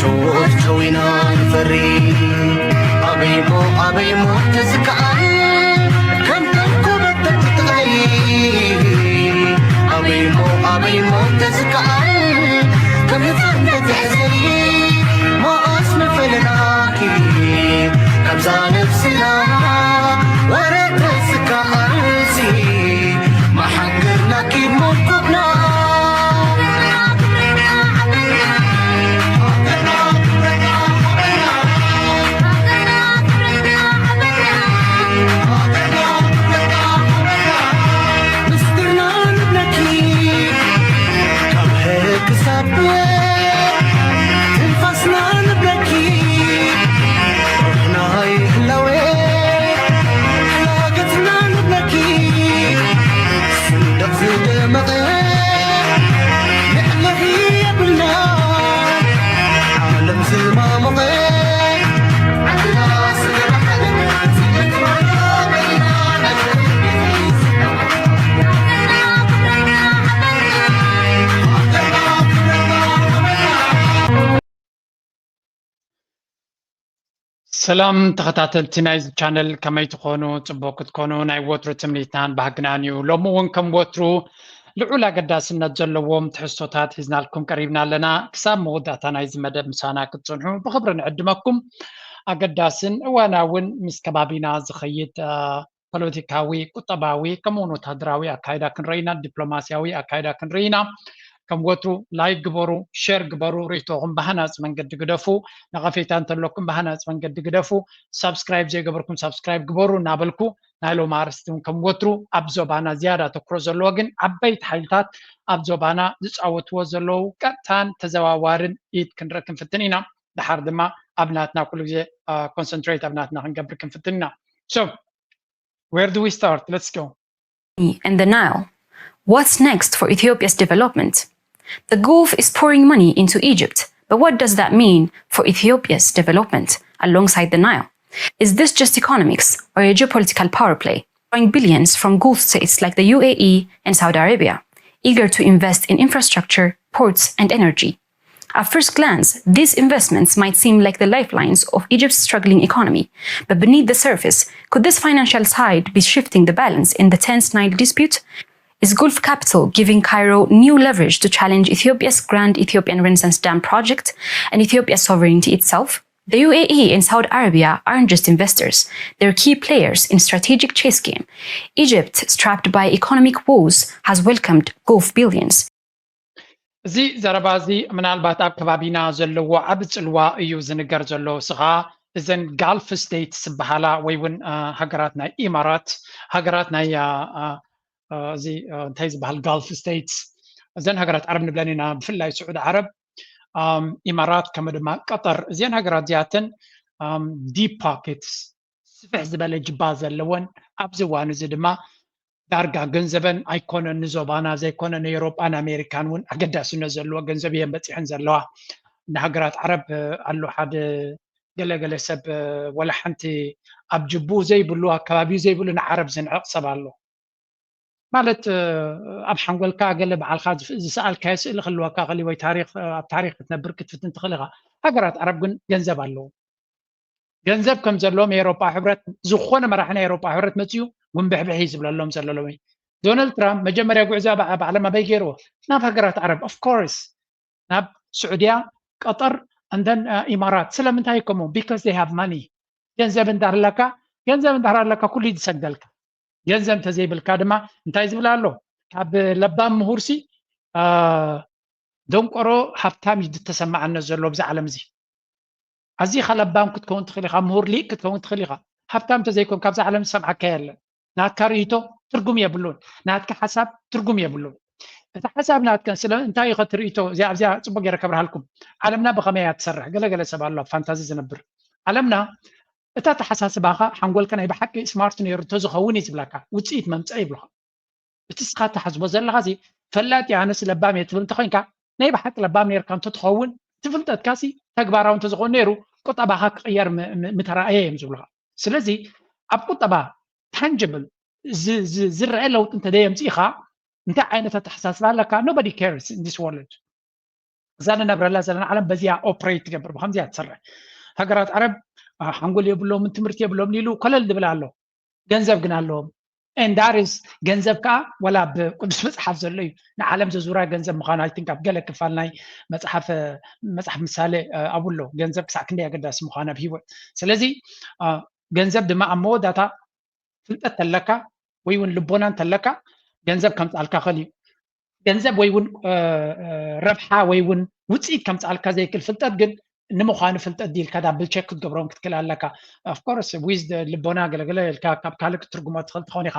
شوت جوينا نفري أبيمو تزكأ كم تنكب تتغيي أبيمو تزكأ كم يفرد تحزري ما أسمع فلناكي كم زانب سلاها ورد تزكأ أرسي ما حنقرنا كيف موقفنا سلام تخطاتلتي نايز channel كما يتكونوا تبوك تكونوا ناي ووترو تمنيتان بحقنانيو لومون كم ووترو لعولا قداسنا تجلوهم تحسوتات هزنا لكم قريبنا لنا كسام موداتا نايز مدب مسانا كتصنحوا بخبر نعدمكم أقداسن واناون مسكبابينا زخيط بوليتيكاوي قطباوي كمونو تهدراوي أكايدا كنرينا دبلوماسياوي أكايدا كنرينا كم وترو لايك جبرو شير جبرو ريتوهم بهناس من قد قدفو نغفيتان تلوكم بهناس من قد قدفو سبسكرايب زي جبركم سبسكرايب جبرو نابلكو نايلو مارستون كم وترو أبزو بانا زيادة تكروز اللوغن عبيت حيلتات أبزو بانا دسعوت وزلو كتان تزواوارن إيد كنركن فتنينا لحر دما أبناتنا كل زي concentrate أبناتنا هنقبركم فتنينا. So where do we start? Let's go. And the Nile. What's next for Ethiopia's development? The Gulf is pouring money into Egypt, but what does that mean for Ethiopia's development alongside the Nile? Is this just economics or a geopolitical power play, drawing billions from Gulf states like the UAE and Saudi Arabia, eager to invest in infrastructure, ports, and energy? At first glance, these investments might seem like the lifelines of Egypt's struggling economy, but beneath the surface, could this financial tide be shifting the balance in the tense Nile dispute? Is Gulf capital giving Cairo new leverage to challenge Ethiopia's Grand Ethiopian Renaissance Dam project and Ethiopia's sovereignty itself? The UAE and Saudi Arabia aren't just investors, they're key players in strategic chess game. Egypt, strapped by economic woes, has welcomed Gulf billions. زي زربازي من الباتاب كبابينا زلو عبد الوا ايو زنقر زلو سغا إذن جالف ستيت سبحالا ويون هجراتنا إمارات هجراتنا يا زي انتهي بهالجالف ستيتس زين هجرات عرب نبلانينا بفلاي سعود عرب إمارات كما قطر زين هجرات زياتن ديب باكيتس سفح زبالة جبازة اللون أبزوان زدما دارجا جنزبن أيكون النزوبانا زي كون أوروبا أنا أمريكان ون أجدا سنزلوا جنزبيا بتسحن زلوا نهجرات عرب قالوا حد قال سب ولا حنتي أبجبو زي بلوها كبابي زي بلونا عرب زين عقصب الله مالت أب حنقول كا قلب على الخاز سأل كاس اللي خلوها كا خلي وي تاريخ تاريخ تنبرك فتنت خلقها هجرات عرب جنزب الله جنزب كم زلوا أوروبا حبرت زخونا مرحنا أوروبا حبرت متيو ونبحبح يزبل اللهم صلى الله عليه دونالد ترامب مجمر يقول زاب على ما بيجيرو ناب هجرات عرب of course ناب سعودية قطر and then إمارات سلام انتهي كمون because they have money جنزب اندار لك كل يتسجل لك جنزب تزيب الكادمة انتهي زبل له كاب لبام مهورسي دون قرو حفتام يد تسمع عن الزلو بزع على مزي عزي خلبام كتكون تخليها مهور لي كتكون تخليها حفتام تزيكم كابزع على سمع كيال نات كاريتو ترجم يبلون نات كحساب ترجم يبلون حساب نات كان سلام انتهي خطريتو زي صبغ يركبها لكم علمنا بخميات تسرح قال سبع الله فانتازي زنبر علمنا اتا حساس باخا حنقول كان يبقى حق سمارت نيرتو زخوني زبلاكا وتصيت ممصاي بلخ بتسخا تحسب زل غازي فلات يعني سلبام يتفل تخينكا نيبقى حق لبام نير كان تتخون تفلتت كاسي تكبارا وانت زخون نيرو قطبا حق غير مترايه مزبلها سلازي اب قطبا tangible زرع لو انت دايم تيخا انت عينة تحساس لك nobody cares in this world زانا نبرلا زانا عالم بزيا اوبريت تقبر بخمزيا تسرع هاجرات عرب حنقول يبلوم من تمرت يبلوم نيلو كلل دبلالو ገንዘብ ግን ኣለዎም and that is ገንዘብ ከዓ ወላ ብቅዱስ መጽሓፍ ዘሎ እዩ ንዓለም ዘዙራ ገንዘብ ምዃኑ I think ኣብ ገለ ክፋል ናይ መጽሓፍ ምሳሌ ኣብሎ ገንዘብ ክሳዕ ክንደይ ኣገዳሲ ምዃኑ ኣብ ሂወት ስለዚ ገንዘብ ድማ ኣብ መወዳእታ ፍልጠት ተለካ ወይ እውን ልቦና እንተለካ ገንዘብ ከምፃልካ ኸል እዩ ገንዘብ ወይ እውን ረብሓ ወይ እውን ውፅኢት ከምፃልካ ዘይክል ፍልጠት ግን ንምዃኑ ፍልጠት ዲልካ ዳብል ቼክ ክትገብሮም ክትክእል ኣለካ of course with ልቦና ገለገለ ኢልካ ካብ ካልእ ክትርጉሞ ትኽእል ትኾን ኢኻ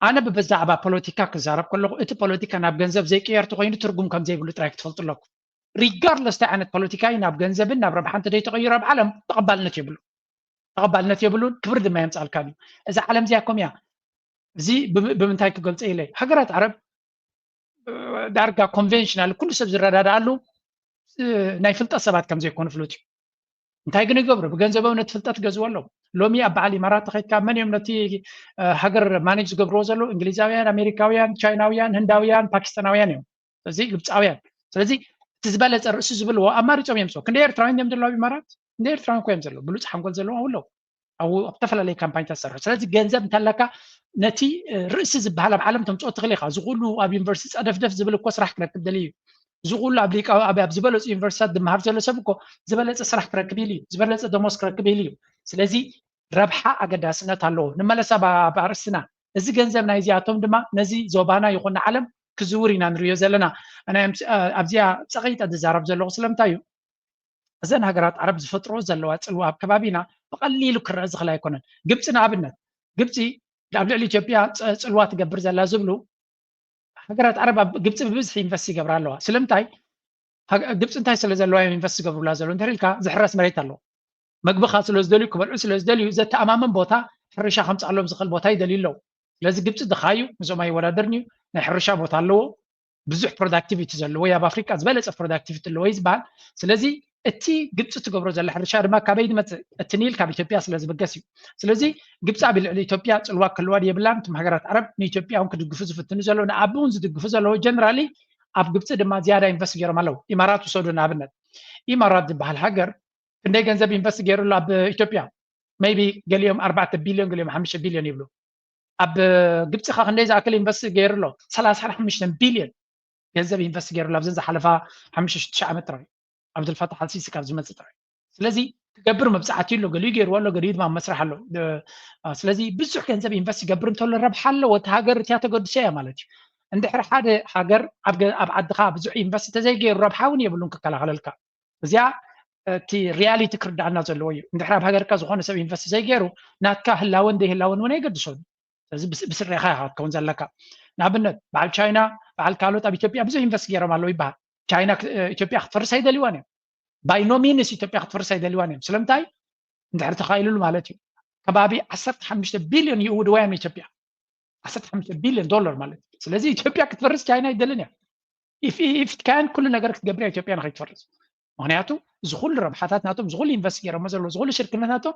ኣነ ብዛዕባ ፖለቲካ ክዛረብ ከለኹ እቲ ፖለቲካ ናብ ገንዘብ ዘይቀየርቲ ኮይኑ ትርጉም ከም ዘይብሉ ጥራይ ክትፈልጡ ኣለኩም ሪጋርድለስ እንታይ ዓይነት ፖለቲካዊ ናብ ገንዘብን ናብ ረብሓ እንተደይተቐይሮ ኣብ ዓለም ተቐባልነት የብሉን ክብሪ ድማ የምፃልካ እዩ እዚ ዓለም እዚኣ ኮም እያ እዚ ብምንታይ ክገልፀ ኢለይ ሃገራት ዓረብ ዳርጋ ኮንቬንሽናል ኩሉ ሰብ ዝረዳዳኣሉ ናይ ፍልጠት ሰባት ከም ዘይኮኑ ፍሉጥ እዩ እንታይ ግን ይገብሩ ብገንዘብ እውነት ፍልጠት ገዝኡ ኣለዉ ሎሚ ኣብ በዓል ኢማራት ተኸይድካ መን እዮም ነቲ ሃገር ማኔጅ ዝገብርዎ ዘለዉ እንግሊዛውያን ኣሜሪካውያን ቻይናውያን ህንዳውያን ፓኪስታናውያን እዮም ስለዚ ግብፃውያን ስለዚ እቲ ዝበለፀ ርእሲ ዝብልዎ ኣማሪፆም እዮም ክንደይ ኤርትራውያን እዮም ዘለዉ ኣብ ኢማራት ክንደይ ኤርትራውያን እኮ እዮም ዘለዉ ብሉፅ ሓንጎል ዘለዎም ኣለዉ ኣብ ዝተፈላለየ ካምፓኒታት ዝሰርሑ ስለዚ ገንዘብ እንተለካ ነቲ ርእሲ ዝበሃል ኣብ ዓለም ተምፅኦ ትኽእል ኢኻ ዝኩሉ ኣብ ዩኒቨርሲቲ ፀደፍደፍ ዝብል እኮ ስራሕ ክረክብ ደልዩ እዩ ዝኩሉ ኣብ ሊቃ ኣብ ዝበለፁ ዩኒቨርሲቲታት ድመሃር ዘሎ ሰብ እኮ ዝበለፀ ስራሕ ክረክብ ኢሉ እዩ ዝበለፀ ደሞዝ ክረክብ ኢሉ እዩ ስለዚ ረብሓ ኣገዳስነት ኣለዎ ንመለሳ ብኣርእስትና እዚ ገንዘብ ናይ እዚኣቶም ድማ ነዚ ዞባና ይኹን ዓለም ክዝውር ኢና ንሪዮ ዘለና ኣነ ኣብዚኣ ፀቐይጠ ዝዛረብ ዘለኹ ስለምንታይ እዩ እዘን ሃገራት ዓረብ ዝፈጥሮ ዘለዋ ፅልዋ ኣብ ከባቢና ብቐሊሉ ክረአ ዝኽእል ኣይኮነን ግብፂ ንኣብነት ግብፂ ኣብ ልዕሊ ኢትዮጵያ ፅልዋ ትገብር ዘላ ዝብሉ ሃገራት ዓረብ ኣብ ግብፂ ብብዝሒ ኢንቨስት ይገብራ ኣለዋ ስለምንታይ ግብፂ እንታይ ስለ ዘለዋ ኢንቨስት ይገብሩላ ዘሎ እንተሪልካ ዝሕረስ መሬት ኣለዎ መግብኻ ስለ ዝደልዩ ክበልዑ ስለ ዝደልዩ ዘተኣማምን ቦታ ሕርሻ ከምፃሎም ዝኽእል ቦታ ይደልዩ ኣለዉ ስለዚ ግብፂ ድኻዩ ንዞም ኣይወዳደርን እዩ ናይ ሕርሻ ቦታ ኣለዎ ብዙሕ ፕሮዳክቲቪቲ ዘለዎ ኣብ ኣፍሪካ ዝበለፀ ፕሮዳክቲቪቲ ኣለዎ እዩ ዝበሃል ስለዚ እቲ ግብፂ ትገብሮ ዘላ ሕርሻ ድማ ካበይ ድመፅእ እቲ ኒል ካብ ኢትዮጵያ ስለ ዝብገስ እዩ ስለዚ ግብፂ ኣብ ልዕሊ ኢትዮጵያ ፅልዋ ክህልዋ የብላን እቶም ሃገራት ዓረብ ንኢትዮጵያ እውን ክድግፉ ዝፍትኑ ዘለዉ ንኣብ እውን ዝድግፉ ዘለዉ ጀነራሊ ኣብ ግብፂ ድማ ዝያዳ ኢንቨስት ገይሮም ኣለዉ ኢማራት ውሰዱ ንኣብነት ኢማራት ዝበሃል ሃገር ክንደይ ገንዘብ ኢንቨስት ገይሩሉ ኣብ ኢትዮጵያ ሜይቢ ገሊኦም 4 ቢልዮን ገሊኦም 5 ቢልዮን ይብሉ ኣብ ግብፂ ኸ ክንደይ ዝኣክል ኢንቨስት ገይሩሎ 35 ቢልዮን ገንዘብ ኢንቨስት ገይሩሎ ኣብዘን ዝሓለፋ 5-6 ዓመት ጥራይ ዓብዱልፈታሕ አልሲሲ ካብ ዝመፅእ ጥራይ ስለዚ ክገብር መብፃዕቲ ኣሎ ገሊኡ ገይርዎ ኣሎ ገሊኡ ድማ መስራሕ ኣሎ ስለዚ ብዙሕ ገንዘብ ኢንቨስት ይገብር እንተሎ ረብሓ ኣለዎ እቲ ሃገር እትያ ተገድሶ እያ ማለት እዩ እንድሕሪ ሓደ ሃገር ኣብ ዓድኻ ብዙሕ ኢንቨስት ተዘይገይሩ ረብሓ እውን የብሉን ክከላኸለልካ እዚኣ እቲ ሪያሊቲ ክርዳእና ዘለዎ እዩ እንድሕሪ ኣብ ሃገርካ ዝኾነ ሰብ ኢንቨስት ዘይገይሩ ናትካ ህላወን ዘይህላወን እውን ኣይገድሶን ስለዚ ብስሪኻ ኢኻ ክትከውን ዘለካ ንኣብነት በዓል ቻይና በዓል ካልኦት ኣብ ኢትዮጵያ ብዙሕ ኢንቨስት ገይሮም ኣለዉ ይበሃል ቻይና ኢትዮጵያ ክትፈርስ ኣይደልዋን እዮም ባይ ኖ ሚንስ ኢትዮጵያ ክትፈርስ ኣይደልዋን እዮም ስለምንታይ እንድሕሪ ተኻኢሉሉ ማለት እዩ ከባቢ 15 ቢልዮን ይእውድዋ እዮም ኢትዮጵያ 15 ቢልዮን ዶላር ማለት እዩ ስለዚ ኢትዮጵያ ክትፈርስ ቻይና ኣይደልን እያ ኢፍ ካን ኩሉ ነገር ክትገብር ኢትዮጵያ ንኸይትፈርስ ምክንያቱ ዝኩሉ ረብሓታት ናቶም ዝኩሉ ኢንቨስት ገይሮሞ ዘለዉ ዝኩሉ ሽርክነት ናቶም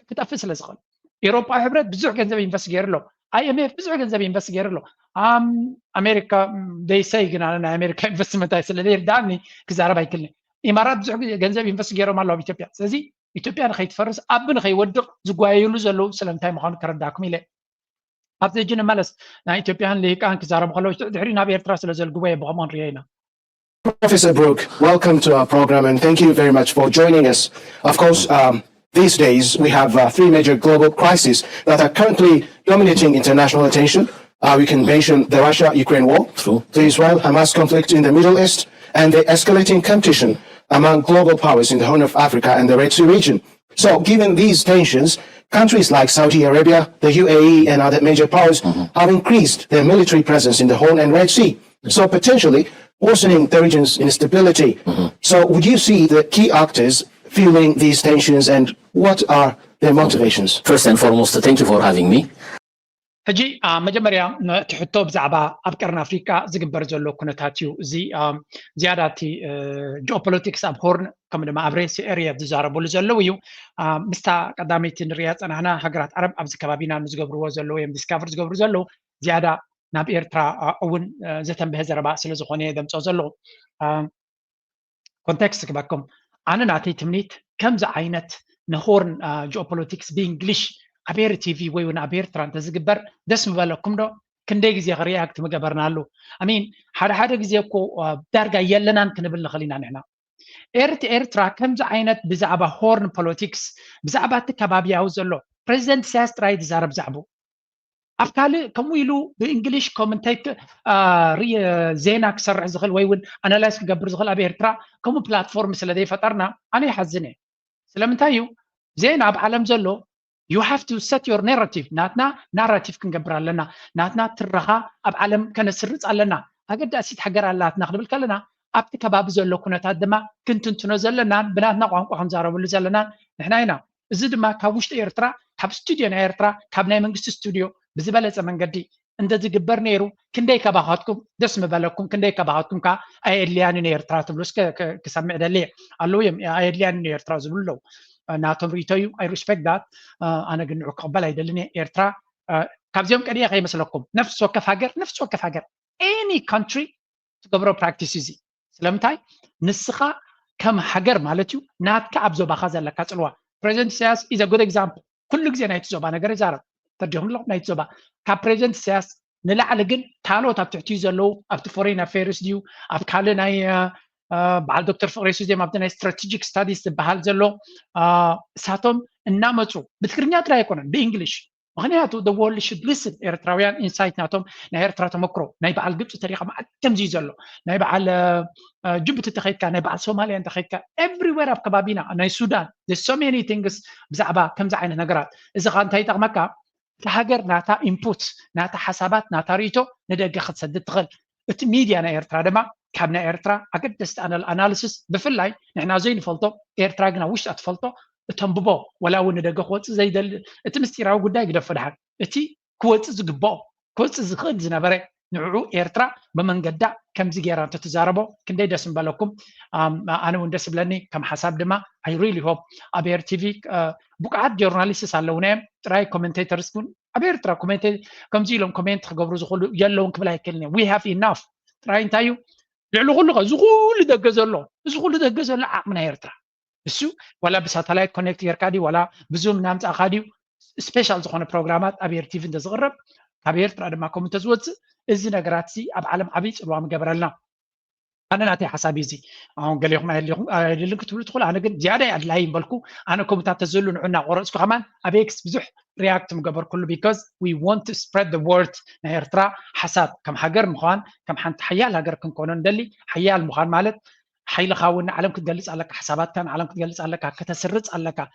ክጠፍእ ስለ ዝኽእል ኤውሮጳዊ ሕብረት ብዙሕ ገንዘብ ኢንቨስት ገይሩ ኣሎ IMF ብዙሕ ገንዘብ ኢንቨስት ገይሩ ኣሎ ኣሜሪካ ደይሰይ ግን ኣነ ናይ ኣሜሪካ ኢንቨስትመንት ስለዘይርዳእኒ ክዛረብ ኣይክልኒ ኢማራት ብዙሕ ገንዘብ ኢንቨስት ገይሮም ኣለዉ ኣብ ኢትዮጵያ ስለዚ ኢትዮጵያ ንኸይትፈርስ ኣብ ንኸይወድቕ ዝጓየሉ ዘለዉ ስለምንታይ ምዃኑ ከረዳእኩም ኢለ ኣብቲ ሕጂ ንመለስ ናይ ኢትዮጵያን ልሂቃን ክዛረቡ ከለዉ ድሕሪ ናብ ኤርትራ ስለ ዘልግቦ ብኸምኡ ንሪኦ ኢና Professor Brook, welcome to our program and thank you very much for joining us. Of course, these days we have three major global crises that are currently dominating international attention. We can mention the Russia-Ukraine war, the Israel-Hamas conflict in the Middle East, and the escalating competition among global powers in the Horn of Africa and the Red Sea region. So given these tensions, countries like Saudi Arabia, the UAE and other major powers have increased their military presence in the Horn and Red Sea. So potentially worsening the region's instability. So would you see the key actors fueling these tensions and what are their motivations? First and foremost, thank you for having me. ሕጂ መጀመርያ ትሕቶ ብዛዕባ ኣብ ቀርኒ ኣፍሪካ ዝግበር ዘሎ ኩነታት እዩ እዚ ዝያዳ እቲ ጂኦፖለቲክስ ኣብ ሆርን ከምኡ ድማ ኣብ ሬሲ ኤርያ ዝዛረበሉ ዘለው እዩ ምስታ ቀዳመይቲ ንሪኣ ፀናሕና ሃገራት ዓረብ ኣብዚ ከባቢና ንዝገብርዎ ዘለው እዮም ዲስካቨር ዝገብሩ ዘለው ዝያዳ ናብ ኤርትራ እውን ዘተንብሀ ዘረባ ስለ ዝኾነ ደምፆ ዘለዉ كونتكست كبكم أنا نعطي تمنيت كم زعينت نهورن جيوبوليتكس بإنجليش عبير تي في وين عبير تران تزجبر دسم بالكم ده كندي جزء غريا أكتم جبرنا له أمين حدا جزء كو درجة يلنا كنبل خلينا نحنا إيرترا كم زعينت بزعبة هورن بوليتكس بزعبة تكبابي أوزلو بريزيدنت سياس ترايد زارب زعبو أفكالي كم ويلو بإنجليش كومنتيت زينا كسر زغل ويون أنا لاس قبر زغل أبي إيرترا كم بلاتفورم مثل ذي فطرنا أنا يحزني سلامتايو زين أب عالم زلو you have to set your narrative ناتنا narrative كنقبر لنا ناتنا ترها أب عالم كان سرت علينا أقد أسيت حجر على ناخذ بالكلنا أبتي كباب زلو كنا تقدمه كنت تنزل لنا بناتنا وعم زاروا اللي زلنا نحنا هنا زد ما كوشت إيرترا كاب استوديو إيرترا كابنا منجست استوديو بزبالة من قدي أنت تجبر نيرو كندي كباهاتكم دسم بالكم كندي كباهاتكم كا أيدليان إيرترا تبلوس كسمع دليل اللويم أيدليان إيرترا زبلو ناتهم ريتايو I respect that أنا قلنا عقبال أيدلني إيرترا كابزيوم كريه غير مثلكم نفس وكف هاجر any country تقبروا practice زي سلامتاي نسخة كم حجر مالتيو نات كابزو بخازة لكاتلوا President Sias is a good example كل جزء نايت زوبا نجار زارب ترجعهم له نايت زوبا كبريزنت سياس نلعب لجن تعالوا تبتعتي زلوا أبت فورين أفيرس ديو أبت كالنا بعد دكتور فوريس ديو ما بدنا strategic studies بحال زلوا ساتهم النامتو بتكرنيات لا يكونن بإنجليش مغنياتو the world should listen إيرتراويان insight ناتهم نإيرترا مكرو نايب على جبت تاريخ ما كم زي زلوا نايب على جبت تخيك نايب على سوماليا تخيك everywhere أبقى بابينا ناي السودان there's so many things بزعبا كم زعين نجارات إذا كان تايت مكة كهجر ناتا inputs ناتا حسابات ناتا ريتو ندق خد سد تغل ميديا أنا إيرترا دما كابنا إيرترا أكيد دست أنا الأناليسيس بفلاي نحن زين فلتو إيرترا جنا وش أتفلتو تنببو ولا وندق خوت زي دل تمستيراو قداي قد فدها تي كوت زقبو كوت زخد زنبرة نعو إيرترا بمن قدا كم زجيران تتزاربو كندي دسم بالكم أنا وندس بلني كم حساب دما I really hope أبير تي بقعد جورناليست على ونام تراي كومنتاتورز كون أبير ترى كومنت كم زيلهم كومنت خبروا زخلوا يلا ونكمل كلنا we have enough تراي انتايو لعلو غلغة زغول دقزلو عقمنا إيرترا بسو ولا بساتلايت كونكت يركادي ولا بزوم نامت أخاديو سبيشال زخون بروجرامات أبير تي في دزغرب أبير ترى لما كومنت زوج إزنا جراتسي أب عالم عبيد الوام جبرلنا أنا نعطي حسابي زي قال لهم اللي كنت تقول أنا قلت زيادة أدلاين بالكو أنا كنت تزلون عنا ورأسكو كمان أبيكس بزح رياكت مقبر كله because we want to spread the word نهرترا حساب كم حجر مخان كم حنت حيال هجر كن كونن دلي حيال مخان مالت حيل خاون علم كنت جلس على حسابات كان علم كنت جلس على كتسرت على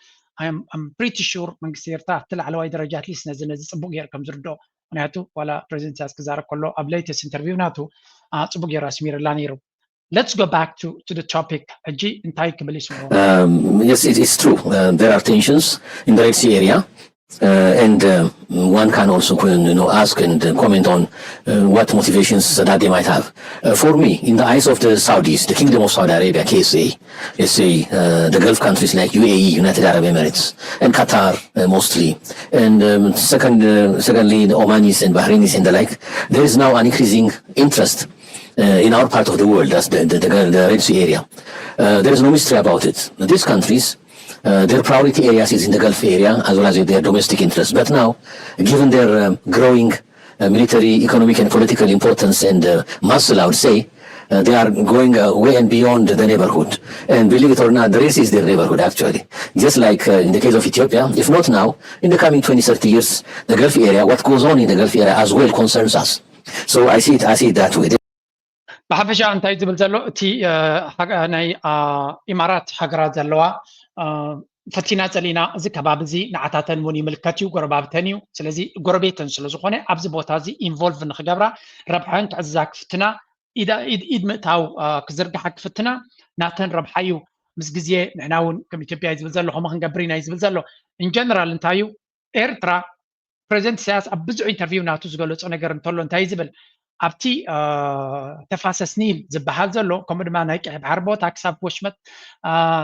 I'm pretty sure من سيرتا طلع على وايد درجات ليس نزل صبوق يركم زردو ناتو ولا بريزنت ساس كزار كله أبليتس انترفيو ناتو صبوق يراسمير لانيرو. Let's go back to the topic. Yes, it is true. There are tensions in the Red Sea area, and one can also, ask and comment on what motivations that they might have. For me, in the eyes of the Saudis, the Kingdom of Saudi Arabia, KSA, let's say the Gulf countries like UAE, United Arab Emirates, and Qatar mostly, and secondly, the Omanis and Bahrainis and the like, there is now an increasing interest in our part of the world, that's the Red Sea area. There is no mystery about it. These countries, their priority areas is in the Gulf area as well as their domestic interests. But now, given their growing military, economic and political importance and muscle, I would say, they are going way and beyond the neighborhood. And believe it or not, the Red Sea is their neighborhood actually. Just like in the case of Ethiopia, if not now, in the coming 20, 30 years, the Gulf area, what goes on in the Gulf area as well concerns us. So I see it that way. بحفش أنت يزبل زلوا تي ناي إمارات حجرات زلوا فتينات لينا زي كبابزي نعتاتن موني ملكاتيو قرباب تانيو سلزي قربيتن سلزخونه أبز بوتازي involve نخجبرا ربحان تعزاك فتنا إذا متاو كزرق حق فتنا ناتن ربحيو مسجزية نحناون كم يتبع يزبل زلوا هم هنجبرينا يزبل زلوا in general انتايو إيرترا present سياس أبزو interview ناتو زقولت أنا قرن تولو انتاي زبل أبتي تفاسس نيل زبحال زلو كمد ما نايك بعربو تاكساب وشمت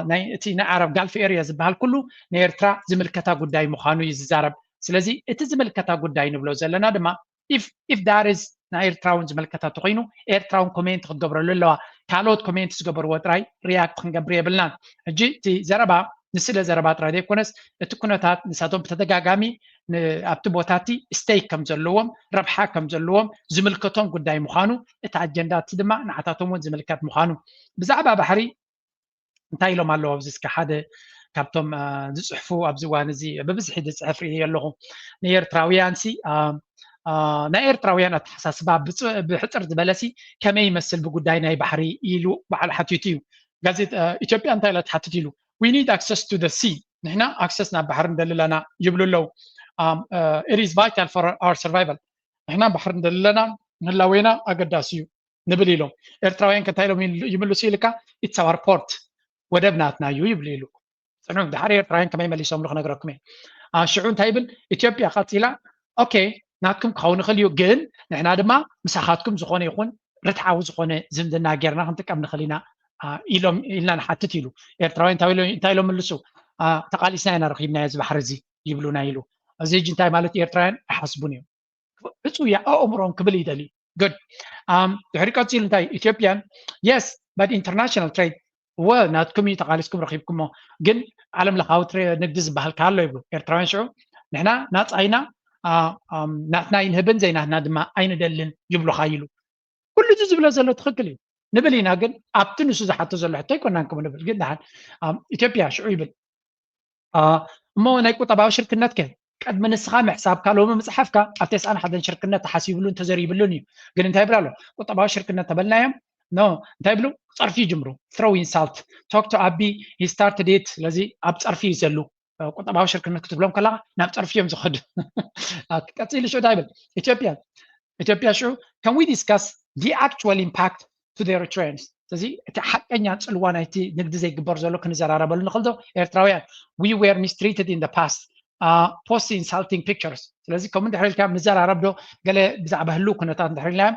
نايتي نعرف قال في اريا زبحال كله نيرترا زملكتا قداي مخانو يزارب سلازي اتزملكتا قداي نبلو زلنا دما if that is نيرتراون زملكتا تقينو ايرتراون كومنت قد قبر لله ካልኦት ኮሜንት ዝገበርዎ ጥራይ ሪያክት ክንገብር የብልናን ሕጂ እቲ ዘረባ ንስለ ዘረባ ጥራይ ዘይኮነስ እቲ ኩነታት ንሳቶም ብተደጋጋሚ ኣብቲ ቦታቲ ስቴክ ከም ዘለዎም ረብሓ ከም ዘለዎም ዝምልከቶም ጉዳይ ምዃኑ እቲ ኣጀንዳ እቲ ድማ ንዓታቶም እውን ዝምልከት ምዃኑ ብዛዕባ ባሕሪ እንታይ ኢሎም ኣለዎ ኣብዚ እስከ ሓደ ካብቶም ዝፅሕፉ ኣብዚ እዋን እዚ ብብዝሒ ዝፅሕፍ ርኢ ኣለኹ ንኤርትራውያንሲ ናይ ኤርትራውያን ኣተሓሳስባ ብሕፅር ዝበለሲ ከመይ ይመስል ብጉዳይ ናይ ባሕሪ ኢሉ በዓል ሓቲቱ እዩ ጋዜጣ ኢትዮጵያ እንታይ ኢላ ትሓትት ኢሉ we need access to the sea ንሕና access ናብ ባሕሪ እንደልለና ይብሉ ኣለዉ it is vital for our survival ንሕና ባሕሪ እንደልለና ምህላዌና ኣገዳሲ እዩ ንብል ኢሎም ኤርትራውያን እንታይ ኢሎም ይምልሱ ኢልካ it's our port ወደብናትና እዩ ይብሉ ኢሉ ፅኑዕ ድሓር ኤርትራውያን ከመይ መሊሶም ክነግረኩም እየ ሽዑ እንታይ ይብል ኢትዮጵያ ቀፂላ ኦኬ ናትኩም ክኸውን ይኽእል እዩ ግን ንሕና ድማ ምሳኻትኩም ዝኾነ ይኹን ርትዓዊ ዝኾነ ዝምድና ጌርና ክንጥቀም ንኽእል ኢና ኢሎም ኢልና ንሓትት ኢሉ ኤርትራውያን እንታይ ኢሎም መልሱ ተቃሊስና ኢና ረኺብና እዚ ባሕሪ እዚ ይብሉና ኢሉ እዚ ሕጂ እንታይ ማለት ኤርትራውያን ኣይሓስቡን እዮም እፁ ኣእምሮም ክብል ይደሊ good ድሕሪ ቀፂሉ እንታይ ኢትዮጵያን yes but international trade ናትኩም እዩ ተቃሊስኩም ረኺብኩሞ ግን ዓለም ለኻዊ ንግዲ ዝበሃል ካሎ ይብሉ ኤርትራውያን ሽዑ ንሕና ናፃይና ናትና ይንህብን ዘይናትና ድማ ኣይንደልን ይብሉኻ ኢሉ ኩሉ እዚ ዝብሎ ዘሎ ትኽክል እዩ ንብል ኢና ግን ኣብቲ ንሱ ዝሓቶ ዘሎ ሕቶ ኣይኮናንኩም ንብል ግን ድሓን ኢትዮጵያ ሽዑ ይብል እሞ ናይ ቁጠባዊ ሽርክነት ከ ቀድሚ ንስኻ ምሕሳብካ ሎሚ መፅሓፍካ ኣብ 91 ሽርክነት ተሓሲብሉን ተዘሪብሉን እዩ ግን እንታይ ይብላ ኣሎ ቁጠባዊ ሽርክነት ተበልናዮም ኖ እንታይ ይብሉ ፀርፊ ይጅምሩ throw insult talk to abi he started it ስለዚ ኣብ ፀርፊ እዩ ዘሎ ቁጠባዊ ሽርክነት ክትብሎም ከለኻ ናብ ፀርፊ እዮም ዝኸዱ ቀፂሉ ሽዑ እንታይ ይብል ኢትዮጵያ ሽዑ can we discuss the actual impact to the Eritreans ስለዚ እቲ ሓቀኛ ፅልዋ ናይቲ ንግዲ ዘይግበር ዘሎ ክንዘራረበሉ ንኽእል ዶ ኤርትራውያን we were mistreated in the past post insulting pictures ስለዚ ከምኡ እንድሕር ኢልካ ንዘራረብ ዶ ገለ ብዛዕባ ህሉ ኩነታት እንድሕር ኢልናዮም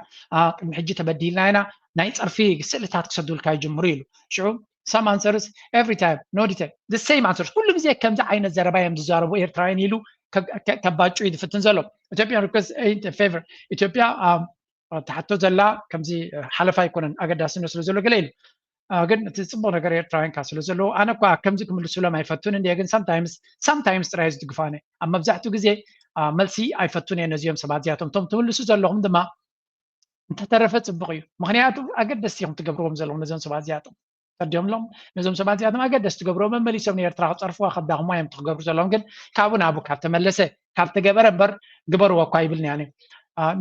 ቅድሚ ሕጂ ተበዲልና ኢና ናይ ፀርፊ ስእልታት ክሰዱልካ ይጅምሩ ኢሉ ሽዑ some answers every time no detail the same answers ኩሉ ግዜ ከምዚ ዓይነት ዘረባ እዮም ዝዛረቡ ኤርትራውያን ኢሉ ከባጩ ይድፍትን ዘሎ ኢትዮጵያ ሪኩዌስት ain't a favor ኢትዮጵያ ተሓቶ ዘላ ከምዚ ሓለፋ ኣይኮነን ኣገዳስነት ስለ ዘሎ ገለ ኢሉ ግን እቲ ፅቡቅ ነገር ኤርትራውያን ካ ስለ ዘለዎ ኣነ እኳ ከምዚ ክምልስሎም ኣይፈቱን እንድየ ግን sometimes ጥራይ ዝድግፋነ ኣብ መብዛሕትኡ ግዜ መልሲ ኣይፈቱን እየ ነዚኦም ሰባት እዚኣቶም እቶም ትምልሱ ዘለኹም ድማ እንተተረፈ ፅቡቅ እዩ ምክንያቱ ኣገደስቲ ኢኹም ትገብርዎም ዘለኹም ነዞም ሰባት እዚኣቶም ተዲዮምሎም ነዞም ሰባት እዚኣቶም ኣገደስቲ ትገብርዎም መመሊሶም ንኤርትራ ክፀርፍዋ ከዳኹማ እዮም ትክገብሩ ዘለዎም ግን ካብኡ ናብኡ ካብ ተመለሰ ካብ ተገበረ እምበር ግበርዎ እኳ ይብልኒ ኣነ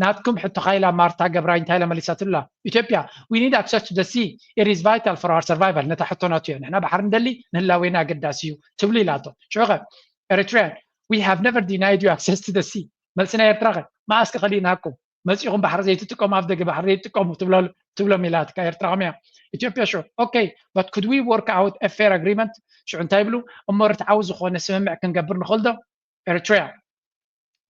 ናትኩም ሕቶ ካይላ ማርታ ገብራይ እንታይ ኢላ መሊሳትሉላ ኢትዮጵያ we need access to the sea it is vital for our survival ነታ ሕቶናቱ እዮ ንሕና ባሕሪ እንደሊ ንህላዌና ኣገዳሲ እዩ ትብሉ ኢላቶ ሽዑ ኤርትራውያን we have never denied you access to the sea መልስና ኤርትራ ማኣስከ ከሊናኩም መፂኹም ባሕሪ ዘይትጥቀሙ ኣብ ደገ ባሕሪ ዘይትጥቀሙ ትብሎም ኢላትካ ኤርትራኸም እያ ኢትዮጵያ ሽዑ okay but could we work out a fair agreement ሽዑ እንታይ ይብሉ እሞ ርትዓዊ ዝኾነ ስምምዕ ክንገብር ንኽእል ዶ ኤርትራ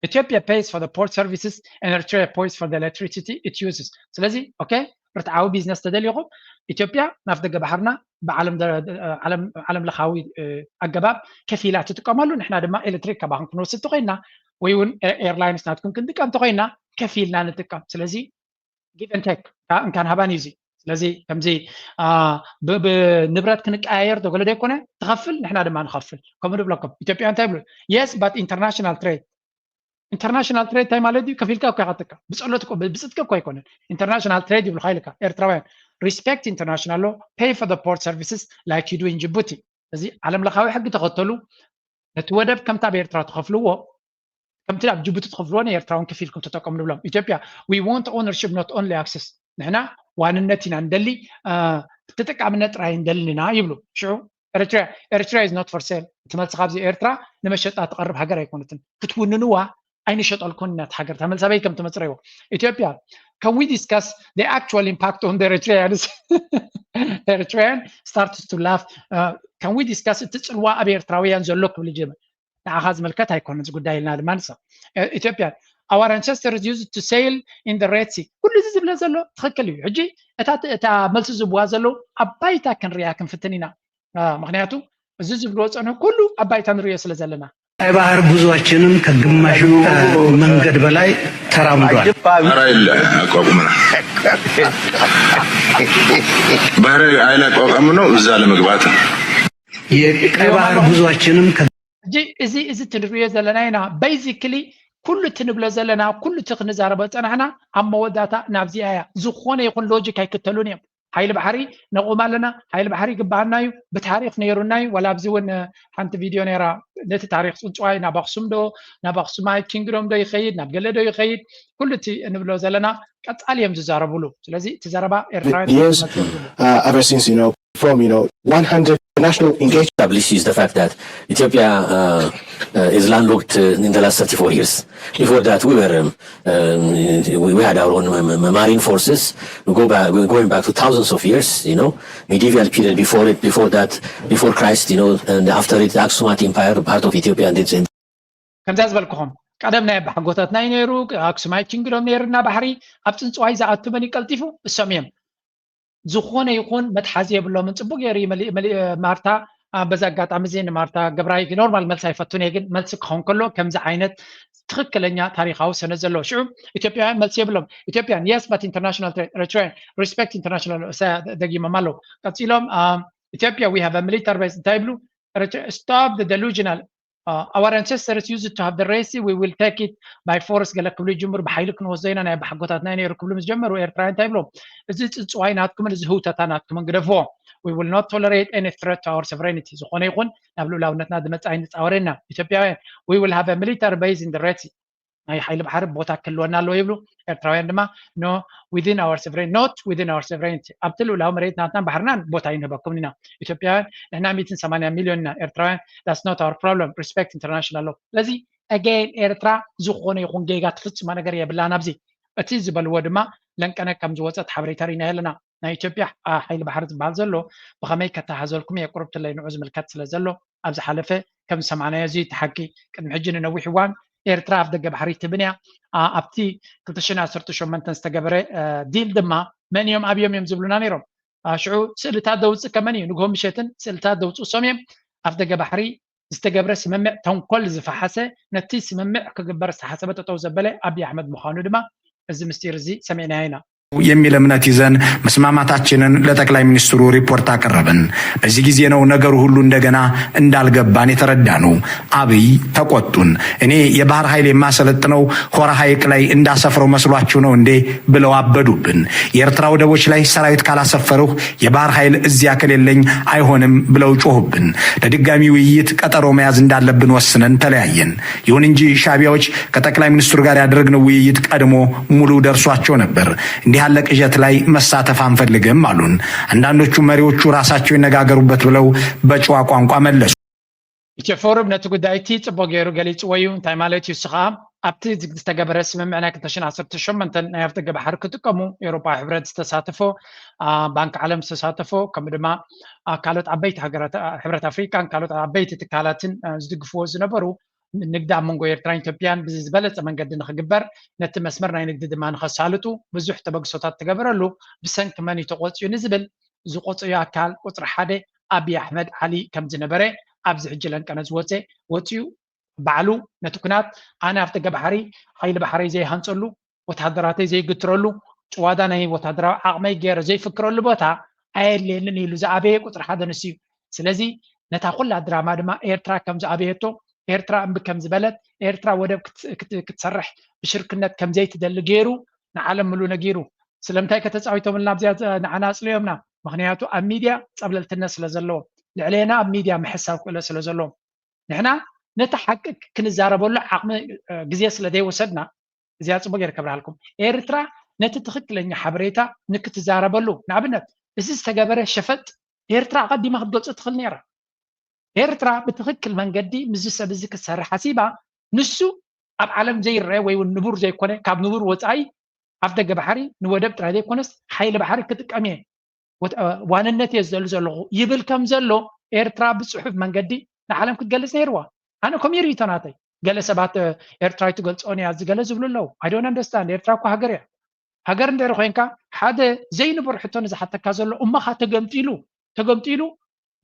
Ethiopia pays for the port services and Eritrea pays for the electricity it uses. ስለዚ okay ርትዓዊ ቢዝነስ ተደልይኹም ኢትዮጵያ ናብ ደገ ባሕርና ብዓለም ለኻዊ ኣገባብ ከፊላ ትጥቀመሉ ንሕና ድማ ኤሌክትሪክ ካባኹም ክንወስድ ተኾይና ወይ እውን ኤርላይንስ ናትኩም ክንጥቀም ተኾይና ከፊልና ንጥቀም ስለዚ ጊቭ ኤንድ ቴክ እንካን ሃባን እዩ ስለዚ ከምዚ ብንብረት ክንቀያየር ተገሎ ደይኮነ ትኸፍል ንሕና ድማ ንኸፍል ከምኡ ንብለኩም ኢትዮጵያ እንታይ ይብሉ yes but international trade international trade እንታይ ማለት እዩ ከፊልካ እኳ ይኸጥካ ብፀሎት እኮ ብፅድቂ እኳ ኣይኮነን international trade ይብሉ ኻይልካ ኤርትራውያን respect international law pay for the port services like you do in Djibouti እዚ ዓለም ለኻዊ ሕጊ ተኸተሉ ነቲ ወደብ ከምታ ብኤርትራ ትኸፍልዎ ከምቲ ኣብ ጅቡቲ ትኸፍልዎ ንኤርትራውን ከፊልኩም ተጠቀሙ ንብሎም ኢትዮጵያ we want ownership not only access ንሕና ዋንነት ኢና እንደሊ ተጠቃምነት ጥራይ እንደልንና ይብሉ ሽዑ ኤርትራ is not for sale እቲ መልሲ ካብዚ ኤርትራ ንመሸጣ ትቐርብ ሃገር ኣይኮነትን ክትውንንዋ ኣይንሸጠልኩን ናት ሃገር ተመልሰበይ ከም ትመፅረይዎ ኢትዮጵያ can we discuss the actual impact on the Eritreans Eritrean starts to laugh can we discuss እቲ ፅልዋ ኣብ ኤርትራውያን ዘሎ ክብል ጀመር ንዓኻ ዝምልከት ኣይኮነን እዚ ጉዳይ ኢልና ድማ ንሳ ኢትዮጵያ our ancestors used to sail in the Red Sea ኩሉ እዚ ዝብለ ዘሎ ትኽክል እዩ ሕጂ እታ መልሲ ዝብዋ ዘሎ ኣባይታ ክንሪኣ ክንፍትን ኢና ምክንያቱ እዚ ዝብልዎ ፀንሑ ኩሉ ኣባይታ ንሪኦ ስለ ዘለና የባህር ጉዟችንን ከግማሹ መንገድ በላይ ተራምዷል። አራይል አቋቁመና ባህር አይላ አቋቁመ ነው እዛ ለመግባት የቀይ ባህር ጉዟችንም እዚ ትንሪዮ ዘለና ኢና ቤዚክሊ ኩሉ ትንብሎ ዘለና ኩሉ ትክንዛረበ ፀናሕና ኣብ መወዳታ ናብዚኣ እያ ዝኾነ ይኹን ሎጂክ ኣይክተሉን እዮም ሓይሊ ባሕሪ ነቆም ኣለና ሓይሊ ባሕሪ ግባአና እዩ ብታሪክ ነይሩና እዩ ወላ ኣብዚ እውን ሓንቲ ቪድዮ ነይራ ነቲ ታሪክ ፅንፅዋይ ናብ ኣክሱም ዶ ናብ ኣክሱማይ ኪንግዶም ዶ ይኸይድ ናብ ገለ ዶ ይኸይድ ኩሉ እቲ እንብሎ ዘለና ቀፃሊ እዮም ዝዛረብሉ ስለዚ እቲ ዘረባ ኤርትራውያን ever since from 100 national engagement established is the fact that Ethiopia is landlocked in the last 34 years. Before that, we had our own marine forces. Going back to thousands of years, medieval period before that, before Christ, and after it, the Aksumite Empire, part of Ethiopia, and it's in. ከምዛ ዝበልኩኹም ቀደም ናይ ባሕጎታት ናይ ነይሩ ኣክሱማይ ኪንግዶም ነይሩና ባሕሪ ኣብ ፅንፅዋይ ዝኣቱ መን ይቀልጢፉ እሶም እዮም ዝኾነ ይኹን መትሓዚ የብሎምን ፅቡቅ ገይሩ ማርታ በዛ አጋጣሚ እዚ ንማርታ ገብራይ ኖርማል መልሲ ኣይፈቱን እየ ግን መልሲ ክኸውን ከሎ ከምዚ ዓይነት ትክክለኛ ታሪካዊ ሰነድ ዘለዎ ሽዑ ኢትዮጵያውያን መልሲ የብሎም ኢትዮጵያን የስ በት ኢንተርናሽናል ትሬድ ሪስፔክት ኢንተርናሽናል ደጊሞም ኣለው ቀፂሎም ኢትዮጵያ ዊ ሃቭ ሚሊታሪ ቤዝ እንታይ ይብሉ stop the delusional our ancestors used to have the race we will take it by force ገለ ክብሉ ይጅምሩ ብሓይሊ ክንወስዶ ኢና ናይ ባሕጎታትና ነይሩ ክብሉ ምስ ጀመሩ ኤርትራውያን እንታይ ይብሎም እዚ ፅንፅዋይ ናትኩምን እዚ ህውተታ ናትኩምን ግደፍዎ we will not tolerate any threat to our sovereignty ዝኾነ ይኹን ናብ ልኡላውነትና ዝመፅእ ኣይንፃወረና ኢትዮጵያውያን we will have a military base in the Red Sea ናይ ሓይሊ ባሕሪ ቦታ ክህልወና ኣለዎ ይብሉ ኤርትራውያን ድማ no within our sovereignty not within our sovereignty ኣብቲ ልኡላዊ መሬት ናትናን ባሕርናን ቦታ ይንህበኩም ኢና ኢትዮጵያውያን ንሕና 180 ሚልዮን ኢና ኤርትራውያን that's not our problem respect international law ስለዚ again ኤርትራ ዝኾነ ይኹን ጌጋ ትፍፅሞ ነገር የብላን ኣብዚ እቲ ዝበልዎ ድማ ለንቀነ ከም ዝወፀት ሓበሬታ ሪና ኣለና ናይ ኢትዮጵያ ሓይሊ ባሕሪ ዝበሃል ዘሎ ብኸመይ ከተሓዘልኩም እየ ቁርብትለይ ንዑ ዝምልከት ስለ ዘሎ ኣብዚ ሓለፈ ከም ሰማዕናዮ እዚ ተሓቂ ቅድሚ ሕጂ ንነዊሕ እዋን ኤርትራ ኣብ ደገ ባሕሪ ትብንያ ኣብቲ 2018 ዝተገበረ ዲል ድማ መን እዮም ኣብዮም እዮም ዝብሉና ነይሮም ሽዑ ስእልታት ደውፅእ ከመን እዩ ንግሆም ምሸትን ስእልታት ደውፅእ ሶም እዮም ኣብ ደገ ባሕሪ ዝተገብረ ስምምዕ ተንኮል ዝፈሓሰ ነቲ ስምምዕ ክግበር ዝተሓሰበ ጠጠው ዘበለ ኣብይ ኣሕመድ ምዃኑ ድማ እዚ ምስጢር እዚ ሰሚዕና ኢና የሚል እምነት ይዘን መስማማታችንን ለጠቅላይ ሚኒስትሩ ሪፖርት አቀረብን። በዚህ ጊዜ ነው ነገሩ ሁሉ እንደገና እንዳልገባን የተረዳነው። አብይ ተቆጡን። እኔ የባህር ኃይል የማሰለጥነው ሆራ ሐይቅ ላይ እንዳሰፍረው መስሏችሁ ነው እንዴ ብለው አበዱብን። የኤርትራ ወደቦች ላይ ሰራዊት ካላሰፈረው የባህር ኃይል እዚያ ከሌለኝ አይሆንም ብለው ጮሁብን። ለድጋሚ ውይይት ቀጠሮ መያዝ እንዳለብን ወስነን ተለያየን። ይሁን እንጂ ሻቢያዎች ከጠቅላይ ሚኒስትሩ ጋር ያደረግነው ውይይት ቀድሞ ሙሉ ደርሷቸው ነበር። እንዲህ ያለ ቅዠት ላይ መሳተፍ አንፈልግም አሉን። አንዳንዶቹ መሪዎቹ ራሳቸው ይነጋገሩበት ብለው በጨዋ ቋንቋ መለሱ። ኢትዮ ፎረም ነቲ ጉዳይቲ ጽቡቅ ገይሩ ገሊፅዎ እዩ እንታይ ማለት እዩ ስኻ ኣብቲ ዝተገበረ ስምምዕ ናይ 2018 ናይ ኣፍ ደገ ባሕሪ ክጥቀሙ ኤውሮፓ ሕብረት ዝተሳተፎ ባንኪ ዓለም ዝተሳተፎ ከምኡ ድማ ካልኦት ዓበይቲ ሃገራት ሕብረት ኣፍሪካን ካልኦት ዓበይቲ ትካላትን ዝድግፍዎ ዝነበሩ ንግዲ ኣብ መንጎ ኤርትራን ኢትዮጵያን ብዝበለፀ መንገዲ ንክግበር ነቲ መስመር ናይ ንግዲ ድማ ንኸሳልጡ ብዙሕ ተበግሶታት ትገበረሉ ብሰንኪ መን እዩ ተቆፅዩ ንዝብል ዝቆፅዩ ኣካል ቁፅሪ ሓደ ኣብይ ኣሕመድ ዓሊ ከም ዝነበረ ኣብዚ ሕጂ ለንቀነ ዝወፀ ወፅዩ ባዕሉ ነቲ ኩናት ኣነ ኣብ ደገ ባሕሪ ሓይሊ ባሕሪ ዘይሃንፀሉ ወታደራተይ ዘይግትረሉ ጭዋዳ ናይ ወታደራዊ ዓቕመይ ገይረ ዘይፍክረሉ ቦታ ኣየድልየንን ኢሉ ዝኣበየ ቁፅሪ ሓደ ንስ እዩ ስለዚ ነታ ኩላ ድራማ ድማ ኤርትራ ከም ዝኣበየቶ ኤርትራ እምቢ ከም ዝበለት ኤርትራ ወደብ ክትሰርሕ ብሽርክነት ከም ዘይትደሊ ገይሩ ንዓለም ምሉእ ነጊሩ ስለምንታይ ከተፃዊቶምልና ኣብዚያ ንዓና ኣፅልዮምና ምክንያቱ ኣብ ሚድያ ፀብለልትነት ስለ ዘለዎ ልዕለና ኣብ ሚድያ ምሕሳብ ክእለ ስለ ዘለዎ ንሕና ነቲ ሓቂ ክንዛረበሉ ዓቕሚ ግዜ ስለ ዘይወሰድና እዚኣ ፅቡቅ ጌር ከብርሃልኩም ኤርትራ ነቲ ትክክለኛ ሓበሬታ ንክትዛረበሉ ንኣብነት እዚ ዝተገበረ ሸፈጥ ኤርትራ ቀዲማ ክትገልፆ ትኽእል ነይራ ኤርትራ ብትክክል መንገዲ ምዝ ሰብ እዚ ክሰርሕ ሓሲባ ንሱ ኣብ ዓለም ዘይረአ ወይ ንቡር ዘይኮነ ካብ ንቡር ወፃኢ ኣብ ደገ ባሕሪ ንወደብ ጥራይ ዘይኮነስ ሓይሊ ባሕሪ ክጥቀም እየ ዋንነት እየ ዝደሊ ዘለኹ ይብል ከም ዘሎ ኤርትራ ብፅሑፍ መንገዲ ንዓለም ክትገልፅ ነይርዋ ኣነ ከምኡ ሪኢቶ ናተይ ገለ ሰባት ኤርትራዊ ትገልፆን እያ ዝገለ ዝብሉ ኣለው ኣይ ዶንት አንደርስታንድ ኤርትራ እኳ ሃገር እያ ሃገር እንድሕር ኮይንካ ሓደ ዘይንቡር ሕቶ ንዝሓተካ ዘሎ እማኻ ተገምጢሉ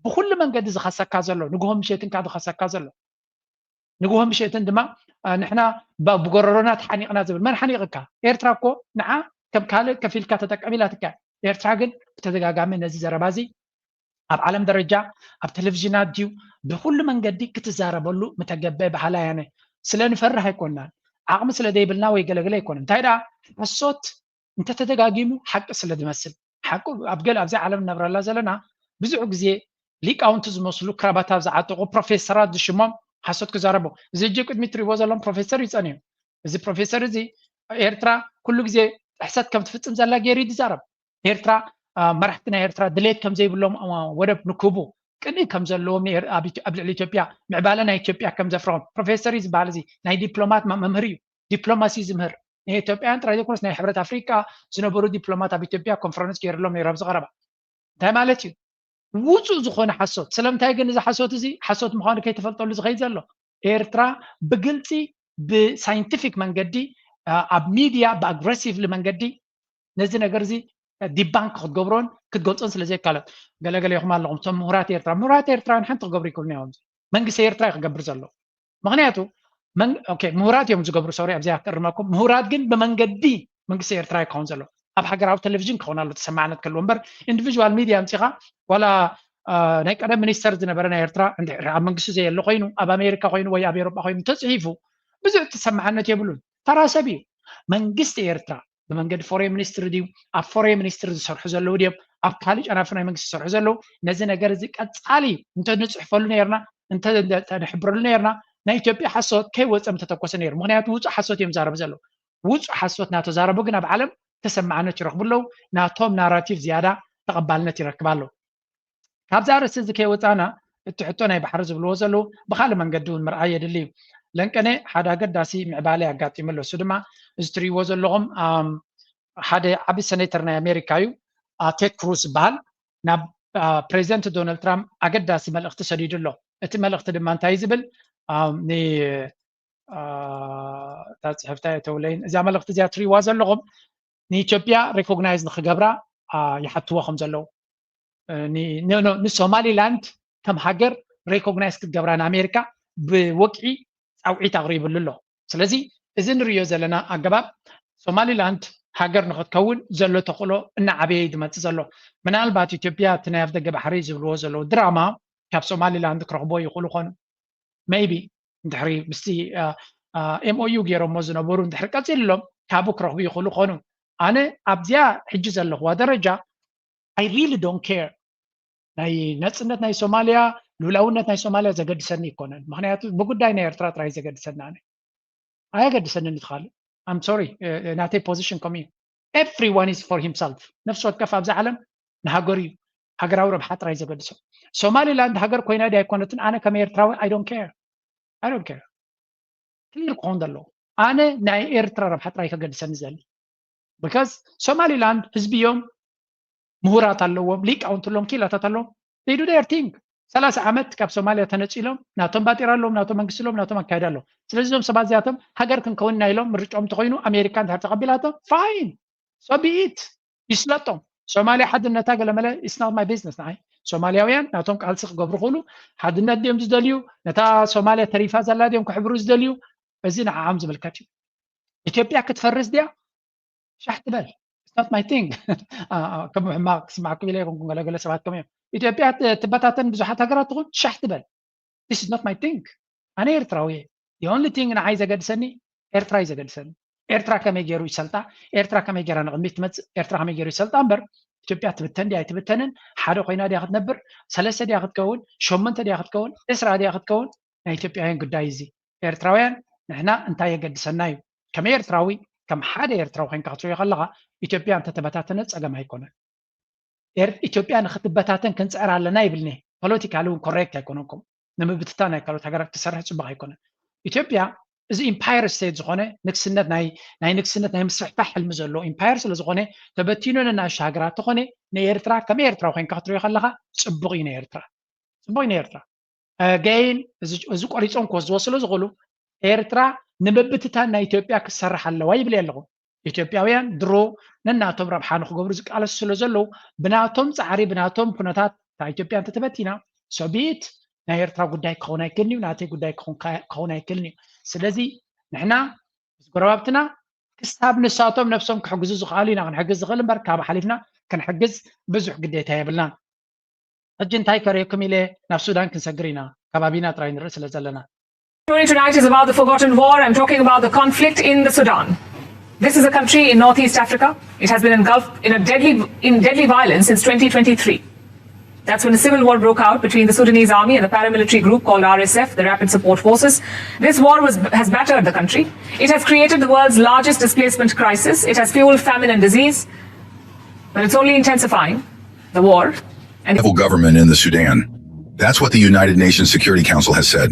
ብኩሉ መንገዲ ዝኸሰካ ዘሎ ንግሆም ምሸትን ካ ዝኸሰካ ዘሎ ንግሆም ምሸትን ድማ ንሕና ብጎረሮና ተሓኒቕና ዝብል መን ሓኒቕካ ኤርትራ እኮ ንዓ ከም ካልእ ከፊልካ ተጠቀሚላ ትካ ኤርትራ ግን ብተደጋጋሚ ነዚ ዘረባ እዚ ኣብ ዓለም ደረጃ ኣብ ቴሌቪዥናት ድዩ ብኩሉ መንገዲ ክትዛረበሉ ምተገበ ባህላ ያነ ስለንፈርህ ኣይኮንናን ዓቕሚ ስለ ዘይብልና ወይ ገለገለ ኣይኮነን እንታይ ደኣ ሓሶት እንተተደጋጊሙ ሓቂ ስለ ዝመስል ሓቂ ኣብ ገለ ኣብዚ ዓለም ነብረላ ዘለና ብዙሕ ግዜ ሊቃውንቲ ዝመስሉ ክራባታ ዝዓጠቑ ፕሮፌሰራት ዝሽሞም ሓሶት ክዛረቡ እዚ እጅ ቅድሚት ትሪእዎ ዘሎም ፕሮፌሰር ይፀንዩ እዚ ፕሮፌሰር እዚ ኤርትራ ኩሉ ግዜ ሕሰት ከም ትፍፅም ዘላ ገይሩ ይዛረብ ኤርትራ መራሕቲ ናይ ኤርትራ ድሌት ከም ዘይብሎም ወደብ ንክቡ ቅኒ ከም ዘለዎም ኣብ ልዕሊ ኢትዮጵያ ምዕባለ ናይ ኢትዮጵያ ከም ዘፍርሖም ፕሮፌሰር ዝበሃል እዚ ናይ ዲፕሎማት መምህር እዩ ዲፕሎማሲ ዝምህር ናይ ኢትዮጵያን ጥራይ ዘይኮነስ ናይ ሕብረት ኣፍሪቃ ዝነበሩ ዲፕሎማት ኣብ ኢትዮጵያ ኮንፈረንስ ገይሩሎም ነይሮም ዝቐረባ እንታይ ማለት እዩ ውፁእ ዝኾነ ሓሶት ስለምንታይ ግን እዚ ሓሶት እዚ ሓሶት ምዃኑ ከይተፈልጠሉ ዝኸይድ ዘሎ ኤርትራ ብግልፂ ብሳይንቲፊክ መንገዲ ኣብ ሚድያ ብኣግሬሲቭሊ መንገዲ ነዚ ነገር እዚ ዲባንክ ክትገብሮን ክትገልፆን ስለ ዘይካለት ገለገለ ይኹም ኣለኹም እቶም ምሁራት ኤርትራ ንሓንቲ ክገብሩ ይክእሉን እዮም መንግስቲ ኤርትራ ክገብር ዘሎ ምክንያቱ ምሁራት እዮም ዝገብሩ ሶሪ ኣብዚኣ ክርመኩም ምሁራት ግን ብመንገዲ መንግስቲ ኤርትራ ይክኸውን ዘሎ ኣብ ሃገራዊ ቴሌቪዥን ክኸውን ኣሎ ተሰማዕነት ከልዎ እምበር ኢንዲቪዥዋል ሚድያ ምፂኻ ዋላ ናይ ቀደም ሚኒስተር ዝነበረ ናይ ኤርትራ ኣብ መንግስቲ ዘየሎ ኮይኑ ኣብ ኣሜሪካ ኮይኑ ወይ ኣብ ኤሮጳ ኮይኑ ተፅሒፉ ብዙሕ ተሰማዕነት የብሉን ተራ ሰብ እዩ መንግስቲ ኤርትራ ብመንገዲ ፎሬን ሚኒስትር ድዩ ኣብ ፎሬን ሚኒስትር ዝሰርሑ ዘለው ድዮም ኣብ ካልእ ጨናፍር ናይ መንግስቲ ዝሰርሑ ዘለው ነዚ ነገር እዚ ቀፃሊ እንተንፅሕፈሉ ነርና እንተንሕብረሉ ነርና ናይ ኢትዮጵያ ሓሶት ከይወፀም ተተኮሰ ነይሩ ምክንያቱ ውፁእ ሓሶት እዮም ዛረቡ ዘለው ውፁእ ሓሶት እናተዛረቡ ግን ኣብ ዓለም ተሰማዕነት ይረክቡ ኣለው ናቶም ናራቲቭ ዝያዳ ተቐባልነት ይረክብ ኣሎ ካብዛ ርእሲ እዚ ከይወፃና እቲ ሕቶ ናይ ባሕሪ ዝብልዎ ዘለው ብካልእ መንገዲ እውን ምርኣይ የድሊ እዩ ለንቀነ ሓደ ኣገዳሲ ምዕባለ ያጋጢሙ ኣሎ እሱ ድማ እዚ ትሪእዎ ዘለኹም ሓደ ዓብይ ሴኔተር ናይ ኣሜሪካ እዩ ቴድ ክሩዝ ዝበሃል ናብ ፕሬዚደንት ዶናልድ ትራምፕ ኣገዳሲ መልእክቲ ሰዲዱ ኣሎ እቲ መልእክቲ ድማ እንታይ ዝብል ፅሕፍታ የተውለይን እዛ መልእክቲ እዚኣ ትሪእዋ ዘለኹም ንኢትዮጵያ ሬኮግናይዝ ንክገብራ ይሓትዎ ከም ዘለው ንሶማሊላንድ ከም ሃገር ሬኮግናይዝ ክትገብራ ንኣሜሪካ ብወቅዒ ፃውዒት ኣቅሪብሉ ኣሎ ስለዚ እዚ ንሪኦ ዘለና ኣገባብ ሶማሊላንድ ሃገር ንክትከውን ዘሎ ተኽእሎ እናዓበየ ዝመፅእ ዘሎ ምናልባት ኢትዮጵያ እቲ ናይ ኣፍ ደገ ባሕሪ ዝብልዎ ዘለው ድራማ ካብ ሶማሊላንድ ክረክቦ ይኽእሉ ኮኑ ሜይቢ እንድሕሪ ምስቲ ኤምኦዩ ገይሮሞ ዝነበሩ እንድሕሪ ቀፂልሎም ካብኡ ክረክቡ ይኽእሉ ኮኑ ኣነ ኣብዚያ ሕጂ ዘለኽዋ ደረጃ ኣይ ሪሊ ዶንት ኬር ናይ ነፅነት ናይ ሶማልያ ልኡላውነት ናይ ሶማልያ ዘገድሰኒ ይኮነን ምክንያቱ ብጉዳይ ናይ ኤርትራ ጥራይ ዘገድሰና ኣነ ኣየገድሰንን ትኻልእ I'm sorry ናተይ ፖዚሽን ከም እዩ everyone is for himself ነፍሲ ወከፍ ኣብዚ ዓለም ንሃገር እዩ ሃገራዊ ረብሓ ጥራይ ዘገድሶ ሶማሊላንድ ሃገር ኮይና ዲ ኣይኮነትን ኣነ ከም ኤርትራዊ I don't care ክሊር ክኾን ዘለዎ ኣነ ናይ ኤርትራ ረብሓ ጥራይ ከገድሰኒ ዘሊ because ሶማሊላንድ ህዝቢ እዮም ምሁራት ኣለዎም ሊቃውንቲ ኣለዎም ኪላታት ኣለዎም they do their thing 30 ዓመት ካብ ሶማልያ ተነፂሎም ናቶም ባጢራ ኣለዎም ናቶም መንግስቲ ኣለዎም ናቶም ኣካይዳ ኣለዎም ስለዚ እዞም ሰባት እዚኣቶም ሃገር ክንከውንና ኢሎም ምርጫኦም እንተኮይኑ ኣሜሪካ እንድሕር ተቐቢላቶም ፋይን so be it ይስለጦም ሶማልያ ሓድነታ ገለመለ it's not my business ንዓይ ሶማልያውያን ናቶም ቃልሲ ክገብሩ ክእሉ ሓድነት ድዮም ዝደልዩ ነታ ሶማልያ ተሪፋ ዘላ ድዮም ክሕብሩ ዝደልዩ እዚ ንዓዓም ዝምልከት እዩ ኢትዮጵያ ክትፈርስ ድያ ሻሕ ትበል it's not my thing ከም ሕማቅ ክስማዕኩም ኢለ ይኹንኩም ገለገለ ሰባት ከም እዮም ኢትዮጵያ ትበታተን ብዙሓት ሃገራት ትኹን ሻሕ ትበል this is not my thing ኣነ ኤርትራዊ እየ the only thing ንዓይ ዘገድሰኒ ኤርትራ እዩ ዘገድሰኒ ኤርትራ ከመይ ገይሩ ይሰልጣ ኤርትራ ከመይ ገይራ ንቅድሚት ትመፅእ ኤርትራ ከመይ ገይሩ ይሰልጣ እምበር ኢትዮጵያ ትብተን ድያ ኣይትብተንን ሓደ ኮይና ድያ ክትነብር 3 ድያ ክትከውን 8 ድያ ክትከውን 10 ድያ ክትከውን ናይ ኢትዮጵያውያን ጉዳይ እዚ ኤርትራውያን ንሕና እንታይ የገድሰና እዩ ከም ኤርትራዊ ከም ሓደ ኤርትራዊ ኮይንካ ክትሪኦ ከለካ ኢትዮጵያ እንተተበታተነ ፀገም ኣይኮነን ኢትዮጵያ ንክትበታተን ክንፅዕር ኣለና ይብልኒ ፖለቲካሊ እውን ኮሬክት ኣይኮነኩም ንምብትታ ናይ ካልኦት ሃገራት ትሰርሕ ፅቡቅ ኣይኮነን ኢትዮጵያ እዚ ኢምፓየር ስቴት ዝኾነ ንግስነት ናይ ንግስነት ናይ ምስፍሕፋሕ ሕልሚ ዘሎ ኢምፓየር ስለ ዝኾነ ተበቲኑ ንናእሽተ ሃገራት ተኾነ ንኤርትራ ከም ኤርትራ ኮይንካ ክትሪኦ ከለካ ፅቡቅ እዩ ንኤርትራ ገይን እዚ ቆሪፆም ክወስድዎ ስለ ዝኽእሉ ኤርትራ ንምብትታን ናይ ኢትዮጵያ ክሰርሕ ኣለዋ ይብል ኣለኹ ኢትዮጵያውያን ድሮ ነናቶም ረብሓ ንክገብሩ ዝቃለሱ ስለ ዘለው ብናቶም ፃዕሪ ብናቶም ኩነታት ኢትዮጵያ እንተተበቲና ሶቢት ናይ ኤርትራ ጉዳይ ክኸውን ኣይክእልን እዩ ናተይ ጉዳይ ክኸውን ኣይክእልን እዩ ስለዚ ንሕና ጎረባብትና ክሳብ ንሳቶም ነፍሶም ክሕግዙ ዝኽኣሉ ኢና ክንሕግዝ ዝኽእል እምበር ካብ ሓሊፍና ክንሕግዝ ብዙሕ ግዴታ የብልናን ሕጂ እንታይ ከሪአኩም ኢለ ናብ ሱዳን ክንሰግር ኢና ከባቢና ጥራይ ንርኢ ስለ ዘለና story tonight is about the forgotten war. I'm talking about the conflict in the Sudan. This is a country in Northeast Africa. It has been engulfed in deadly violence since 2023. That's when a civil war broke out between the Sudanese army and the paramilitary group called RSF, the Rapid Support Forces. This war has battered the country. It has created the world's largest displacement crisis. It has fueled famine and disease. But it's only intensifying the war. And government in the Sudan. That's what the United Nations Security Council has said.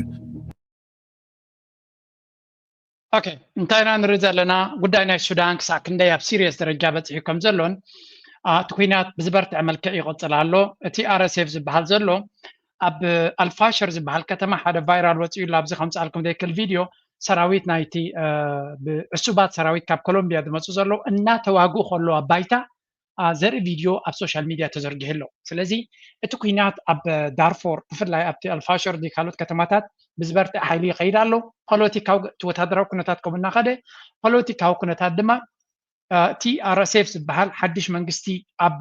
Okay, እንታይና ንርኢ ዘለና ጉዳይ ናይ ሱዳን ክሳብ ክንደይ ኣብ ሲሪየስ ደረጃ በፂሑ ከም ዘሎን እቲ ኩናት ብዝበርትዕ መልክዕ ይቕፅል ኣሎ እቲ RSF ዝበሃል ዘሎ ኣብ አልፋሸር ዝበሃል ከተማ ሓደ ቫይራል ወፂኡ ኣብዚ ከምፃልኩም ዘይክል ቪድዮ ሰራዊት ናይቲ ብዕሱባት ሰራዊት ካብ ኮሎምቢያ ዝመፁ ዘሎ እናተዋግኡ ከለዉ ኣብ ባይታ ዘርኢ ቪድዮ ኣብ ሶሻል ሚድያ ተዘርጊሑ ኣሎ ስለዚ እቲ ኩናት ኣብ ዳርፎር ብፍላይ ኣብቲ አልፋሸር ካልኦት ከተማታት ብዝበርትዕ ሓይሊ ይኸይድ ኣሎ ፖለቲካዊ ወታደራዊ ኩነታት ከምኡ እናኸደ ፖለቲካዊ ኩነታት ድማ እቲ RSF ዝበሃል ሓድሽ መንግስቲ ኣብ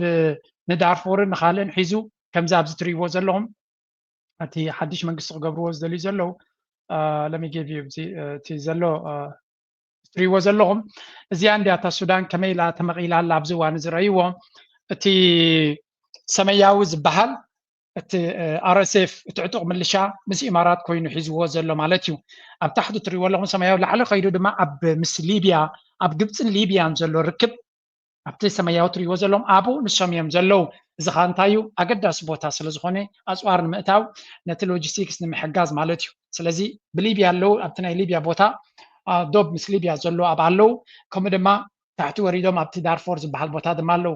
ንዳርፎርን ንኻልእን ሒዙ ከምዚ ኣብዚ ትሪእዎ ዘለኹም እቲ ሓድሽ መንግስቲ ክገብርዎ ዝደልዩ ዘለዉ ለሚጌቪ እቲ ዘሎ ትሪእዎ ዘለኹም እዚኣ እንዲያታ ሱዳን ከመይ ኢላ ተመቒላ ኣላ ኣብዚ እዋን ዝረእይዎ እቲ ሰመያዊ ዝበሃል እቲ RSF እቲ ዕጡቕ ምልሻ ምስ ኢማራት ኮይኑ ሒዝዎ ዘሎ ማለት እዩ ኣብ ታሕቲ ትሪእዎ ኣለኹም ሰመያዊ ላዕሊ ከይዱ ድማ ኣብ ምስ ሊብያ ኣብ ግብፅን ሊብያን ዘሎ ርክብ ኣብቲ ሰመያዊ ትሪእዎ ዘለዎም ኣብኡ ንሶም እዮም ዘለው እዚ ኸ እንታይ እዩ ኣገዳሲ ቦታ ስለ ዝኾነ ኣፅዋር ንምእታው ነቲ ሎጂስቲክስ ንምሕጋዝ ማለት እዩ ስለዚ ብሊብያ ኣለው ኣብቲ ናይ ሊብያ ቦታ ዶብ ምስ ሊብያ ዘሎ ኣብ ኣለው ከምኡ ድማ ታሕቲ ወሪዶም ኣብቲ ዳርፎር ዝበሃል ቦታ ድማ ኣለው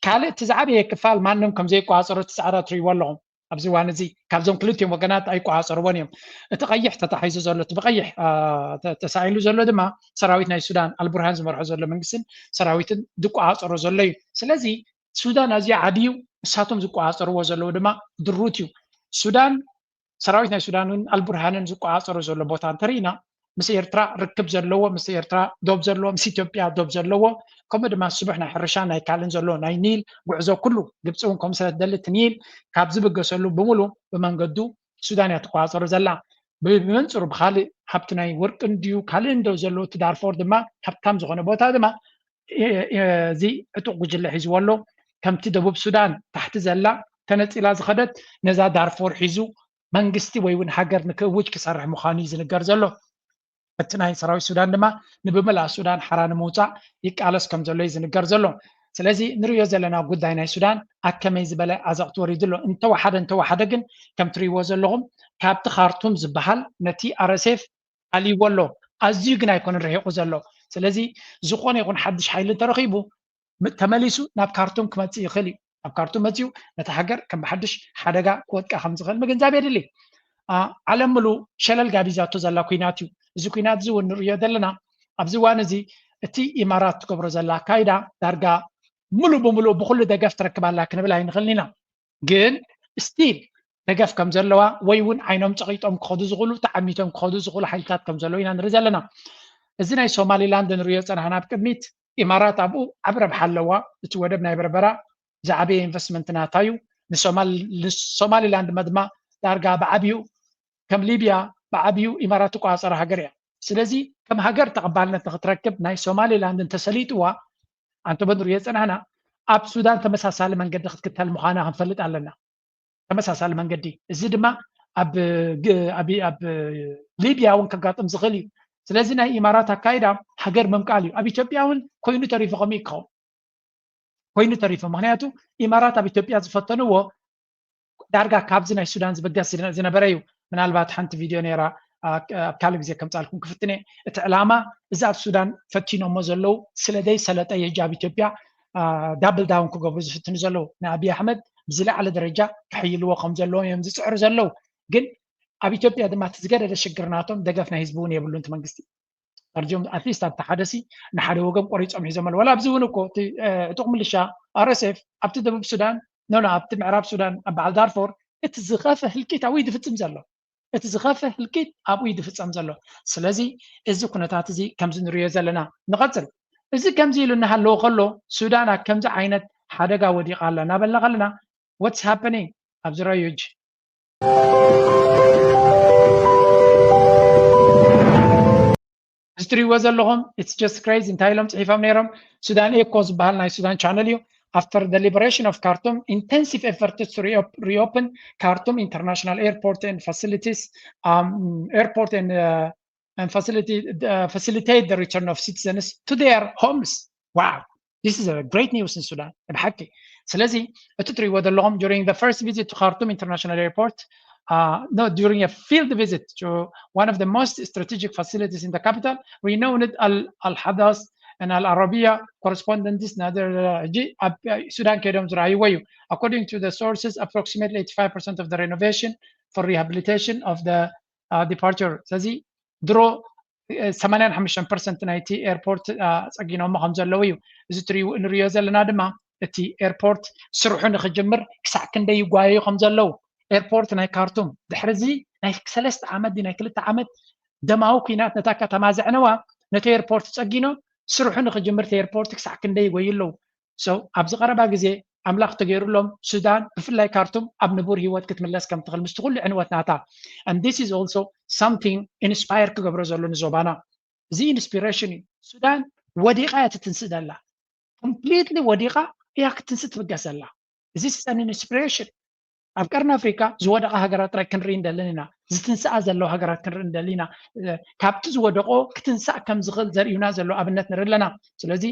ካልእ እቲ ዝዓበየ ክፋል ማንም ከም ዘይቋፀሮ እቲ ፃዕዳ ትሪእዎ ኣለኹም ኣብዚ እዋን እዚ ካብዞም ክልቲኦም ወገናት ኣይቋፀርዎን እዮም እቲ ቀይሕ ተታሒዙ ዘሎ እቲ ብቀይሕ ተሳኢሉ ዘሎ ድማ ሰራዊት ናይ ሱዳን አልቡርሃን ዝመርሖ ዘሎ መንግስትን ሰራዊትን ዝቋፀሮ ዘሎ እዩ ስለዚ ሱዳን ኣዝያ ዓብዩ ንሳቶም ዝቋፀርዎ ዘለዉ ድማ ድሩት እዩ ሱዳን ሰራዊት ናይ ሱዳንን አልቡርሃንን ዝቋፀሮ ዘሎ ቦታ እንተሪእና ምስ ኤርትራ ርክብ ዘለዎ ምስ ኤርትራ ዶብ ዘለዎ ምስ ኢትዮጵያ ዶብ ዘለዎ ከምኡ ድማ ስቡሕ ናይ ሕርሻ ናይ ካልእን ዘሎ ናይ ኒል ጉዕዞ ኩሉ ግብፂ እውን ከምኡ ስለትደሊ እቲ ኒል ካብ ዝብገሰሉ ብምሉእ ብመንገዱ ሱዳን እያ ትቋፀሮ ዘላ ብመንፅሩ ብካልእ ሃብቲ ናይ ወርቅን ድዩ ካልእን ዶ ዘለዎ እቲ ዳርፎር ድማ ሃብታም ዝኾነ ቦታ ድማ እዚ ዕጡቕ ጉጅለ ሒዝዎ ኣሎ ከምቲ ደቡብ ሱዳን ታሕቲ ዘላ ተነፂላ ዝኸደት ነዛ ዳርፎር ሒዙ መንግስቲ ወይ እውን ሃገር ንክእውጅ ክሰርሕ ምዃኑ እዩ ዝንገር ዘሎ እቲ ናይ ሰራዊት ሱዳን ድማ ንብምላእ ሱዳን ሓራ ንምውፃእ ይቃለስ ከም ዘሎ እዩ ዝንገር ዘሎ ስለዚ ንሪኦ ዘለና ጉዳይ ናይ ሱዳን ኣብ ከመይ ዝበለ ኣዘቕቲ ወሪዱ ኣሎ እንተወሓደ ግን ከም ትሪእዎ ዘለኹም ካብቲ ካርቱም ዝበሃል ነቲ RSF ኣልይዎ ኣሎ ኣዝዩ ግን ኣይኮነን ረሒቑ ዘሎ ስለዚ ዝኾነ ይኹን ሓድሽ ሓይሊ እንተረኺቡ ተመሊሱ ናብ ካርቱም ክመፅእ ይኽእል እዩ ኣብ ካርቱም መፅኡ ነቲ ሃገር ከም ብሓድሽ ሓደጋ ክወድቃ ከም ዝኽእል ምግንዛብ የድሊ ዓለም ሙሉእ ሸለል ጋቢዛቶ ዘላ ኩናት እዩ እዚ ኩናት እዚ እውን ንሪኦ ዘለና ኣብዚ እዋን እዚ እቲ ኢማራት ትገብሮ ዘላ ኣካይዳ ዳርጋ ሙሉእ ብምሉእ ብኩሉ ደገፍ ትረክባላ ክንብል ኣይንኽእልን ኢና ግን ስቲል ደገፍ ከም ዘለዋ ወይ እውን ዓይኖም ጨቂጦም ክኸዱ ዝኽእሉ ተዓሚቶም ክኸዱ ዝኽእሉ ሓይልታት ከም ዘለዉ ኢና ንርኢ ዘለና እዚ ናይ ሶማሊላንድ ንሪኦ ፀናሕና ኣብ ቅድሚት ኢማራት ኣብኡ ዓብ ረብሓ ኣለዋ እቲ ወደብ ናይ በርበራ ዝዓበየ ኢንቨስትመንት ናታዩ ንሶማሊላንድ ድማ ዳርጋ ብዓብዩ ከም ሊብያ ብዓብዩ ኢማራት ትቋፀረ ሃገር እያ ስለዚ ከም ሃገር ተቐባልነት ንክትረክብ ናይ ሶማሊላንድ ተሰሊጥዋ አንተ ንሪኦ ፀናሕና ኣብ ሱዳን ተመሳሳሊ መንገዲ ክትክተል ምዃና ክንፈልጥ ኣለና ተመሳሳሊ መንገዲ እዚ ድማ ኣብ ሊብያ እውን ከጋጥም ዝኽእል እዩ ስለዚ ናይ ኢማራት ኣካይዳ ሃገር ምምቃል እዩ ኣብ ኢትዮጵያ እውን ኮይኑ ተሪፉ ከመይ ይክኸውን ኮይኑ ተሪፉ ምክንያቱ ኢማራት ኣብ ኢትዮጵያ ዝፈተንዎ ዳርጋ ካብዚ ናይ ሱዳን ዝብገስ ዝነበረ እዩ ምናልባት ሓንቲ ቪድዮ ነይራ ኣብ ካልእ ግዜ ከምፃልኩም ክፍትነ እቲ ዕላማ እዚ ኣብ ሱዳን ፈቲኖሞ ዘለው ስለዘይ ሰለጠ የጃ ኣብ ኢትዮጵያ ዳብል ዳውን ክገብሩ ዝፍትኑ ዘለው ንኣብይ ኣሕመድ ብዝለዓለ ደረጃ ክሕይልዎ ከም ዘለዎም እዮም ዝፅዕሩ ዘለው ግን ኣብ ኢትዮጵያ ድማ እቲ ዝገደደ ሽግርናቶም ደገፍ ናይ ህዝቢ እውን የብሉ እቲ መንግስቲ ፈርጆም ኣትሊስት ኣብቲ ሓደሲ ንሓደ ወገን ቆሪፆም ሒዞም ኣሎ ወላ ኣብዚ እውን እኮ እቲ ዕጡቕ ምልሻ RSF ኣብቲ ደቡብ ሱዳን ኣብቲ ምዕራብ ሱዳን ኣብ በዓል ዳርፎር እቲ ዝኸፈ ህልቂት ኣብኡ ይፍፅም ዘሎ እቲ ዝኸፈ ህልቂት ኣብኡ ይፍፀም ዘሎ ስለዚ እዚ ኩነታት እዚ ከምዚ ንሪኦ ዘለና ንቐፅል እዚ ከምዚ ኢሉ እናሃለዎ ከሎ ሱዳን ኣብ ከምዚ ዓይነት ሓደጋ ወዲቓ ኣላ እናበልና ከለና what's happening ኣብዚ ረኣዩ እጅ እትሪእዎ ዘለኹም it's just crazy እንታይ ኢሎም ፅሒፎም ነይሮም ሱዳን ኤኮ ዝበሃል ናይ ሱዳን ቻነል እዩ after the liberation of Khartoum, intensive efforts to reopen Khartoum International Airport and facilities, facilitate the return of citizens to their homes. Wow, this is a great news in Sudan. ስለዚህ እትሪእዎ ዘለኹም during the first visit to Khartoum International Airport, during a field visit to one of the most strategic facilities in the capital, renowned Al-Hadas and Al-Arabiya correspondents Sudan Kedom Zraiwayu. According to the sources, approximately 85% of the renovation for rehabilitation of the departure. Sazi Dro 85% ናይቲ ኤርፖርት ፀጊኖም ከም ዘለዉ እዩ እዚ ንሪኦ ዘለና ድማ እቲ ኤርፖርት ስርሑ ንክጅምር ክሳዕ ክንደይ ይጓየዩ ከም ዘለዉ ኤርፖርት ናይ ካርቱም ድሕሪዚ ናይ 3 ዓመት ናይ 2 ዓመት ደማዊ ኩናት ነታ ከተማ ዘዕነዋ ነቲ ኤርፖርት ፀጊኖም ስርሑ ንክጅምር እቲ ኤርፖርት ክሳዕ ክንደይ ይጎዩ ኣለዉ ኣብዚ ቀረባ ግዜ ኣምላኽ ተገይሩሎም ሱዳን ብፍላይ ካርቱም ኣብ ንቡር ሂወት ክትምለስ ከም ትኽእል ምስቲ ኩሉ ዕንወት ናታ and this is also something inspire ክገብሮ ዘሎ ንዞባና እዚ ኢንስፒሬሽን እዩ ሱዳን ወዲቓ እያ ትትንስእ ዘላ completely ወዲቓ እያ ክትንስእ ትብገስ ዘላ እዚ is an inspiration ኣብ ቀርኒ ኣፍሪካ ዝወደቐ ሃገራት ጥራይ ክንርኢ እንደለን ኢና ዝትንስኣ ዘለዋ ሃገራት ክንርኢ እንደለን ኢና ካብቲ ዝወደቆ ክትንሳእ ከም ዝኽእል ዘርእዩና ዘሎ ኣብነት ንርኢ ኣለና ስለዚ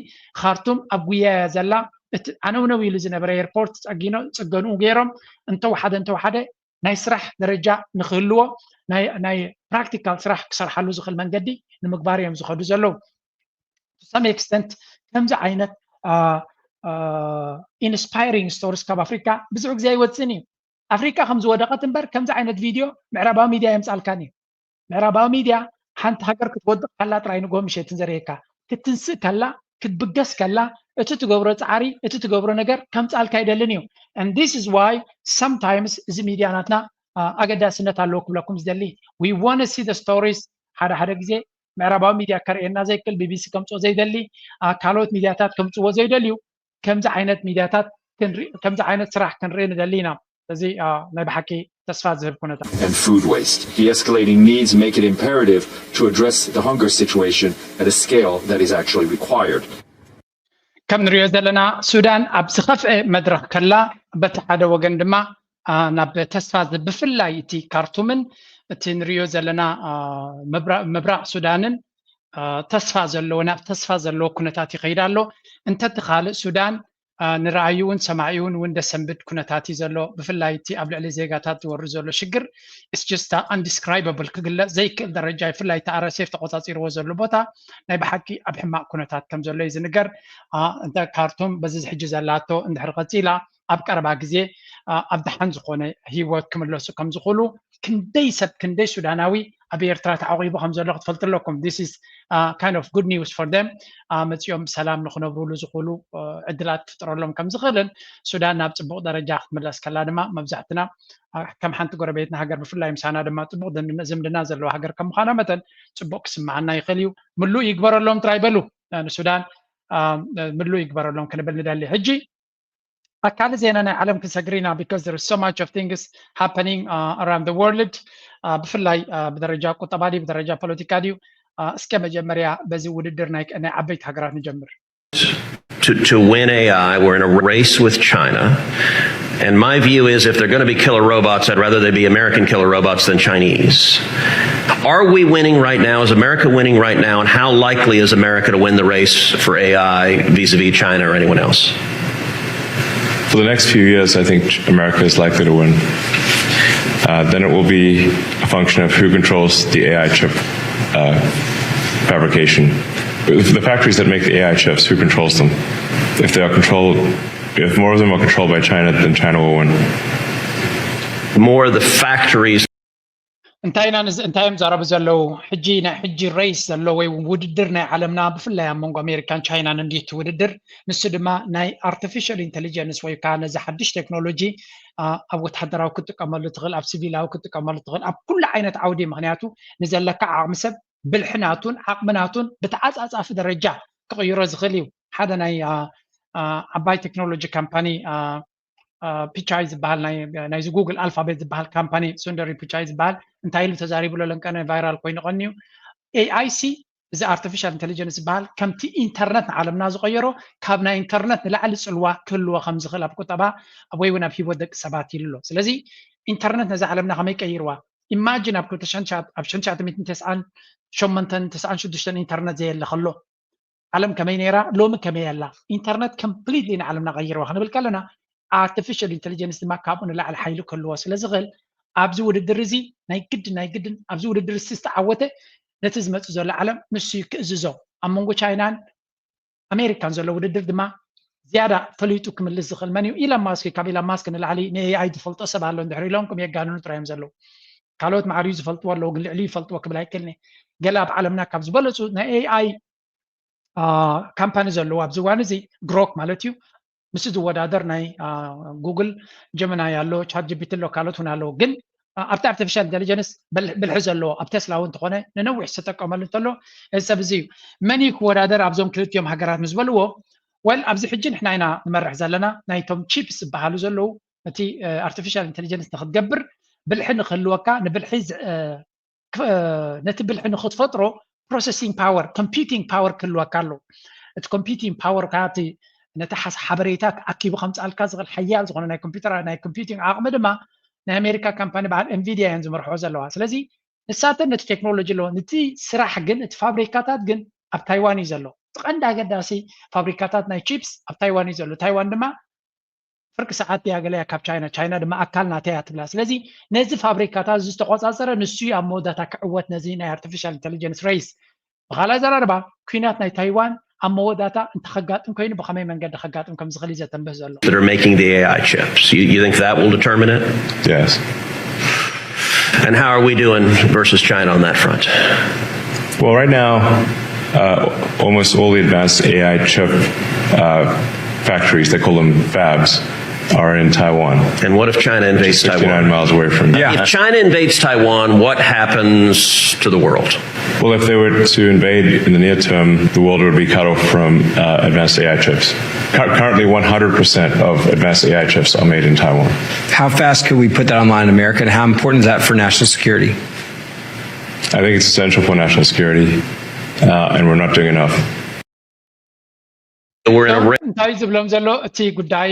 ካርቱም ኣብ ጉያ እያ ዘላ ዓነውነው ኢሉ ዝነበረ ኤርፖርት ፀጊኖ ፅገንኡ ገይሮም እንተወሓደ ናይ ስራሕ ደረጃ ንክህልዎ ናይ ፕራክቲካል ስራሕ ክሰርሓሉ ዝኽእል መንገዲ ንምግባር እዮም ዝኸዱ ዘለዉ some extent ከምዚ ዓይነት ኢንስፓይሪንግ ስቶሪስ ካብ ኣፍሪካ ብዙሕ ግዜ ኣይወፅን እዩ ኣፍሪካ ከም ዝወደቐት እምበር ከምዚ ዓይነት ቪድዮ ምዕራባዊ ሚድያ የምፃልካን እዩ ምዕራባዊ ሚድያ ሓንቲ ሃገር ክትወድቕ ከላ ጥራይ ንጎ ምሸትን ዘርእየካ ክትንስእ ከላ ክትብገስ ከላ እቲ ትገብሮ ፃዕሪ እቲ ትገብሮ ነገር ከምፃልካ ይደልን እዩ and this is why sometimes እዚ ሚድያ ናትና ኣገዳስነት ኣለዎ ክብለኩም ዝደሊ we want to see the stories ሓደ ግዜ ምዕራባዊ ሚድያ ከርእየና ዘይክእል ቢቢሲ ከምፅኦ ዘይደሊ ካልኦት ሚድያታት ከምፅዎ ዘይደልዩ ከምዚ ዓይነት ሚድያታት ከምዚ ዓይነት ስራሕ ክንርኢ ንደሊ ኢና እዚ ናይ ብሓቂ ተስፋ ዝህብ ኩነታት and food waste. De-escalating needs make it imperative to address the hunger situation at a scale that is actually required. ከም ንሪኦ ዘለና ሱዳን ኣብ ዝኸፍአ መድረክ ከላ በቲ ሓደ ወገን ድማ ናብ ተስፋ ብፍላይ እቲ ካርቱምን እቲ ንሪኦ ዘለና ምብራቕ ሱዳንን ተስፋ ዘለዎ ናብ ተስፋ ዘለዎ ኩነታት ይኸይድ ኣሎ እንተትኻልእ ሱዳን ንረኣዩውን ሰማዕዩውን እውን ደሰንብድ ኩነታት እዩ ዘሎ ብፍላይ እቲ ኣብ ልዕሊ ዜጋታት ዝወርዱ ዘሎ ሽግር it's just undescribable ክግለፅ ዘይክእል ደረጃ ብፍላይ እቲ RSF ተቆፃፂርዎ ዘሎ ቦታ ናይ ብሓቂ ኣብ ሕማቕ ኩነታት ከም ዘሎ እዩ ዝንገር እንተ ካርቱም በዚ ሕጂ ዘላቶ እንድሕር ቀፂላ ኣብ ቀረባ ግዜ ኣብ ድሓን ዝኾነ ሂወት ክምለሱ ከም ዝኽእሉ ክንደይ ሱዳናዊ ኣብ ኤርትራ ተዓቂቡ ከም ዘሎ ክትፈልጡ ኣለኩም this is kind of good news for them መፅኦም ሰላም ንክነብሩሉ ዝኽእሉ ዕድላት ክፍጥረሎም ከም ዝኽእልን ሱዳን ናብ ፅቡቕ ደረጃ ክትምለስ ከላ ድማ መብዛሕትና ከም ሓንቲ ጎረቤትና ሃገር ብፍላይ ምሳና ድማ ፅቡቕ ዝምድና ዘለዋ ሃገር ከም ምዃና መጠን ፅቡቕ ክስማዓና ይኽእል እዩ ምሉእ ይግበረሎም ጥራይ በሉ ንሱዳን ምሉእ ይግበረሎም ክንብል ንደሊ ሕጂ أكاد زينا نعلم كسجرينا because there is so much of things happening around the world بفلاي بدرجة قطبادي بدرجة بوليتيكاديو اسكما جمريا بزي وددر نايك أنا عبيت هجرات نجمر to win AI we're in a race with China and my view is if they're going to be killer robots I'd rather they be American killer robots than Chinese. Are we winning right now? Is America winning right now? And how likely is America to win the race for AI vis-a-vis China or anyone else? For the next few years, I think America is likely to win. Then it will be a function of who controls the AI chip fabrication. The factories that make the AI chips, who controls them? If more of them are controlled by China, then China will win. More of the factories. انتايم زرب زلو حجي رئيس زلو وي وددر ناي عالمنا بفلاي مونغو امريكان تشاينا نديت وددر نس دما ناي artificial intelligence وي كان ز حدش تكنولوجي اب وتحضراو كتقمل تغل اب سيفيلاو كتقمل تغل اب كل عينت عودي مغنياتو نزلك عقمسب بالحناتون عقمناتون بتعصاصاف درجه كغيرو زخليو حدا ناي عباي تكنولوجي كامباني بيتشاي زبال ناي جوجل الفابت زبال كامباني سوندري بيتشاي زبال انتاي له تزاريب له لنكن فايرال كوين قنيو AIC ز artificial intelligence زبال كمتي انترنت عالمنا زغيرو كابنا انترنت لعل صلوا كلوا خمس خلاب كتبا ابوي ونا في ودك سبات يلو سلازي انترنت نز عالمنا خمي كيروا imagine اب كنتشانشات اب شنشات 290 شمنتن 96 انترنت زي اللي خلو عالم كمينيرا لوم كميلا انترنت كومبليتلي عالمنا غيروا خنا بالكلنا artificial intelligence ما كابون لا على حيلو كلوا سلازغل ابزو وددر زي ناي قدن ابزو وددر استعوته نتزمت زل عالم نسي كززو امونغو تشاينان امريكان زل وددر دما زياده فليتو كمل زخل منيو الى ماسك كابيلا ماسك نلعلي ني اي ديفولت سبالو ندحري لونكم يغانون ترايم زلو كالوت معريز فلت ولو علي فلت وكبلاي كلني قلاب عالمنا كابز بلصو نا اي اي كامباني زلو ابزو وانزي جروك مالتيو مسد ودادر ناي جوجل جيميناي يالو تشات جي بي تي لو كالوت هنا لو جن ابتا artificial intelligence بالحزلو ابتسلا وانت خونه ننوح ستقمل تلو السبزي منيك ودادر ابزوم كلتيوم هاجرات مزبلو وال ابزي حجن احنا هنا نمرح زلنا نايتوم تشيبس بحالو زلو تي artificial intelligence تخدبر بالحن خلوكا نبلحز نتبلحن خد فتره processing power computing power كلوكا له computing power كاتي نتحس حبريتك اكيد خمس الكاز الحيال زغنا ناي كمبيوتر ناي كومبيوتينغ عقم دما ناي امريكا كامباني بعد انفيديا ينز مرحو زلوا سلازي نساتن نت تكنولوجي لو نتي سراح جن نت فابريكاتات جن اب تايواني زلو تقندا قداسي فابريكاتات ناي تشيبس اب تايواني زلو تايوان دما فرق ساعات يا غليا كاب تشاينا دما اكلنا تيات بلا سلازي نزي فابريكاتات زستقصاصره نسي اموداتا كعوت نزي ناي artificial intelligence race بخلا زراربا كوينات ناي تايوان اموداتا انت خقاتم كاين بخمي منقد خقاتم كم زغليزه تنبهزلو that are making the AI chips. You think that will determine it? Yes. And how are we doing versus China on that front? Well, right now, almost all the advanced AI chip factories, they call them fabs, are in Taiwan. And what if China invades Taiwan? 69 miles away from Yeah. If China invades Taiwan, what happens to the world? Well, if they were to invade in the near term, the world would be cut off from advanced AI chips. Currently, 100% of advanced AI chips are made in Taiwan. How fast could we put that online in America, and how important is that for national security? I think it's essential for national security, and we're not doing enough. We're in a እንታይ ዝብሎም ዘሎ እቲ ጉዳይ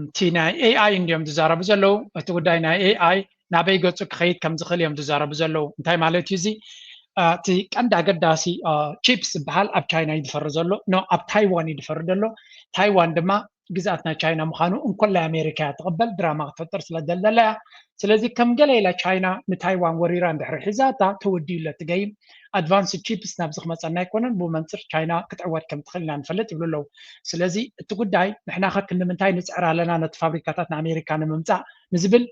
እቲ ናይ ኤአይ እንዲኦም ዝዛረቡ ዘለው እቲ ጉዳይ ናይ ኤአይ ናበይ ገፁ ክኸይድ ከም ዝኽእል እዮም ዝዛረቡ ዘለው እንታይ ማለት እዩ እዚ እቲ ቀንዲ ኣገዳሲ ቺፕስ ዝበሃል ኣብ ቻይና ይድፈር ዘሎ ኖ ኣብ ታይዋን ይድፈር ዘሎ ታይዋን ድማ ግዛት ናይ ቻይና ምዃኑ እንኮላይ ኣሜሪካ ትቕበል ድራማ ክትፈጥር ስለዘለላ ስለዚ ከም ገለ ኢላ ቻይና ንታይዋን ወሪራ እንድሕሪ ሒዛታ ተወዲዩለ ትገይም advanced chips نابز خمسة نايكونن بومنصر تشاينا كتعود كم تخلينا نفلت يقولوا له سلازي تقداي نحنا خك نمنتاي نسعر لنا نت فابريكاتاتنا امريكا نممصع نزبل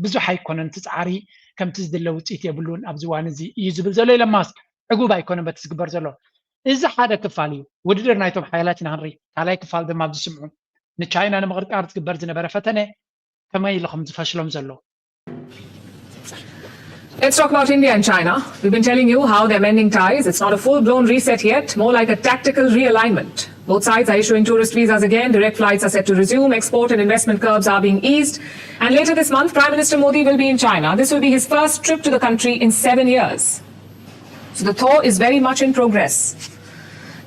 بزح يكونن تسعري كم تزدلو وصيت يبلون ابزوان زي يزبل زلو لماس عقوبه يكونن بتسكبر زلو اذا حدا كفاليو وددر نايتهم حيلاتنا هنري على كفال دما بسمعوا نتشاينا نمغرق ارت كبر زنبره فتنه كما يلخم زفشلهم زلو. Let's talk about India and China. We've been telling you how they're mending ties. It's not a full-blown reset yet, more like a tactical realignment. Both sides are issuing tourist visas again. Direct flights are set to resume. Export and investment curbs are being eased. And later this month, Prime Minister Modi will be in China. This will be his first trip to the country in 7 years. So the thaw is very much in progress.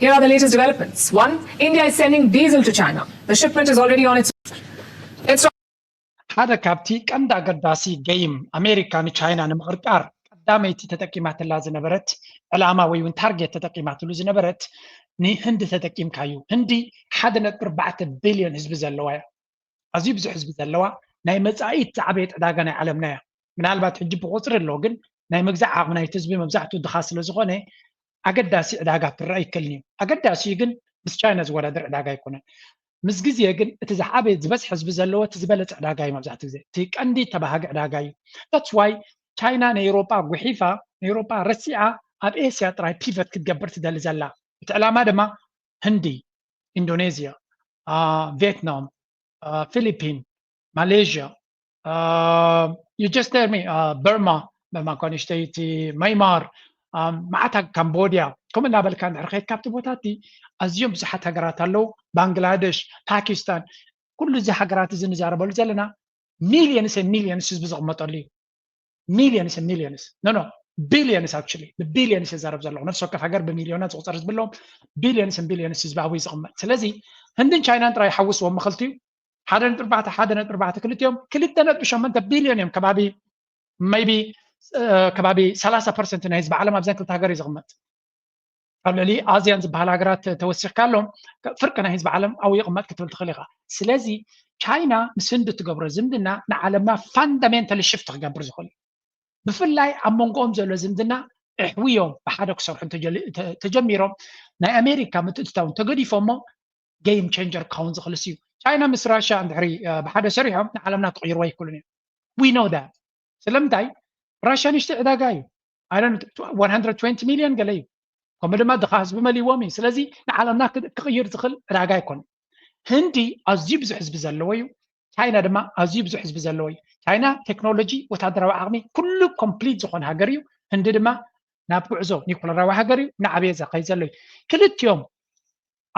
Here are the latest developments. 1, India is sending diesel to China. The shipment is already on its way. Let's talk. هذا كابتي كندا قداسي جيم أمريكا نشاينا نمغرقار قداميتي تتقيمات اللازم نبرت علامة ويون تارجت تتقيمات اللازم نبرت ني هند تتقيم كايو هندي حدا نقر 4 بليون حزب زلوا عزيب حزب زلوا ناي مزايد تعبيت عداغنا عالمنا من البات حجب قصر اللوجن ناي مجزع عقنا يتزبي مبزعته دخاس لزغونه أقداسي عداغا بالرأي كلني أقداسي جن بس تشاينا زولا در عداغا يكون مسجزي يجن تزحابي زبس حزب زلوا تزبلت عداغاي مبزعته زي تيك عندي تبهاج عداغاي that's why ቻይና ንኤውሮጳ ጉሒፋ ንኤውሮጳ ረሲዓ ኣብ ኤስያ ጥራይ ፒቨት ክትገብር ትደሊ ዘላ እቲ ዕላማ ድማ ህንዲ ኢንዶኔዝያ ቪየትናም ፊሊፒን ማሌዥያ you just tell me burma ኮንሽተይቲ ማይማር ማዓታ ካምቦዲያ ከምኡ እናበልካ ንድሕር ካብቲ ቦታቲ ኣዝዮም ብዙሓት ሃገራት ኣለው ባንግላዴሽ ፓኪስታን ኩሉ እዚ ሃገራት እዚ ንዛረበሉ ዘለና ሚሊየንስ ህዝቢ ዝቕመጠሉ እዩ ሚሊየንስ ኖ ቢሊየንስ actually ብቢሊየንስ ይዛረብ ዘለኹ ነፍሲ ወከፍ ሃገር ብሚሊዮናት ዝቁፀር ዝብሎም ቢሊየንስ ህዝቢ ኣብኡ ዝቕመጥ ስለዚ ህንድን ቻይናን ጥራይ ሓዊስዎም መኽልቲ 1.4 ክልቲኦም 2.8 ቢሊዮን እዮም ከባቢ maybe ከባቢ 30% ናይ ህዝቢ ዓለም ኣብዘን ክልተ ሃገር ይዝቕመጥ ኣብ ልዕሊ ኣዝያን ዝበሃል ሃገራት ተወሲኽካሎም ፍርቂ ናይ ህዝቢ ዓለም ኣብኡ ይቕመጥ ክትብል ትኽእል ኢኻ ስለዚ ቻይና ምስ ህንዲ ትገብሮ ዝምድና ንዓለምና ፋንዳሜንታሊ ሽፍት ክገብር ዝኽእል ብፍላይ ኣብ መንጎኦም ዘሎ ዝምድና እሕውዮም ብሓደ ክሰርሑ ተጀሚሮም ናይ ኣሜሪካ ምትእትታውን ተገዲፎሞ ጌም ቼንጀር ክኸውን ዝኽእል እዩ ቻይና ምስ ራሽያ እንድሕሪ ብሓደ ሰሪሖም ንዓለምና ክቕይርዎ ኣይክእሉን እዮም ዊ ኖ ዳት ስለምንታይ ራሽያ ንሽጢ ዕዳጋ እዩ 120 ሚሊዮን ገለ እዩ ከምኡ ድማ ድኻ ህዝቢ መሊዎም እዩ ስለዚ ንዓለምና ክቕይር ዝኽእል ዕዳጋ ኣይኮነ ህንዲ ኣዝዩ ብዙሕ ህዝቢ ዘለዎ እዩ ቻይና ድማ ኣዝዩ ብዙሕ ህዝቢ ዘለዎ እዩ ቻይና ቴክኖሎጂ ወታደራዊ ዓቕሚ ኩሉ ኮምፕሊት ዝኾነ ሃገር እዩ ህንዲ ድማ ናብ ጉዕዞ ኒኩለራዊ ሃገር እዩ ንዓበየ ዘኸይ ዘሎ እዩ ክልቲኦም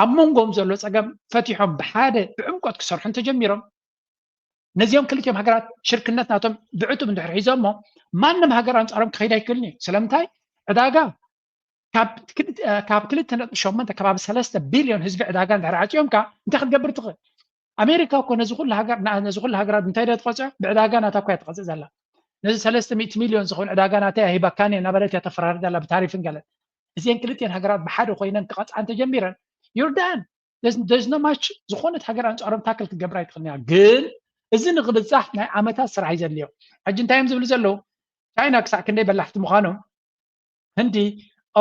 ኣብ መንጎኦም ዘሎ ፀገም ፈቲሖም ብሓደ ብዕምቆት ክሰርሑ ተጀሚሮም ነዚኦም ክልቲኦም ሃገራት ሽርክነት ናቶም ብዕቱብ እንድሕር ሒዞሞ ማንም ሃገር ኣንፃሮም ክኸይድ ኣይክእልን እዩ ስለምንታይ ዕዳጋ ካብ 2.8 ከባቢ 3 ቢልዮን ህዝቢ ዕዳጋ እንድሕር ዓፂዮምካ እንታይ ክትገብር ትኽእል ኣሜሪካ እኮ ነዚ ኩሉ ሃገራት እንታይ ደ ትቐፅዖ ብዕዳጋ ናታ እኳ ትቐፅእ ዘላ ነዚ 300 ሚሊዮን ዝኾኑ ዕዳጋ ናተይ ሂባካኒ እናበለት እያ ተፈራርድ ዘላ ብታሪፍን ገለን እዚአን ክልቲአን ሃገራት ብሓደ ኮይነን ክቐፅዓን ተጀሚረን ዮርዳን there's no much ዝኾነት ሃገር ኣንፃሮም ታክል ክትገብር ኣይትኽእልን እያ ግን እዚ ንኽብፃሕ ናይ ዓመታት ስራሕ እዩ ዘድልዮ ሕጂ እንታይ እዮም ዝብሉ ዘለው ቻይና ክሳዕ ክንደይ በላሕቲ ምዃኖም ህንዲ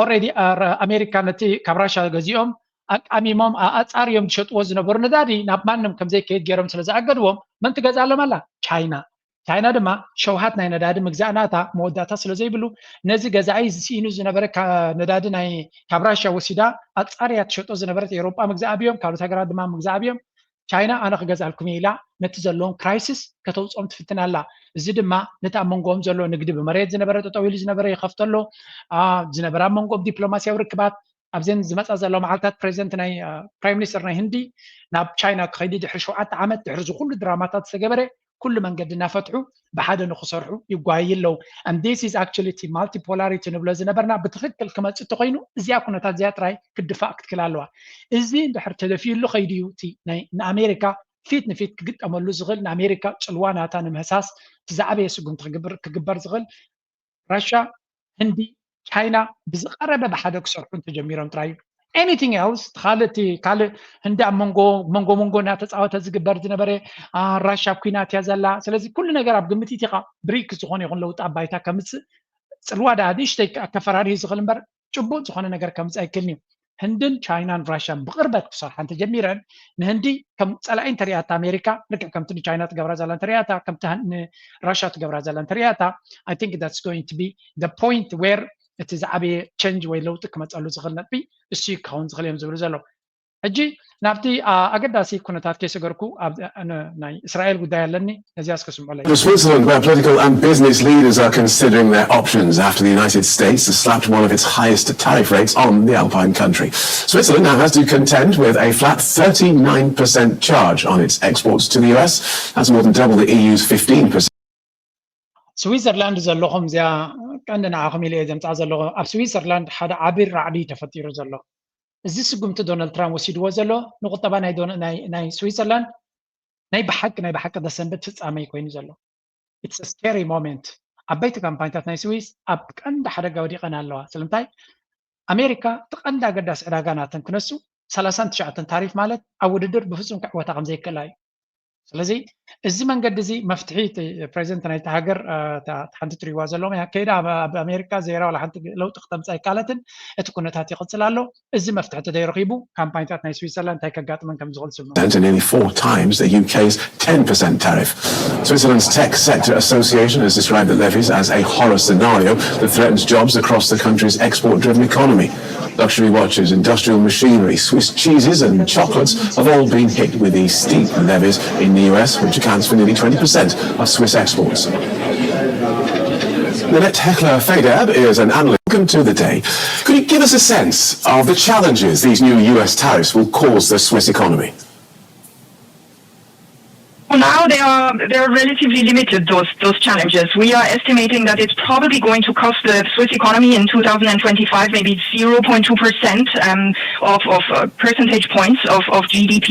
ኦልሬዲ ኣሜሪካ ነቲ ካብ ራሽያ ገዚኦም ኣቃሚሞም ኣፃርዮም ዝሸጥዎ ዝነበሩ ነዳዲ ናብ ማንም ከምዘይከይድ ገይሮም ስለ ዝኣገድዎም መን ትገዝኣሎም ኣላ ቻይና ድማ ሸውሃት ናይ ነዳዲ ምግዛእናታ መወዳእታ ስለ ዘይብሉ ነዚ ገዛኢ ዝስኢኑ ዝነበረ ነዳዲ ናይ ካብ ራሽያ ወሲዳ ኣፃርያ ትሸጦ ዝነበረት ኤውሮጳ ምግዛእብዮም ካልኦት ሃገራት ድማ ምግዛእብዮም ቻይና ኣነ ክገዝኣልኩም ኢላ ነቲ ዘለዎም ክራይሲስ ከተውፅኦም ትፍትን ኣላ እዚ ድማ ነቲ ኣብ መንጎኦም ዘሎ ንግዲ ብመሬት ዝነበረ ጠጠው ኢሉ ዝነበረ ይኸፍተሎ ዝነበረ ኣብ መንጎኦም ዲፕሎማስያዊ ርክባት ኣብዘን ዝመፃ ዘሎ መዓልታት ፕሬዚደንት ናይ ፕራይም ሚኒስተር ናይ ህንዲ ናብ ቻይና ክኸይዲ ድሕሪ 7 ዓመት ድሕሪ ዝኩሉ ድራማታት ዝተገበረ ኩሉ መንገዲ እናፈትሑ ብሓደ ንክሰርሑ ይጓይ ኣለው and this is actually multipolarity ንብሎ ዝነበርና ብትክክል ክመፅእ ተኮይኑ እዚኣ ኩነታት እዚኣ ጥራይ ክድፋእ ክትክል ኣለዋ እዚ እንድሕር ተደፊሉ ከይዲ እዩ እቲ ንኣሜሪካ ፊት ንፊት ክግጠመሉ ዝኽእል ንኣሜሪካ ፅልዋ ናታ ንምህሳስ ትዛዕበየ ስጉምቲ ክግበር ዝኽእል ራሽያ ህንዲ ቻይና ብዝቐረበ ብሓደ ክሰርሑ ተጀሚሮም ጥራይ እዩ anything else ካልእ ህንዲ ኣብ መንጎ እናተፃወተ ዝግበር ዝነበረ ራሽያ ኩናት እያ ዘላ ስለዚ ኩሉ ነገር ኣብ ግምት ኢኻ ብሪክስ ዝኾነ ይኹን ለውጢ ኣብ ባይታ ከምፅእ ፅልዋ ንእሽተይ ከፈራርዩ ዝኽእል እምበር ጭቡጥ ዝኾነ ነገር ከምፅእ ኣይክእልን እዩ ህንድን ቻይናን ራሽያን ብቅርበት ክሰርሓን ተጀሚረን ንህንዲ ከም ፀላኢ እንተሪኣታ ኣሜሪካ ልክዕ ከምቲ ንቻይና ትገብራ ዘላ እንተሪኣታ ከምቲ ንራሽያ ትገብራ ዘላ እንተሪኣታ I think that's going to be the point where እቲ ዝዓበየ ቼንጅ ወይ ለውጢ ክመፀሉ ዝኽእል ነጥቢ እሱ ክኸውን ዝኽእል እዮም ዝብሉ ዘሎ ሕጂ ናብቲ ኣገዳሲ ኩነታት ከይሰገርኩ ናይ እስራኤል ጉዳይ ኣለኒ ነዚያ እስከስምዑለይ Switzerland, where political and business leaders are considering their options after the United States has slapped one of its highest tariff rates on the Alpine country. Switzerland now has to contend with a flat 39% charge on its exports to the US. That's more than double the EU's 15%. ስዊዘርላንድ ዘለኹም እዚኣ ቀንዲ ንዓኹም ኢለ ዘምፃ ዘለኹ ኣብ ስዊዘርላንድ ሓደ ዓቢይ ራዕዲ ተፈጢሩ ዘሎ እዚ ስጉምቲ ዶናልድ ትራምፕ ወሲድዎ ዘሎ ንቁጠባ ናይ ስዊዘርላንድ ናይ ብሓቂ ዘሰንብት ፍፃመ ኮይኑ ዘሎ ኢትስ አ ስኬሪ ሞመንት ዓበይቲ ካምፓኒታት ናይ ስዊስ ኣብ ቀንዲ ሓደጋ ወዲቐን ኣለዋ ስለምንታይ ኣሜሪካ እቲ ቀንዲ ኣገዳሲ ዕዳጋ ናተን ክነሱ 39 ታሪፍ ማለት ኣብ ውድድር ብፍፁም ክዕወታ ከምዘይክእላ እዩ ስለዚህ እዚ መንገዲ እዚ መፍትሒ ፕሬዚደንት ናይቲ ሃገር ሓንቲ ትሪእዋ ዘለዎም ከይዳ ኣብ ኣሜሪካ ዜራ ወላ ሓንቲ ለውጢ ክተምፅእ ኣይካለትን እቲ ኩነታት ይቕፅል ኣሎ እዚ መፍትሒ ተደይረኺቡ ካምፓኒታት ናይ ስዊትዘርላንድ እንታይ ከጋጥመን ከም ዝኽእል ስምዑ and nearly 4 times the UK's 10% tariff. Switzerland's Tech Sector Association has described the levies as a horror scenario that threatens jobs across the country's export-driven economy. Luxury watches, industrial machinery, Swiss cheeses and chocolates have all been hit with these steep levies in the US, which accounts for nearly 20% of Swiss exports. Nanette Heckler-Fadab is an analyst. Welcome to the day. Could you give us a sense of the challenges these new US tariffs will cause the Swiss economy? For now, they are relatively limited, those challenges. We are estimating that it's probably going to cost the Swiss economy in 2025 maybe 0.2% of percentage points of GDP.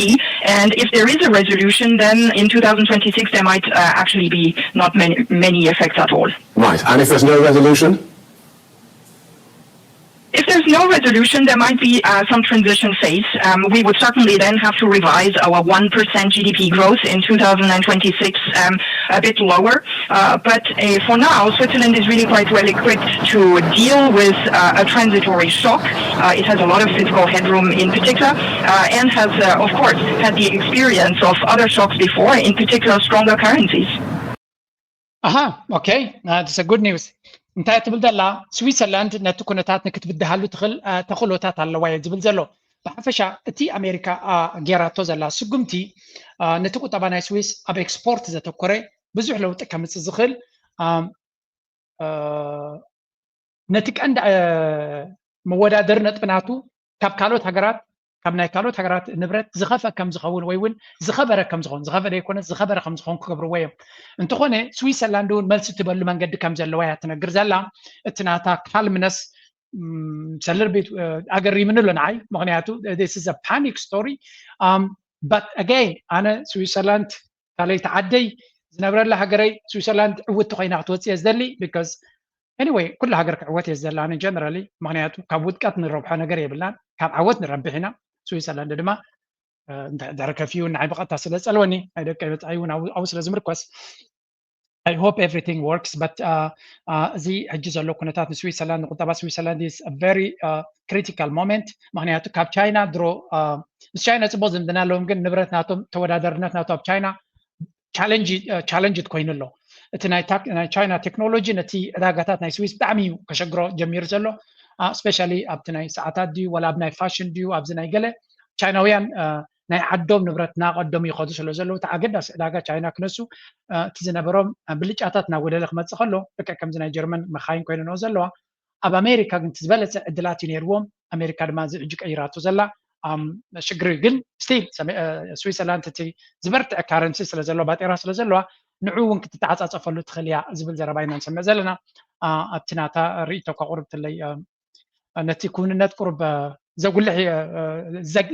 And if there is a resolution, then in 2026 there might actually be not many effects at all. Right, and if there's no resolution? If there's no resolution, there might be some transition phase. We would certainly then have to revise our 1% GDP growth in 2026 a bit lower. But for now, Switzerland is really quite well equipped to deal with a transitory shock. It has a lot of fiscal headroom in particular and has, of course, had the experience of other shocks before, in particular stronger currencies. Aha, okay. That's a good news. እንታይ ትብል ዘላ ስዊትዘርላንድ ነቲ ኩነታት ንክትብድሃሉ ትኽእል ተኽእሎታት ኣለዋ እየ ዝብል ዘሎ ብሓፈሻ እቲ ኣሜሪካ ጌራቶ ዘላ ስጉምቲ ነቲ ቁጠባ ናይ ስዊስ ኣብ ኤክስፖርት ዘተኮረ ብዙሕ ለውጢ ከምፅእ ዝኽእል ነቲ ቀንዲ መወዳደሪ ነጥብናቱ ካብ ካልኦት ሃገራት ካብ ናይ ካልኦት ሃገራት ንብረት ዝኸፈ ከም ዝኸውን ወይ እውን ዝኸበረ ከም ዝኸውን ዝኸበረ ይኮነስ ዝኸበረ ከም ዝኸውን ክገብርዎ እዮም እንተኾነ ስዊትዘርላንድ እውን መልሲ ትበሉ መንገዲ ከም ዘለዋ እያ ትነግር ዘላ እቲ ናታ ካልምነስ ሰለርቤት ኣገሪምን ኣሎ ንዓይ ምክንያቱ this is a panic story but again ኣነ ስዊትዘርላንድ ካልኣይቲ ዓደይ ዝነበረላ ሃገረይ ስዊትዘርላንድ ዕውቲ ኮይና ክትወፅእ ዝደሊ because anyway ኩሉ ሃገር ክዕወት እየ ዝደላ ኣነ ጀነራሊ ምክንያቱ ካብ ውድቀት ንረብሖ ነገር የብላን ካብ ዓወት ንረብሕ ኢና ስዊትዘርላንድ ድማ ዳረከፊዩ ንዓይ ብቐጥታ ስለ ፀልወኒ ናይ ደቀ መፅኣይ እውን ኣብኡ ስለ ዝምርኮስ I hope everything works but እዚ ሕጂ ዘሎ ኩነታት ንስዊትዘርላንድ ንቁጠባ ስዊትዘርላንድ is a very critical moment ምክንያቱ ካብ ቻይና ድሮ ምስ ቻይና ፅቡቅ ዝምድና ኣለዎም ግን ንብረት ናቶም ተወዳዳርነት ናቶ ኣብ ቻይና ቻለንጅድ ኮይኑ ኣሎ እቲ ናይ ቻይና ቴክኖሎጂ ነቲ ዕዳጋታት ናይ ስዊስ ብጣዕሚ እዩ ከሸግሮ ጀሚሩ ዘሎ especially ኣብቲ ናይ ሰዓታት ድዩ ወላ ኣብ ናይ ፋሽን ድዩ ኣብዚ ናይ ገለ ቻይናውያን ናይ ዓዶም ንብረት ናቐዶም ይኸዱ ስለ ዘለዉ እቲ ኣገዳሲ ዕዳጋ ቻይና ክነሱ እቲ ዝነበሮም ብልጫታት ናብ ወደለ ክመፅእ ከሎ ልክዕ ከምዚ ናይ ጀርመን መኻይን ኮይነንኦ ዘለዋ ኣብ ኣሜሪካ ግን ዝበለፀ ዕድላት እዩ ነይርዎም ኣሜሪካ ድማ እዚ ሕጂ ቀይራቶ ዘላ ሽግሪ ግን ስቲል ስዊትዘርላንድ እቲ ዝበርትዐ ካረንሲ ስለ ዘለዎ ባጤራ ስለ ዘለዋ ንዑ እውን ክትተዓፃፀፈሉ ትኽእል እያ ዝብል ዘረባ ኢና ንሰምዕ ዘለና ኣብቲ ናታ ርእቶ ከቁርብትለይ ነቲ ኩንነት ቁርብ ዘጉልሕ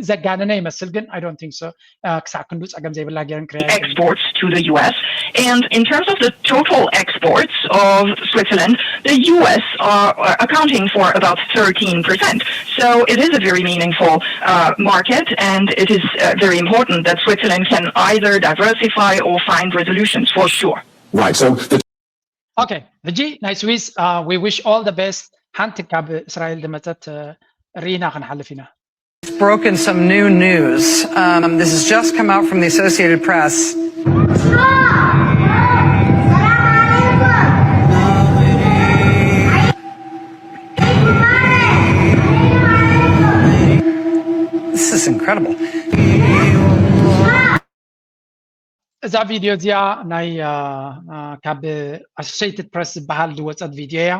ዘጋነነ ይመስል ግን I don't think so ክሳዕ ክንዱ ፀገም ዘይብላ ገይረን ክሪያ exports to the US and in terms of the total exports of Switzerland the US are accounting for about 13% so it is a very meaningful market and it is very important that Switzerland can either diversify or find resolutions for sure right so okay Haji nice Swiss we wish all the best ሓንቲ ካብ እስራኤል ድመፀት ሪና ክንሓልፍ ኢና broken some new news this has just come out from the Associated Press this is incredible እዛ ቪድዮ እዚኣ ናይ ካብ Associated Press ዝበሃል ዝወፀት ቪድዮ እያ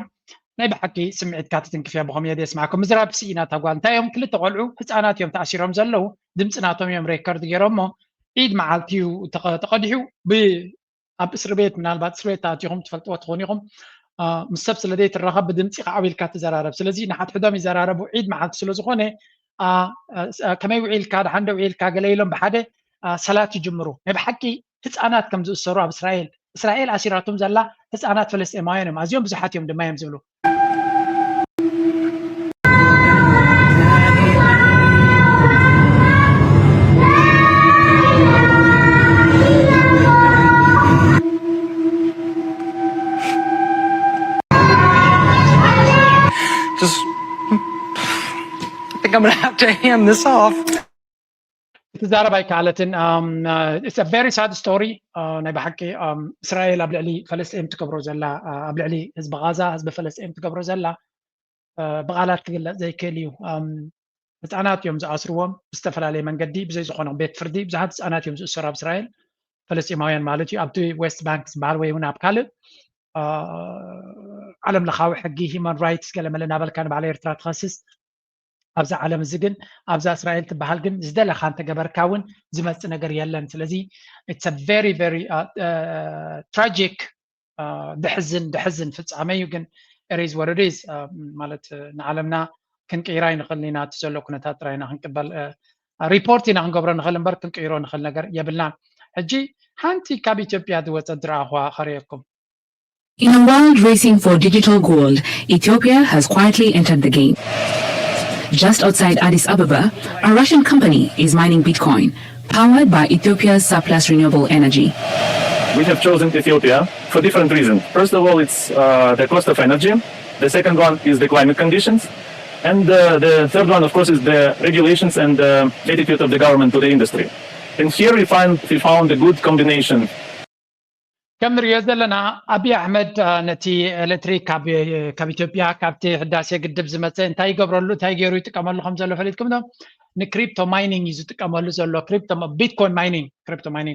ናይ ብሓቂ ስምዒት ካትትንክፍያ ብኸመይ የደ ስማዓኩም ምዝራብ ስኢና ታጓል እንታይ እዮም ክልተ ቆልዑ ህፃናት እዮም ተኣሲሮም ዘለው ድምፂ ናቶም እዮም ሬከርድ ገይሮሞ ኢድ መዓልቲ እዩ ተቐዲሑ ኣብ እስር ቤት ምናልባት እስር ቤት ተኣትኹም ትፈልጥዎ ትኾኑ ኢኹም ምስ ሰብ ስለ ዘይትራኸብ ብድምፂ ከዓ ዓዊልካ ትዘራረብ ስለዚ ንሓድሕዶም ይዘራረቡ ዒድ መዓልቲ ስለ ዝኾነ ከመይ ውዒልካ ድሓንደ ውዒልካ ገለ ኢሎም ብሓደ ሰላት ይጅምሩ ናይ ብሓቂ ህፃናት ከም ዝእሰሩ ኣብ እስራኤል ኣሲራቶም ዘላ ህፃናት ፈለስጢማውያን እዮም ኣዝዮም ብዙሓት እዮም ድማ እዮም ዝብሉ just, I think I'm going to have to hand this off. تزارباي كالتن it's a very sad story ናይ بحكي إسرائيل ኣብ ልዕሊ فلسطين ትገብሮ ዘላ ኣብ ልዕሊ ህዝቢ غزة ህዝቢ فلسطين ትገብሮ ዘላ ብቃላት ክግለጽ ዘይክእል እዩ ህፃናት እዮም ዝኣስርዎም ብዝተፈላለየ መንገዲ ብዘይ ዝኾነ ቤት ፍርዲ ብዙሓት ህፃናት እዮም ዝእሰሩ ኣብ እስራኤል ፈለስጢማውያን ማለት እዩ ኣብቲ ዌስት ባንክ ዝበሃል ወይ እውን ኣብ ካልእ ዓለም ለኻዊ ሕጊ ሂማን ራይትስ ገለ መለ ናበልካ ንባዕለ ኤርትራ ትኸስስ ኣብዛ ዓለም እዚ ግን ኣብዛ እስራኤል ትበሃል ግን ዝደለኻ እንተገበርካ እውን ዝመፅእ ነገር የለን ስለዚ it's a very very tragic ድሕዝን ፍጻመ እዩ ግን it is what it is ማለት ንዓለምና ክንቅይራ ይንኽእል ኢና እቲ ዘሎ ኩነታት ጥራይና ክንቅበል ሪፖርት ኢና ክንገብሮ ንኽእል እምበር ክንቅይሮ ንኽእል ነገር የብልና ሕጂ ሓንቲ ካብ ኢትዮጵያ ዝወፀት ዝረኣኹ ኸሪአኩም In a world racing for digital gold, Ethiopia has quietly entered the game. Just outside Addis Ababa, a Russian company is mining Bitcoin, powered by Ethiopia's surplus renewable energy. We have chosen Ethiopia for different reasons. First of all, it's the cost of energy. The second one is the climate conditions. And the third one, of course, is the regulations and the attitude of the government to the industry. And here we found a good combination. كم نريد لنا أبي أحمد نتي إلكتريك كاب إثيوبيا كابتي هداسة قدب زمتين تاي قبرلو تاي جيروي تكمل خمسة لو فليتكم ده نكريبتو ماينينج يزو تكمل زلوا كريبتو بيتكوين ماينينج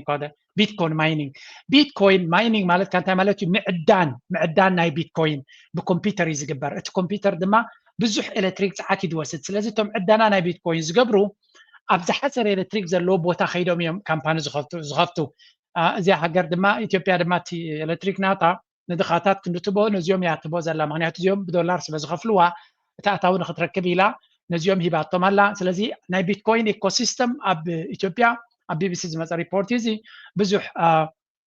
كذا بيتكوين ماينينج مالت كانت مالت معدان ناي بيتكوين بكمبيوتر يزقبر الكمبيوتر دما بزح إلكتريك ساعات يدوست سلازي توم عدانا ناي بيتكوين يزقبرو أبزح حسر إلكتريك زلوا بوتا خيدوم يوم كامبان زغفتو እዚኣ ሃገር ድማ ኢትዮጵያ ድማ እቲ ኤሌክትሪክ ናታ ንድኻታት ክንድትቦ ነዚኦም ያትቦ ዘላ ምክንያቱ እዚኦም ብዶላር ስለ ዝኸፍልዋ እቲ ኣታዊ ንኽትረክብ ኢላ ነዚኦም ሂባቶም ኣላ ስለዚ ናይ ቢትኮይን ኢኮሲስተም ኣብ ኢትዮጵያ ኣብ ቢቢሲ ዝመፀ ሪፖርት እዚ ብዙሕ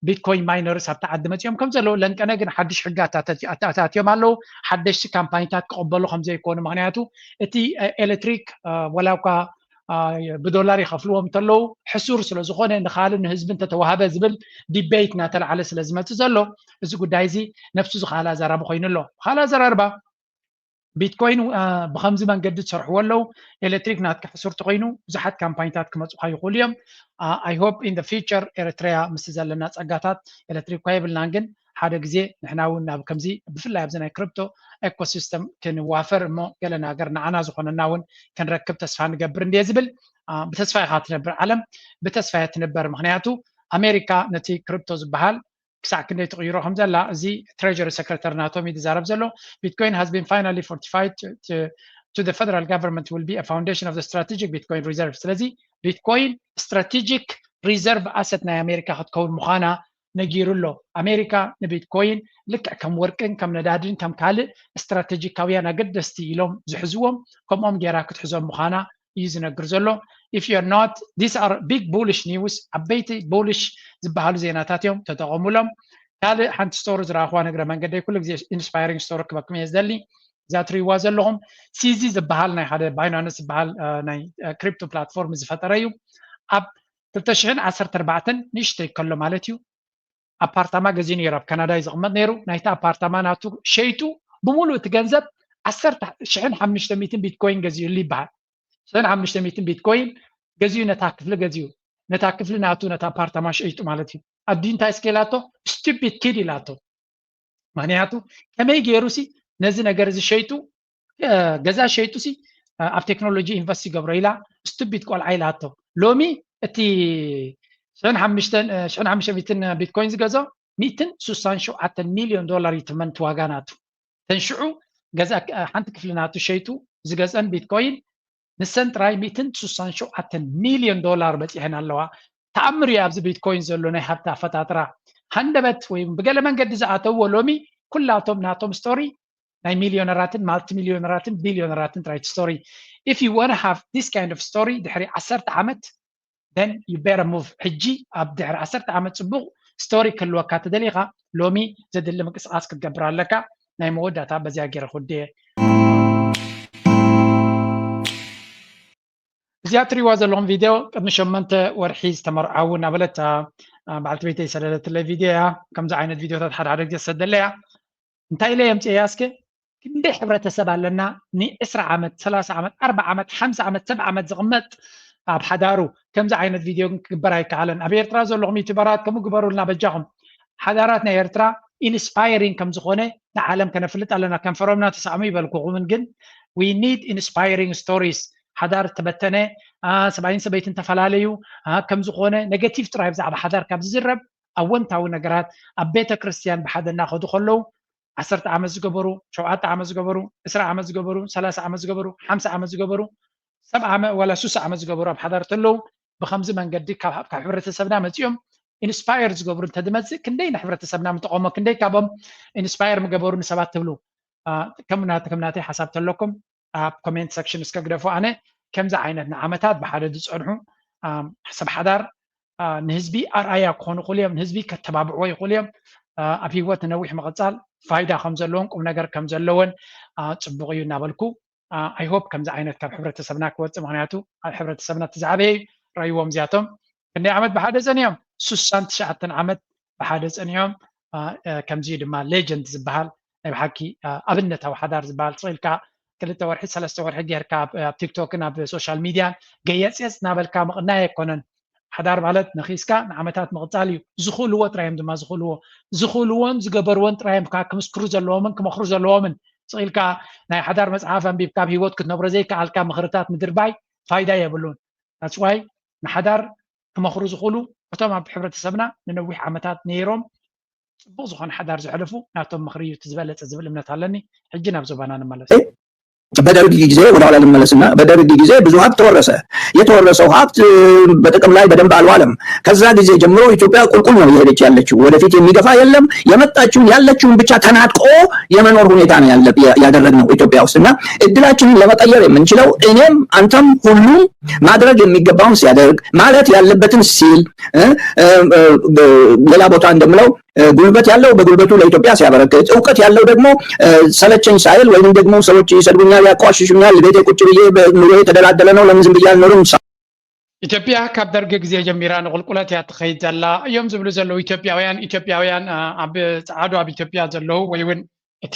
ቢትኮይን ማይነርስ ኣብቲ ዓዲ መፅኦም ከም ዘለዉ ለንቀነ ግን ሓድሽ ሕግታት ኣታትዮም ኣለዉ ሓደሽቲ ካምፓኒታት ክቕበሉ ከም ዘይኮኑ ምክንያቱ እቲ ኤሌክትሪክ ወላኳ بدولار يخفلوهم تلو حسور سلازخونه نخالن نهزب انت توهب زبل ديبيت ناتل على سلازمه تزلو ازو قدايزي نفسه خالا زرب خوين له خالا زربا بيتكوين بخمس منقد تشرحوا له الكتريك نات كحسور تقينو زحت كامباينتات كما يقول اليوم I hope in the future Eritrea مستزلنا صقاتات الكتريك كايبل نانجن حدا غزي نحنا ونا بكمزي بفلا يبزنا كريبتو ايكو سيستم كن وافر مو قالنا غرنا عنا زخنا ناون كنركب تسفا نقبر ندي زبل بتسفا خاطر عالم بتسفا تنبر مخنياتو امريكا نتي كريبتو زبحال كسع كني تغيرو حمزلا زي تريجري سكرتير ناتو مي دزارب زلو Bitcoin has been finally fortified to the federal government will be a foundation of the strategic Bitcoin reserve ስለዚህ Bitcoin strategic reserve asset ናይ አሜሪካ ክትከውን ምዃና ነጊሩሎ አሜሪካ ንቢትኮይን ልክዕ ከም ወርቅን ከም ነዳድን ከም ካልእ ስትራቴጂካውያን ኣገደስቲ ኢሎም ዝሕዝዎም ከምኦም ጌራ ክትሕዞም ምዃና እዩ ዝነግር ዘሎ if you're not these are big bullish news ዓበይቲ bullish ዝበሃሉ ዜናታት እዮም ተጠቐሙሎም ካልእ ሓንቲ ስቶሪ ዝረኣኽዋ ነገረ መንገዲ ኩሉ ግዜ ኢንስፓይሪንግ ስቶሪ ክበኩም እየ ዝደሊ እዛ ትሪእዋ ዘለኹም ሲዚ ዝበሃል ናይ ሓደ ባይናንስ ዝበሃል ናይ ክሪፕቶ ፕላትፎርም ዝፈጠረ እዩ ኣብ 2014 ንእሽተይ ከሎ ማለት እዩ አፓርታማ ገዚን ነይሩ ኣብ ካናዳ ይዝቕመጥ ነይሩ ናይቲ አፓርታማ ናቱ ሸይጡ ብሙሉእ እቲ ገንዘብ 10500 ቢትኮይን ገዚኡሉ ይበሃል 10500 ቢትኮይን ገዚኡ ነታ ክፍሊ ናቱ ነታ አፓርታማ ሸይጡ ማለት እዩ ኣዲ እንታይ ስኬላቶ ስቱፒድ ኪድ ኢላቶ ምክንያቱ ከመይ ገይሩሲ ነዚ ነገር እዚ ሸይጡ ገዛ ሸይጡሲ ኣብ ቴክኖሎጂ ኢንቨስት ይገብሮ ኢላ ስቱፒድ ቆልዓ ኢላቶ ሎሚ እቲ 500 ቢትኮይን ዝገዛ 167 ሚሊዮን ዶላር ይትመን ዋጋናቱ ተንሽዑ ገዛ ሓንቲ ክፍሊ ናቱ ሸይጡ ዝገፀን ቢትኮይን ንሰን ጥራይ 167 ሚሊዮን ዶላር በፂሐን ኣለዋ ተኣምር እዩ ኣብዚ ቢትኮይን ዘሎ ናይ ሃብቲ ኣፈጣጥራ ሃንደበት ወይ ብገለ መንገዲ ዝኣተውዎ ሎሚ ኩላቶም ናቶም ስቶሪ ናይ ሚሊዮነራትን ማልቲ ሚሊዮነራትን ቢሊዮነራትን ጥራይት ስቶሪ if you want to have this kind of story ድሕሪ 10 ዓመት then you better move ሕጂ ኣብ ድሕሪ 10 ዓመት ፅቡቕ ስቶሪ ክህልወካ ተደሊኻ ሎሚ ዘድሊ ምንቅስቓስ ክትገብር ኣለካ ናይ መወዳእታ በዚያ ገይረ ክወድየ እዚኣ ትሪእዋ ዘለኹም ቪድዮ ቅድሚ 8 ወርሒ ዝተመርዓው እናበለት በዓልቲ ቤተይ ሰደደትለይ ቪድዮ እያ ከምዚ ዓይነት ቪድዮታት ሓደ ግዜ ዝሰደለ እያ እንታይ ኢለ የምፅአ እስከ كندي حبرتسب لنا ني 10 عامت 3 عامت 4 عامت 5 عامت 7 عامت زغمت اب حدارو كم زي عينت فيديو كبراي كعلن ابي ارترا زلهم يتبرات كم جبروا لنا بجاهم حضاراتنا يرترا inspiring كم زخونه العالم كنفلت لنا كم فرومنا تسعمي بالكو من جن we need inspiring stories حضار تبتنه 70 سبيت تفلاليو كم زخونه نيجاتيف ترايب زعب حضار كم زرب اونتاو نغرات اب بيت كريستيان بحد ناخذ خلو 10 عام زغبرو 7 عام زغبرو 10 عام زغبرو 3 عام زغبرو 5 عام زغبرو 7 عام ولا 6 عام زغبرو بحضرتلو بخمس منقدي كاب حبرتسبنا مزيوم ኢንስፓየር ዝገብሩ እንተድመጽእ ክንደይ ንሕብረተሰብና ምጥቆሞ ክንደይ ካብም ኢንስፓየር ምገበሩ ንሰባት ትብሉ ከምናተይ ሓሳብ ተለኩም ኣብ ኮሜንት ሴክሽን እስከግደፉ ኣነ ከምዚ ዓይነት ንዓመታት ብሓደ ዝፀንሑ ሰብ ሓዳር ንህዝቢ ኣርኣያ ክኾኑ ይኽእሉ እዮም ንህዝቢ ከተባብዕዎ ይኽእሉ እዮም ኣብ ሂወት ነዊሕ ምቕፃል ፋይዳ ከም ዘለዎን ቁም ነገር ከም ዘለዎን ፅቡቅ እዩ እናበልኩ ኣይ ሆፕ ከምዚ ዓይነት ካብ ሕብረተሰብና ክወፅእ ምክንያቱ ኣብ ሕብረተሰብና ትዛዕበየ ረእይዎም እዚኣቶም ክንደይ ዓመት ብሓደ ፀኒሖም 69 ዓመት ብሓደ ፀኒሖም ከምዚ ድማ ሌጀንድ ዝበሃል ናይ ብሓቂ ኣብነታዊ ሓዳር ዝበሃል ፅኢልካ 2 ወርሒ 3 ወርሒ ጌርካ ኣብ ቲክቶክን ኣብ ሶሻል ሚድያን ገየፅየፅ ናበልካ ምቕናይ ኣይኮነን ሓዳር ማለት ነኺስካ ንዓመታት ምቕፃል እዩ ዝኽእልዎ ጥራዮም ድማ ዝኽእልዎን ዝገበርዎን ጥራዮም ክምስክሩ ዘለዎምን ክመኽሩ ዘለዎምን ፅኢልካ ናይ ሓዳር መፅሓፍ ኣንቢብካ ኣብ ሂወት ክትነብሮ ዘይከኣልካ ምኽርታት ምድርባይ ፋይዳ የብሉን that's why ንሓዳር ክመኽሩ ዝኽእሉ እቶም ኣብ ሕብረተሰብና ንነዊሕ ዓመታት ነይሮም ፅቡቅ ዝኾነ ሓዳር ዘሕልፉ ናቶም ምኽሪ እዩ ዝበለፀ ዝብል እምነት ኣለኒ ሕጂ ናብ ዞባና ንመለስ በደርግ ጊዜ ወደ ኋላ ልመለስና በደርግ ጊዜ ብዙ ሀብት ተወረሰ የተወረሰው ሀብት በጥቅም ላይ በደንብ አልዋለም ከዛ ጊዜ ጀምሮ ኢትዮጵያ ቁልቁል ነው እየሄደች ያለችው ወደፊት የሚገፋ የለም የመጣችውን ያለችውን ብቻ ተናጥቆ የመኖር ሁኔታ ነው ያደረግነው ኢትዮጵያ ውስጥና እድላችንን ለመቀየር የምንችለው እኔም አንተም ሁሉም ማድረግ የሚገባውን ሲያደርግ ማለት ያለበትን ሲል ሌላ ቦታ እንደምለው ጉልበት ያለው በጉልበቱ ለኢትዮጵያ ሲያበረክት እውቀት ያለው ደግሞ ሰለቸኝ ሳይል ወይንም ደግሞ ሰዎች ይሰድቡኛል ያቋሽሹኛል ቤቴ ቁጭ ብዬ ኑሮ የተደላደለ ነው ለምን ዝም ብዬ አልኖርም ኢትዮጵያ ካብ ደርግ ግዜ ጀሚራ ንቁልቁለት እያ ትኸይድ ዘላ እዮም ዝብሉ ዘለው ኢትዮጵያውያን ኣብ ፃዓዱ ኣብ ኢትዮጵያ ዘለው ወይ እውን እቲ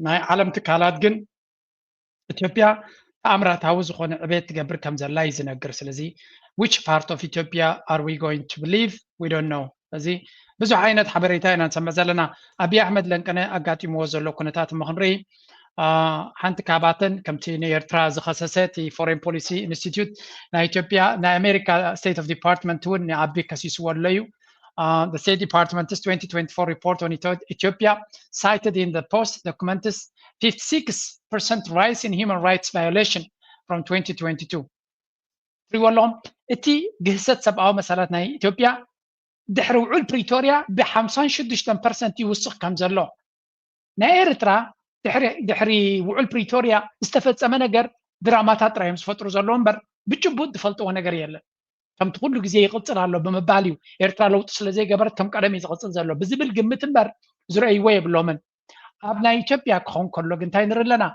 ናይ ዓለም ትካላት ግን ኢትዮጵያ ተኣምራታዊ ዝኾነ ዕቤት ትገብር ከም ዘላ እዩ ዝነግር ስለዚ which part of Ethiopia are we going to believe we don't know እዚ ብዙሕ ዓይነት ሓበሬታ ኢና ንሰምዕ ዘለና ኣብይ ኣሕመድ ለንቀነ ኣጋጢምዎ ዘሎ ኩነታት ምኽንርኢ ሓንቲ ካባተን ከምቲ ንኤርትራ ዝኸሰሰት ፎሬን ፖሊሲ ኢንስቲትዩት ናይ ኢትዮጵያ ናይ ኣሜሪካ ስቴት ኦፍ ዲፓርትመንት እውን ንዓቢ ከሲስዎ ኣሎ እዩ the State Department's 2024 report on Ethiopia cited in the post documents 56% rise in human rights violation from 2022 ትሪወሎም እቲ ግህሰት ሰብኣዊ መሰላት ናይ ኢትዮጵያ ድሕሪ ውዕል ፕሪቶሪያ ብ56% ይውስኽ ከም ዘሎ ናይ ኤርትራ ድሕሪ ውዕል ፕሪቶሪያ ዝተፈፀመ ነገር ድራማታት ጥራዮም ዝፈጥሩ ዘለዎ እምበር ብጭቡጥ ዝፈልጥዎ ነገር የለን ከምቲ ኩሉ ግዜ ይቕፅል ኣሎ ብምባል እዩ ኤርትራ ለውጢ ስለዘይገበረት ከም ቀደም እዩ ዝቕፅል ዘሎ ብዝብል ግምት እምበር ዝረእይዎ የብሎምን ኣብ ናይ ኢትዮጵያ ክኸውን ከሎ ግን እንታይ ንርኢ ኣለና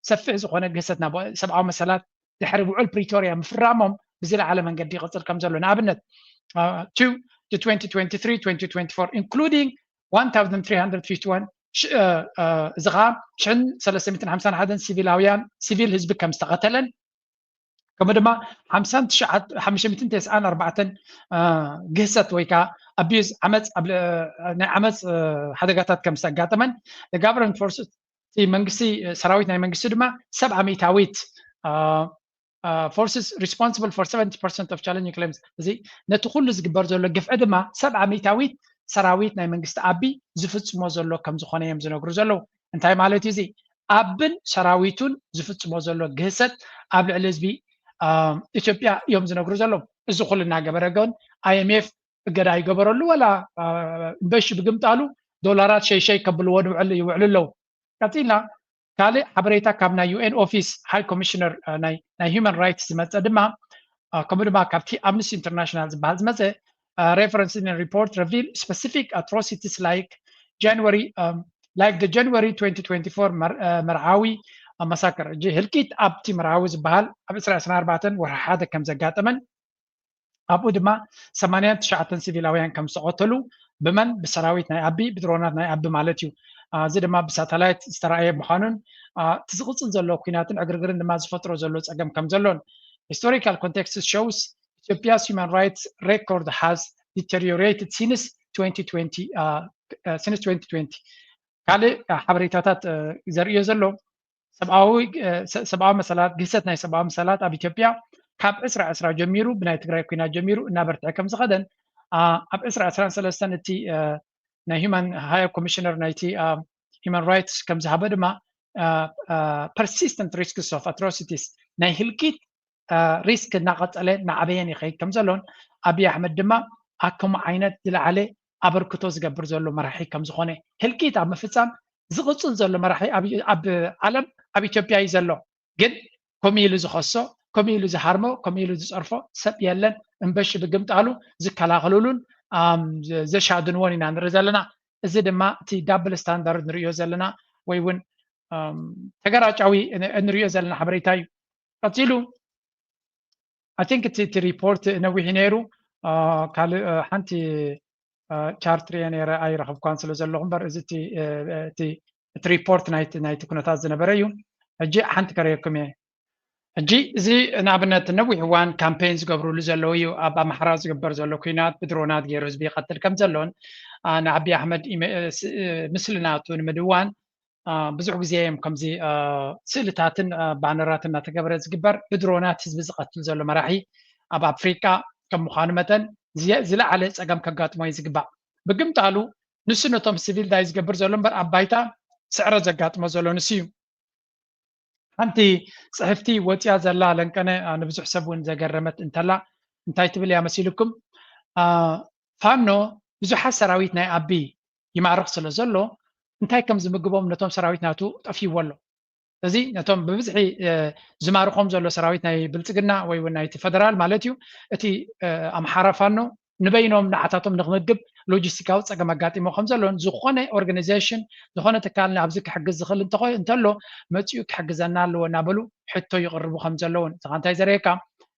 ሰፊሕ ዝኾነ ግህሰት ናብ ሰብኣዊ መሰላት ድሕሪ ውዕል ፕሪቶሪያ ምፍራሞም ብዝለዓለ መንገዲ ይቕፅል ከም ዘሎ ንኣብነት to 2023-2024 including 1351 ዝኻ 351 ሲቪል ህዝቢ ከም ዝተቐተለን ከምኡ ድማ 594 ግህሰት ወይ ከዓ ኣቢዩዝ ናይ ዓመፅ ሓደጋታት ከም ዝተጋጠመን the government forces መንግስቲ ሰራዊት ናይ መንግስቲ ድማ 700ዊት forces responsible for 70% of challenging claims እዚ ነቲ ኩሉ ዝግበር ዘሎ ግፍዒ ድማ 700ዊት ሰራዊት ናይ መንግስቲ ኣቢ ዝፍጽሞ ዘሎ ከም ዝኾነ እዮም ዝነግሩ ዘለው እንታይ ማለት እዩ እዚ ኣብን ሰራዊቱን ዝፍጽሞ ዘሎ ግህሰት ኣብ ልዕሊ ህዝቢ ኢትዮጵያ እዮም ዝነግሩ ዘለው እዚ ኩሉ እናገበረ ግን IMF እገዳ ይገበረሉ ወላ በሽ ብግምጣሉ ዶላራት ሸይሸይ ከብልዎ ይውዕሉ ኣለው ቀፂልና ካልእ ሓበሬታ ካብ ናይ UN ኦፊስ ሃይ ኮሚሽነር ናይ human rights ዝመፀ ድማ ከምኡ ድማ ካብቲ Amnesty International ዝበሃል ዝመፀ reference in a report reveal specific atrocities like the January 2024 መርዓዊ massacre ህልቂት ኣብቲ መርዓዊ ዝበሃል ኣብ 24 ወርሒ ሓደ ከም ዘጋጠመን ኣብኡ ድማ 89 ሲቪላውያን ከም ዝተቐተሉ ብመን ብሰራዊት ናይ ኣቢ ብድሮናት ናይ ኣቢ ማለት እዩ እዚ ድማ ብሳተላይት ዝተራእየ ምዃኑን ትዝቕፅል ዘሎ ኩናትን ዕግርግርን ድማ ዝፈጥሮ ዘሎ ፀገም ከም ዘሎን historical context shows Ethiopia's human rights record has deteriorated since 2020 ካልእ ሓበሬታታት ዘርእዮ ዘሎ ሰብኣዊ መሰላት ግሰት ናይ ሰብኣዊ መሰላት ኣብ ኢትዮጵያ ካብ 2020 ጀሚሩ ብናይ ትግራይ ኩናት ጀሚሩ እናበርትዐ ከም ዝኸደን ኣብ 2023 እቲ ናይ human high commissioner ናይቲ human rights ከም ዝሃበ ድማ persistent risks of atrocities ናይ ህልቂት ሪስክ እናቐፀለ እናዓበየን ይኸይድ ከም ዘሎን ኣብይ ኣሕመድ ድማ ኣከም ዓይነት ዝለዓለ ኣበርክቶ ዝገብር ዘሎ መራሒ ከም ዝኾነ ህልቂት ኣብ ምፍፃም ዝቕፅል ዘሎ መራሒ ኣብ ዓለም ኣብ ኢትዮጵያ እዩ ዘሎ ግን ከምኡ ኢሉ ዝኸሶ ከምኡ ኢሉ ዝሃርሞ ከምኡ ኢሉ ዝፀርፎ ሰብ የለን እምበሽ ብግምጣሉ ዝከላኸሉሉን ዘሻድንዎን ኢና ንርኢ ዘለና እዚ ድማ እቲ ዳብል ስታንዳርድ ንሪኦ ዘለና ወይ እውን ተገራጫዊ ንሪኦ ዘለና ሓበሬታ እዩ ቀፂሉ I think እቲ ሪፖርት ነዊሕ ነይሩ ካልእ ሓንቲ ቻርት ሪአ ነይረ ኣይረኸብኳን ስለ ዘለኹ እምበር እዚ እቲ ሪፖርት ናይቲ ኩነታት ዝነበረ እዩ ሕጂ ሓንቲ ከረየኩም እየ ሕጂ እዚ ንኣብነት ነዊሕ እዋን ካምፔን ዝገብርሉ ዘለዉ እዩ ኣብ ኣምሓራ ዝግበር ዘሎ ኩናት ብድሮናት ገይሩ ህዝቢ ይቐትል ከም ዘሎን ንዓብዪ ኣሕመድ ምስሊ ናቱ ንምድዋን ብዙሕ ግዜ እዮም ከምዚ ስእልታትን ባነራትን እናተገበረ ዝግበር ብድሮናት ህዝቢ ዝቐትል ዘሎ መራሒ ኣብ ኣፍሪቃ ከም ምዃኑ መጠን ዝለዓለ ፀገም ከጋጥሞ እዩ ዝግባእ ብግምጣሉ ንሱ ነቶም ሲቪል ዳይ ዝገብር ዘሎ እምበር ኣብ ባይታ ስዕረት ዘጋጥሞ ዘሎ ንሱ እዩ ሓንቲ ፅሕፍቲ ወፂያ ዘላ ለንቀነ ንብዙሕ ሰብ እውን ዘገረመት እንተላ እንታይ ትብል እያ መሲልኩም ፋኖ ብዙሓት ሰራዊት ናይ ኣቢ ይማርኽ ስለ ዘሎ እንታይ ከም ዝምግቦም ነቶም ሰራዊት ናቱ ጠፊይዎ ኣሎ እዚ ነቶም ብብዝሒ ዝማርኾም ዘሎ ሰራዊት ናይ ብልፅግና ወይ እውን ናይቲ ፌደራል ማለት እዩ እቲ ኣምሓራ ፋኖ ንበይኖም ንዓታቶም ንክምግብ ሎጂስቲካዊ ፀገም ኣጋጢሞ ከም ዘሎን ዝኾነ ኦርጋናይዜሽን ዝኾነ ትካል ኣብዚ ክሕግዝ ዝኽእል እንተሎ መፂኡ ክሕግዘና ኣለዎ እናበሉ ሕቶ ይቕርቡ ከም ዘለውን እዚ እንታይ ዘርእየካ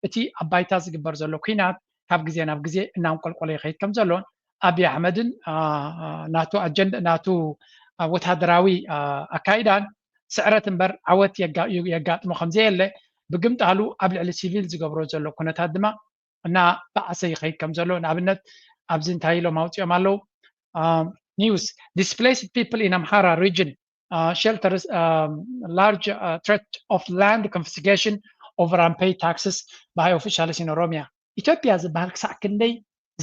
እቲ ኣብ ባይታ ዝግበር ዘሎ ኩናት ካብ ግዜ ናብ ግዜ እናንቆልቆለ ይኸይድ ከም ዘሎን ኣብይ ኣሕመድን ናቱ ኣጀንዳ ናቱ ወታደራዊ ኣካይዳን ስዕረት እምበር ዓወት የጋጥሞ ከም ዘየለ ብግምጣሉ ኣብ ልዕሊ ሲቪል ዝገብሮ ዘሎ ኩነታት ድማ እና ባዕሰ ይኸይድ ከም ዘሎ ንኣብነት ኣብዚ እንታይ ኢሎም ኣውፅኦም ኣለው ኒውስ displaced people in Amhara region shelters large threat of land confiscation over unpaid taxes by officials in Oromia ኢትዮጵያ ዝበሃል ክሳዕ ክንደይ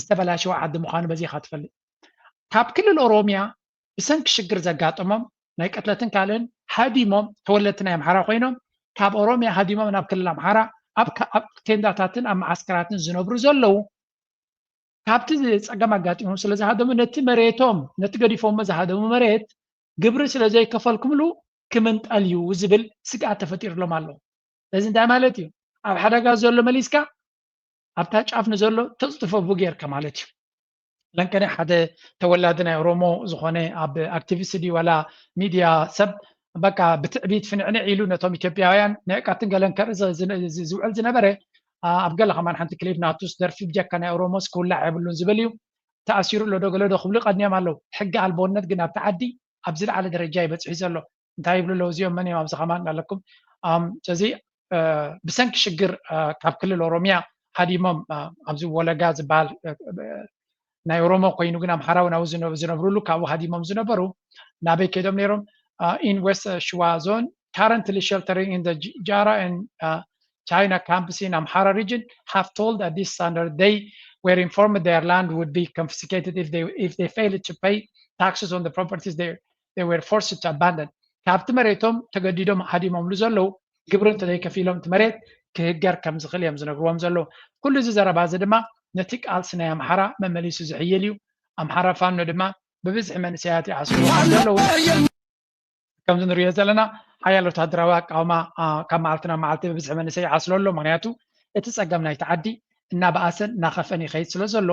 ዝተበላሸወ ዓዲ ምዃኑ በዚኻ ትፈልጥ ካብ ክልል ኦሮሚያ ብሰንኪ ሽግር ዘጋጥሞም ናይ ቀትለትን ካልእን ሃዲሞም ተወለድቲ ናይ ኣምሓራ ኮይኖም ካብ ኦሮሚያ ሃዲሞም ናብ ክልል ኣምሓራ ኣብ ቴንዳታትን ኣብ ማዓስከራትን ዝነብሩ ዘለው ካብቲ ፀገም ኣጋጢሞም ስለ ዝሃደሙ ነቲ መሬቶም ነቲ ገዲፎሞ ዝሃደሙ መሬት ግብሪ ስለ ዘይከፈልኩምሉ ክምንጠል እዩ ዝብል ስግኣት ተፈጢሩሎም ኣሎ እዚ እንታይ ማለት እዩ ኣብ ሓደጋ ዘሎ መሊስካ ኣብታ ጫፍ ንዘሎ ተፅጥፎ ጌርካ ማለት እዩ ለንቀነ ሓደ ተወላዲ ናይ ኦሮሞ ዝኾነ ኣብ ኣክቲቪስት ዲ ዋላ ሚድያ ሰብ በቃ ብትዕቢት ፍንዕንዕ ኢሉ ነቶም ኢትዮጵያውያን ንዕቃትን ገለን ከርኢ ዝውዕል ዝነበረ ኣብ ገለ ከማን ሓንቲ ክሊፕ ናቱስ ደርፊ ብጀካ ናይ ኦሮሞስ ክውላዕ የብሉን ዝብል እዩ ተኣሲሩ ለዶ ክብሉ ቀድንዮም ኣለው ሕጊ ኣልቦነት ግን ኣብቲ ዓዲ ኣብ ዝለዓለ ደረጃ ይበፅሑ ዘሎ እንታይ ይብሉ ኣለው እዚኦም መን እዮም ኣብዚ ከማን ኣለኩም ስለዚ ብሰንኪ ሽግር ካብ ክልል ኦሮሚያ ሃዲሞም ኣብዚ ወለጋ ዝበሃል ናይ ኦሮሞ ኮይኑ ግን ኣምሓራውን ኣብኡ ዝነብሩሉ ካብኡ ሃዲሞም ዝነበሩ ናበይ ከይዶም ነይሮም in West Shua zone currently sheltering in the Jara and China campus in Amhara region have told that this Sunday they were informed their land would be confiscated if they failed to pay taxes on the properties they were forced to abandon. ካብቲ መሬቶም ተገዲዶም ሃዲሞም ዘለው ግብሪ እንተዘይከፊሎም እቲ መሬት ክህገር ከም ዝኽእል እዮም ዝነግርዎም ዘለው ኩሉ እዚ ዘረባ እዚ ድማ ነቲ ቃልሲ ናይ ኣምሓራ መመሊሱ ዝሕየል እዩ ኣምሓራ ፋኖ ድማ ብብዝሒ መንእሰያት ይዓስልዎም ዘለው ከም ዝንሪኦ ዘለና ሓያል ወታደራዊ ኣቃውማ ካብ መዓልቲ ናብ መዓልቲ ብብዝሒ መንእሰይ ይዓስሎ ኣሎ ምክንያቱ እቲ ፀገም ናይቲ ዓዲ እናበኣሰን እናኸፈን ይኸይድ ስለ ዘሎ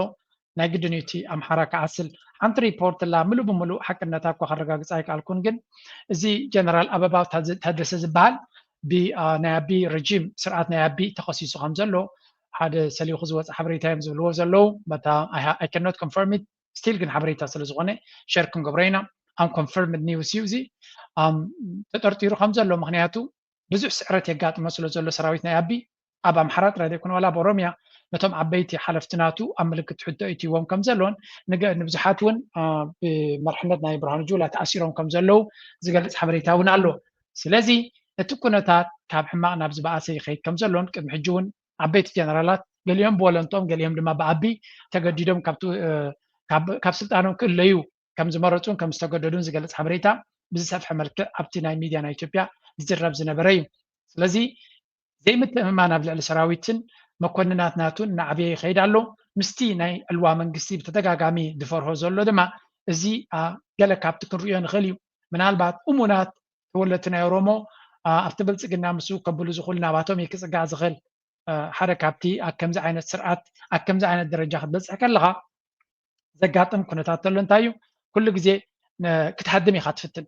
ናይ ግድን እቲ ኣምሓራ ክዓስል ሓንቲ ሪፖርት ላ ሙሉእ ብምሉእ ሓቅነታ እኳ ከረጋግፅ ኣይከኣልኩን ግን እዚ ጀነራል ኣበባው ታደሰ ዝበሃል ብናይ ኣቢ ረጂም ስርዓት ናይ ኣቢ ተኸሲሱ ከም ዘሎ ሓደ ሰሊኹ ዝወፅእ ሓበሬታ እዮም ዝብልዎ ዘለው ኣይ ካኖት ኮንፈርም ኢት ስቲል ግን ሓበሬታ ስለ ዝኾነ ሸር ክንገብሮ ኢና unconfirmed news yuzi ተጠርጢሩ ከም ዘሎ ምክንያቱ ብዙሕ ስዕረት የጋጥሞ ስለ ዘሎ ሰራዊት ናይ አቢ ኣብ ኣምሓራ ጥራይ ዘይኮነ ዋላ በኦሮሚያ ነቶም ዓበይቲ ሓለፍትናቱ ኣብ ምልክት ሕቶ እትይዎም ከም ዘለዎን ንብዙሓት እውን ብመርሕነት ናይ ብርሃኑ ጁላ ተኣሲሮም ከም ዘለው ዝገልፅ ሓበሬታ እውን ኣሎ ስለዚ እቲ ኩነታት ካብ ሕማቅ ናብ ዝበኣሰ ይኸይድ ከም ዘሎን ቅድሚ ሕጂ እውን ዓበይቲ ጀነራላት ገሊኦም ብወለንቶም ገሊኦም ድማ ብኣቢ ተገዲዶም ካብ ስልጣኖም ክእለዩ ከም ዝመረፁን ከም ዝተገደዱን ዝገልፅ ሓበሬታ ብዝሰፍሐ መልክዕ ኣብቲ ናይ ሚድያ ናይ ኢትዮጵያ ዝዝረብ ዝነበረ እዩ ስለዚ ዘይምትእምማን ኣብ ልዕሊ ሰራዊትን መኮንናት ናቱን ንዓብየ ይኸይድ ኣሎ ምስቲ ናይ ዕልዋ መንግስቲ ብተደጋጋሚ ዝፈርሆ ዘሎ ድማ እዚ ገለ ካብቲ ክንሪኦ ንኽእል እዩ ምናልባት እሙናት ተወለድቲ ናይ ኦሮሞ ኣብቲ ብልፅግና ምስ ከብሉ ዝኽእሉ ናባቶም ክፅጋዕ ዝኽእል ሓደ ካብቲ ኣብ ከምዚ ዓይነት ስርዓት ኣብ ከምዚ ዓይነት ደረጃ ክትበፅሕ ከለካ ዘጋጥም ኩነታት ተሎ እንታይ እዩ ኩሉ ግዜ ክትሃድም ኢኻ ትፍትን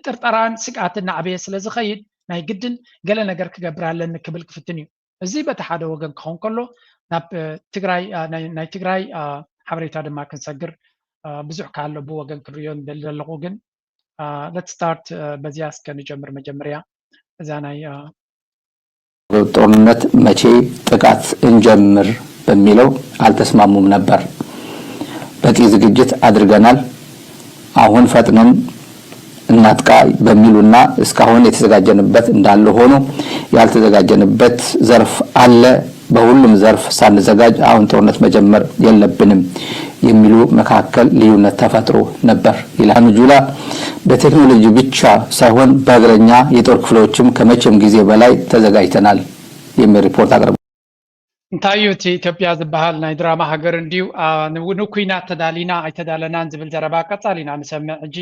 ጥርጠራን ስግኣትን ንዓብየ ስለ ዝኸይድ ናይ ግድን ገለ ነገር ክገብር ኣለኒ ክብል ክፍትን እዩ እዚ በቲ ሓደ ወገን ክኸውን ከሎ ናብ ትግራይ ናይ ትግራይ ሓበሬታ ድማ ክንሰግር ብዙሕ ካሎ ብወገን ክንሪኦ ንደሊ ዘለኹ ግን ሌትስ ስታርት በዚያ እስከ ንጀምር መጀመሪያ እዛ ናይ ጦርነት መቼ ጥቃት እንጀምር በሚለው አልተስማሙም ነበር። በቂ ዝግጅት አድርገናል። አሁን ፈጥነን እናጥቃ በሚሉና እስካሁን የተዘጋጀንበት እንዳለ ሆኖ ያልተዘጋጀንበት ዘርፍ አለ። በሁሉም ዘርፍ ሳንዘጋጅ አሁን ጦርነት መጀመር የለብንም የሚሉ መካከል ልዩነት ተፈጥሮ ነበር ይላል ጁላ። በቴክኖሎጂ ብቻ ሳይሆን በእግረኛ የጦር ክፍሎችም ከመቼም ጊዜ በላይ ተዘጋጅተናል የሚል ሪፖርት አቀረበ። እንታዩት ኢትዮጵያ ዝበሃል ናይ ድራማ ሃገር እንዲሁ ንኩናት ተዳሊና ኣይተዳለናን ዝብል ዘረባ ቀጻሊና ንሰምዕ ሕጂ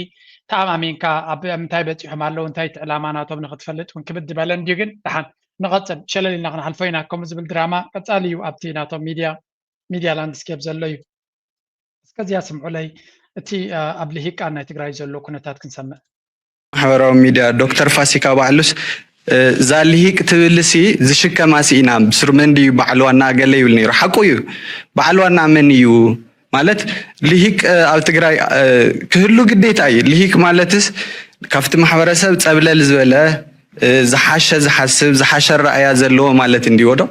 ተኣማሚንካ ኣብ ምንታይ በፂሖም ኣለዉ እንታይ ዕላማ ናቶም ንክትፈልጥ እውን ክብድ በለ እንዲሁ ግን ድሓን ንቐፅል ሸለሊልና ክንሓልፎ ኢና ከምኡ ዝብል ድራማ ቀጻሊ እዩ ኣብቲ ናቶም ሚድያ ላንድስኬፕ ዘሎ እዩ እስከዚያ ስምዑለይ እቲ ኣብ ልሂቃን ናይ ትግራይ ዘሎ ኩነታት ክንሰምዕ ማሕበራዊ ሚድያ ዶክተር ፋሲካ ባዕሉስ ዛልሂቅ ትብልሲ ዝሽከማሲ ኢና ብስርመንዲ ባዕልዋና ገለ ይብል ነይሩ ሓቁ እዩ ባዕልዋና መን እዩ ማለት ልሂቅ ኣብ ትግራይ ክህሉ ግዴታ እዩ ልሂቅ ማለትስ ካብቲ ማሕበረሰብ ፀብለል ዝበለ ዝሓሸ ዝሓስብ ዝሓሸ ረኣያ ዘለዎ ማለት እንዲወዶ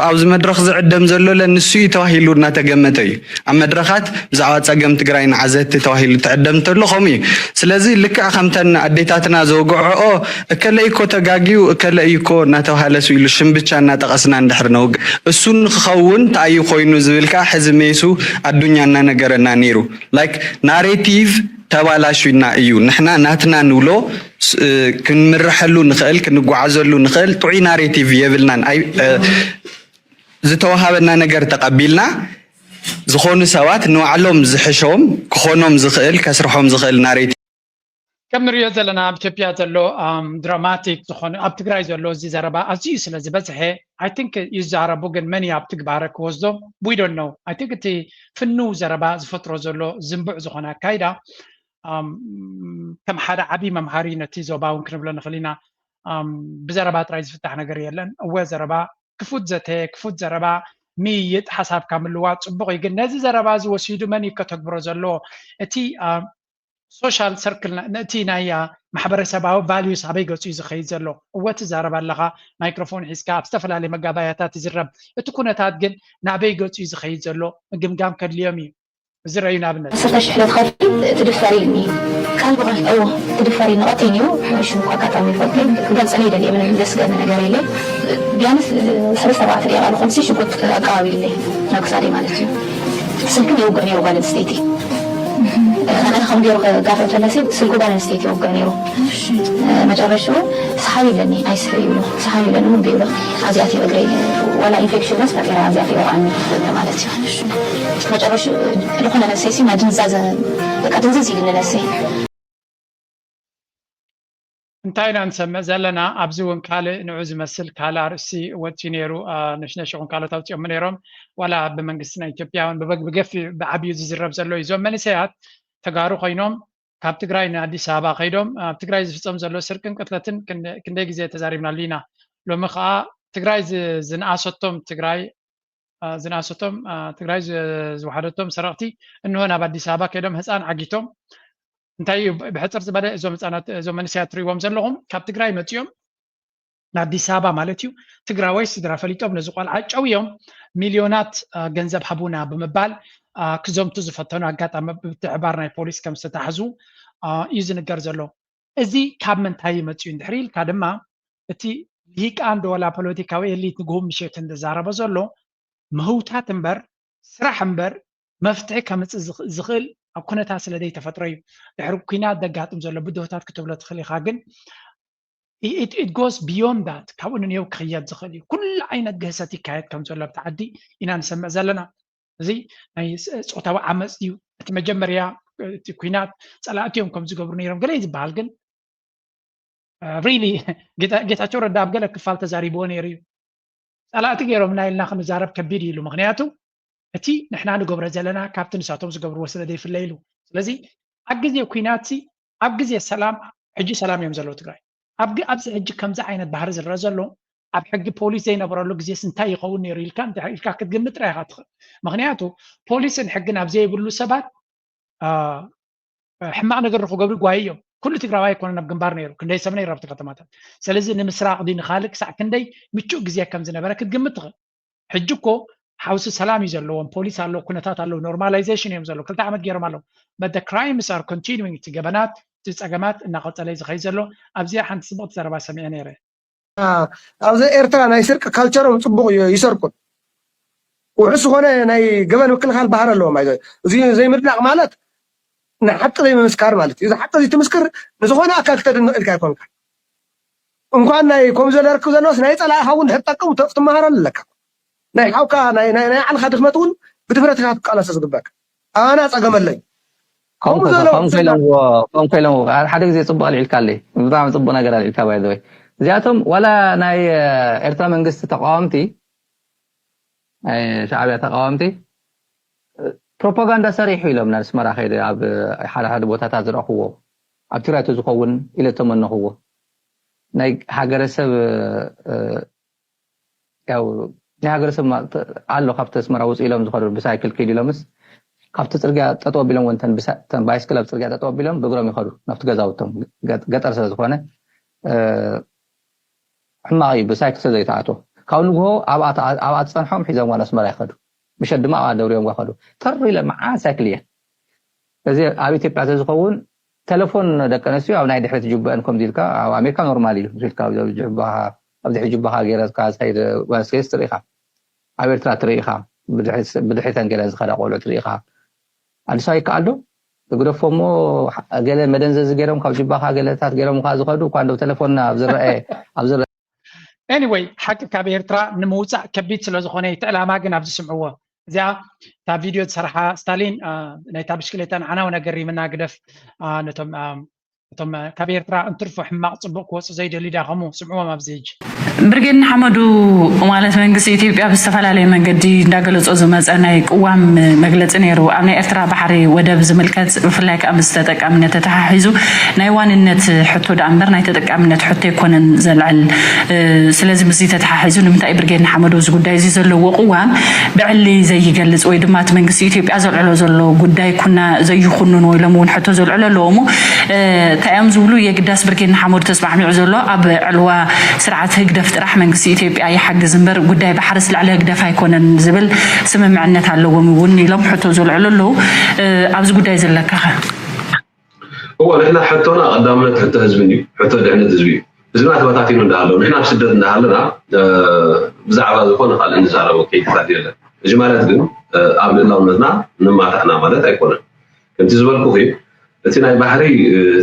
ኣብዚ መድረኽ ዝዕደም ዘሎ ለንሱ ተዋሂሉ እናተገመተ እዩ ኣብ መድረኻት ብዛዕባ ፀገም ትግራይ ንዓዘቲ ተዋሂሉ ትዕደም ተሎ ከምኡ እዩ ስለዚ ልክዕ ከምተን ኣዴታትና ዘውግዕኦ እከለ ኢኮ ተጋጊዩ እከለ ኢኮ እናተባሃለሱ ኢሉ ሽም ብቻ እናጠቐስና እንድሕር ነው እሱ ንክኸውን ተኣዩ ኮይኑ ዝብልካ ሕዚ ሜሱ ኣዱኛ እናነገረና ነይሩ ላይክ ናሬቲቭ ተባላሹና እዩ ንሕና ናትና ንብሎ ክንምርሐሉ ንኽእል ክንጓዓዘሉ ንኽእል ጥዑይ ናሬቲቭ የብልናን ዝተዋሃበና ነገር ተቐቢልና ዝኾኑ ሰባት ንባዕሎም ዝሕሾም ክኾኖም ዝኽእል ከስርሖም ዝኽእል ናሬቲቭ ከም ንሪኦ ዘለና ኣብ ኢትዮጵያ ዘሎ ድራማቲክ ዝኾነ ኣብ ትግራይ ዘሎ እዚ ዘረባ ኣዝዩ ስለ ዝበዝሐ ኣይ ቲንክ ይዛረቡ ግን መን ኣብ ትግባረ ክወስዶ ዊ ዶንት ኖው ኣይ ቲንክ እቲ ፍኑው ዘረባ ዝፈጥሮ ዘሎ ዝንቡዕ ዝኾነ ኣካይዳ ከም ሓደ ዓብይ መምሃሪ ነቲ ዞባ እውን ክንብሎ ንኽእል ኢና ብዘረባ ጥራይ ዝፍታሕ ነገር የለን እወ ዘረባ ክፉት ዘተ ክፉት ዘረባ ምይይጥ ሓሳብካ ምልዋጥ ፅቡቅ እዩ ግን ነዚ ዘረባ ዝወሲዱ መን እዩ ከተግብሮ ዘሎ እቲ ሶሻል ሰርክል ነቲ ናይ ማሕበረሰባዊ ቫልዩስ ኣበይ ገፁ እዩ ዝኸይድ ዘሎ እወ ትዛረብ ኣለኻ ማይክሮፎን ሒዝካ ኣብ ዝተፈላለየ መጋባያታት ይዝረብ እቲ ኩነታት ግን ናበይ ገፁ እዩ ዝኸይድ ዘሎ ምግምጋም ከድልዮም እዩ እዚ ረኣዩ ንኣብነት ሰፈሽሕለ ትኸፍል ትድፈሪልኒ ካልቢ ቀልጠዎ ትድፈሪ ንቐተኝ እዩ ሕሹ ኣጋጣሚ ይፈልጥ ክገልፀለ ይደልየ ምንም ዘስገኒ ነገር የለን ቢያንስ 3-4 ደቂቃ ልኾንሲ ሽጉጥ ኣቀባቢልኒ ናብ ክሳደይ ማለት እዩ ስልክን የውግዕ ነይሩ ጓል ኣንስተይቲ أنا خم ديرو قافل ثلاثة سلكو بالنستيتي وقانيرو مجرشوا صحابي لني عايز يقولوا صحابي لأنه هم بيقولوا عزياتي بقري ولا إنفكشن بس فكرة عزياتي وقعني مالتي مجرشوا لقنا نسيسي ما جنزاز كتنززي لنا نسي انتاينا نسمع زلنا أبزون كالي نعوز مسل كالا رسي واتشينيرو نشنشون كالا توتي أمنيرهم ولا بمنقسنا إثيوبيا بقفي بعبيو زرب زلو يزوم من سيات تقارو خينوم كاب تقراي نادي سابا خيدوم تقراي زفتم زلو سركن كتلتن كندي جزي تزاريبنا لينا لو مخا تقراي زنقاسوتهم تقراي تقراي زوحدتهم سرقتي انه انا بادي سابا كيدوم هسان عقيتهم እንታይ ብሕፅር ዝበለ እዞም መንእሰያት ትሪእዎም ዘለኹም ካብ ትግራይ መፅኦም ንአዲስ ኣበባ ማለት እዩ ትግራዋይ ስድራ ፈሊጦም ነዚ ቆልዓ ጨውዮም ሚልዮናት ገንዘብ ሃቡና ብምባል ክዘምቱ ዝፈተኑ ኣጋጣሚ ብትዕባር ናይ ፖሊስ ከም ዝተታሕዙ እዩ ዝንገር ዘሎ እዚ ካብ ምንታይ መፅኡ እንድሕር ኢልካ ድማ እቲ ሊቃን ወላ ፖለቲካዊ ኤሊት ንግሁም ምሸት እንዛረበ ዘሎ ምህውታት እምበር ስራሕ እምበር መፍትሒ ከምፅእ ዝኽእል ኣብ ኩነታት ስለዘይ ተፈጥሮ እዩ ድሕሪ ኩናት ዘጋጥም ዘሎ ብድሆታት ክትብሎ ትኽእል ኢኻ ግን it goes beyond that ካብኡ ንየው ክኽየድ ዝኽእል እዩ ኩሉ ዓይነት ገህሰት ይካየድ ከም ዘሎ ኣብቲ ዓዲ ኢና ንሰምዕ ዘለና እዚ ናይ ፆታዊ ዓመፅ እዩ እቲ መጀመርያ እቲ ኩናት ፀላእትዮም ከም ዝገብሩ ነይሮም ገለ ዝበሃል ግን really ጌታቸው ረዳ ኣብ ገለ ክፋል ተዛሪብዎ ነይሩ እዩ ፀላእቲ ገይሮም ናይልና ክንዛረብ ከቢድ ኢሉ ምክንያቱ እቲ ንሕና ንገብሮ ዘለና ካብቲ ንሳቶም ዝገብርዎ ስለ ዘይፍለይ ኢሉ ስለዚ ኣብ ግዜ ኩናት ኣብ ግዜ ሰላም ሕጂ ሰላም እዮም ዘለዉ ትግራይ ኣብዚ ሕጂ ከምዚ ዓይነት ባህሪ ዝረአ ዘሎ ኣብ ሕጊ ፖሊስ ዘይነበረሉ ግዜ እንታይ ይኸውን ነይሩ ኢልካ ክትግምት ጥራይ ኢኻ ትኽእል ምክንያቱ ፖሊስን ሕግን ኣብ ዘይብሉ ሰባት ሕማቕ ነገር ክገብሩ ጓይ እዮም ኩሉ ትግራዋይ ኣይኮነን ኣብ ግንባር ነይሩ ክንደይ ሰብ ነይሩ ኣብቲ ከተማታት ስለዚ ንምስራቅ ዲ ንኻልእ ክሳዕ ክንደይ ምቹእ ግዜ ከም ዝነበረ ክትግምት ትኽእል ሕጂ እኮ ሓውሲ ሰላም እዩ ዘለዎም ፖሊስ ኣሎ ኩነታት ኣለዉ ኖርማላይዜሽን እዮም ዘለዉ 2 ዓመት ገይሮም ኣለዉ but the crimes are continuing እቲ ገበናት እቲ ፀገማት እናቐፀለ ዝኸይድ ዘሎ ኣብዚኣ ሓንቲ ፅቡቕቲ ዘረባ ሰሚዐ ነይረ ኣብዚ ኤርትራ ናይ ስርቂ ካልቸሮም ፅቡቕ ይሰርቁን ውሑስ ዝኾነ ናይ ገበን ምክልኻል ባህር ኣለዎም እዚ ዘይምድናቕ ማለት ንሓቂ ዘይምምስካር ማለት እዩ እዚ ሓቂ እዚ ትምስክር ንዝኾነ ኣካል ክተድንቕ ኢልካ ኣይኮንካ እንኳን ናይ ከምኡ ዘሎ ርክብ ዘለዎስ ናይ ፀላእኻ እውን ትጠቅሙ ትመሃር ኣለካ ናይ ሓውካ ናይ ዓልኻ ድኽመት እውን ብድፍረት ኢኻ ክትቃለሶ ዝግበአካ ኣና ፀገመለይ ከምኡ ከኢሎም ሓደ ግዜ ፅቡቕ ኣልዒልካ ኣለይ ብጣዕሚ ፅቡቕ ነገር ኣልዒልካ ባይ ዘ ወይ እዚኣቶም ዋላ ናይ ኤርትራ መንግስቲ ተቃዋምቲ ናይ ሻዕብያ ተቃዋምቲ ፕሮፓጋንዳ ሰሪሑ ኢሎም ናብ ኣስመራ ከይደ ኣብ ሓደ ቦታታት ዝረኽብዎ ኣብ ትግራይ ዝኸውን ኢለ ተመነኽዎ ናይ ሃገረሰብ ያው ናይ ሃገረሰብ ኣሎ ካብቲ ኣስመራ ውፅእ ኢሎም ዝኸዱ ብሳይክል ከይዱ ኢሎምስ ካብቲ ፅርግያ ጠጠው ኣቢሎም ወንተን ባይስክል ኣብ ፅርግያ ጠጠው ኣቢሎም ብእግሮም ይኸዱ ናብቲ ገዛውቶም ገጠር ስለ ዝኾነ ሕማቕ እዩ ብሳይክል ስለ ዘይተኣትዎ ካብ ንግሆ ኣብኣ ፀንሖም ሒዞም ዋን ኣስመራ ይኸዱ ምሸት ድማ ኣብኣ ደብሪኦም ይኸዱ ተር ኢለ መዓት ሳይክል እየን እዚ ኣብ ኢትዮጵያ ተዝኸውን ቴሌፎን ደቂ ኣንስትዮ ኣብ ናይ ድሕሪት ጅበአን ከምዚ ኢልካ ኣብ ኣሜሪካ ኖርማል እዩ ኢልካ ኣብ ድሕሪ ጅባኻ ገይረካ ዝኸይድ ዋንስኬስ ትርኢ ኢኻ ኣብ ኤርትራ ትርኢ ኢኻ ብድሕሪተን ገለን ዝኸዳ ቆልዑ ትርኢ ኢኻ ኣዲስ ኣበባ ይከኣል ዶ እግደፎ እሞ ገለ መደንዘዚ ገይሮም ካብ ጅባኻ ገለታት ገይሮም ካ ዝኸዱ እኳ እንደው ቴሌፎን ኣብ ዝረአ anyway ሓቂ ካብ ኤርትራ ንምውፃእ ከቢድ ስለ ዝኾነ እቲ ዕላማ ግን ኣብ ዝስምዕዎ እዚኣ እታ ቪድዮ ዝሰርሓ ስታሊን ናይታ ብሽክሌታ ንዓናው ነገር ይምናግደፍ ነቶም ካብ ኤርትራ እንትርፎ ሕማቕ ፅቡቕ ክወፅእ ዘይደሊ ዳኸሙ ስምዕዎም ኣብዚ ሕጂ ብርጌድ ንሓመዱ ማለት መንግስቲ ኢትዮጵያ ብዝተፈላለየ መንገዲ እንዳገለፆ ዝመፀ ናይ ቅዋም መግለፂ ነይሩ ኣብ ናይ ኤርትራ ባሕሪ ወደብ ዝምልከት ብፍላይ ከዓ ምስ ተጠቃምነት ተተሓሒዙ ናይ ዋንነት ሕቶ ዳ እምበር ናይ ተጠቃምነት ሕቶ ይኮነን ዘልዕል ስለዚ ምስ ተተሓሒዙ ንምንታይ ብርጌድ ንሓመዱ እዚ ጉዳይ እዚ ዘለዎ ቅዋም ብዕሊ ዘይገልፅ ወይ ድማ እቲ መንግስቲ ኢትዮጵያ ዘልዕሎ ዘሎ ጉዳይ ኩና ዘይኹኑን ወይ ሎም እውን ሕቶ ዘልዕሎ ኣለዎ ታዮም ዝብሉ የግዳስ ብርጌድ ንሓመዱ ተስማዕሚዑ ዘሎ ኣብ ዕልዋ ስርዓት ህግደፍ ጥራሕ መንግስቲ ኢትዮጵያ ይሓግዝ እምበር ጉዳይ ባሕርስ ልዕሊ ህግደፍ ኣይኮነን ዝብል ስምምዕነት ኣለዎም እውን ኢሎም ሕቶ ዘልዕሉ ኣለዉ ኣብዚ ጉዳይ ዘለካ ኸ هو نحن حتىنا قدامنا حتى هزبني حتى دعنا هزبي زمان تبعتين ندهالو نحن بشدة ندهالنا بزعبة زكون قال إن زعبة وكيف تعديله جمالات جن قبل الله نزنا نما تحنا مالت أيقونه كنت زبال كوفي لكن بحري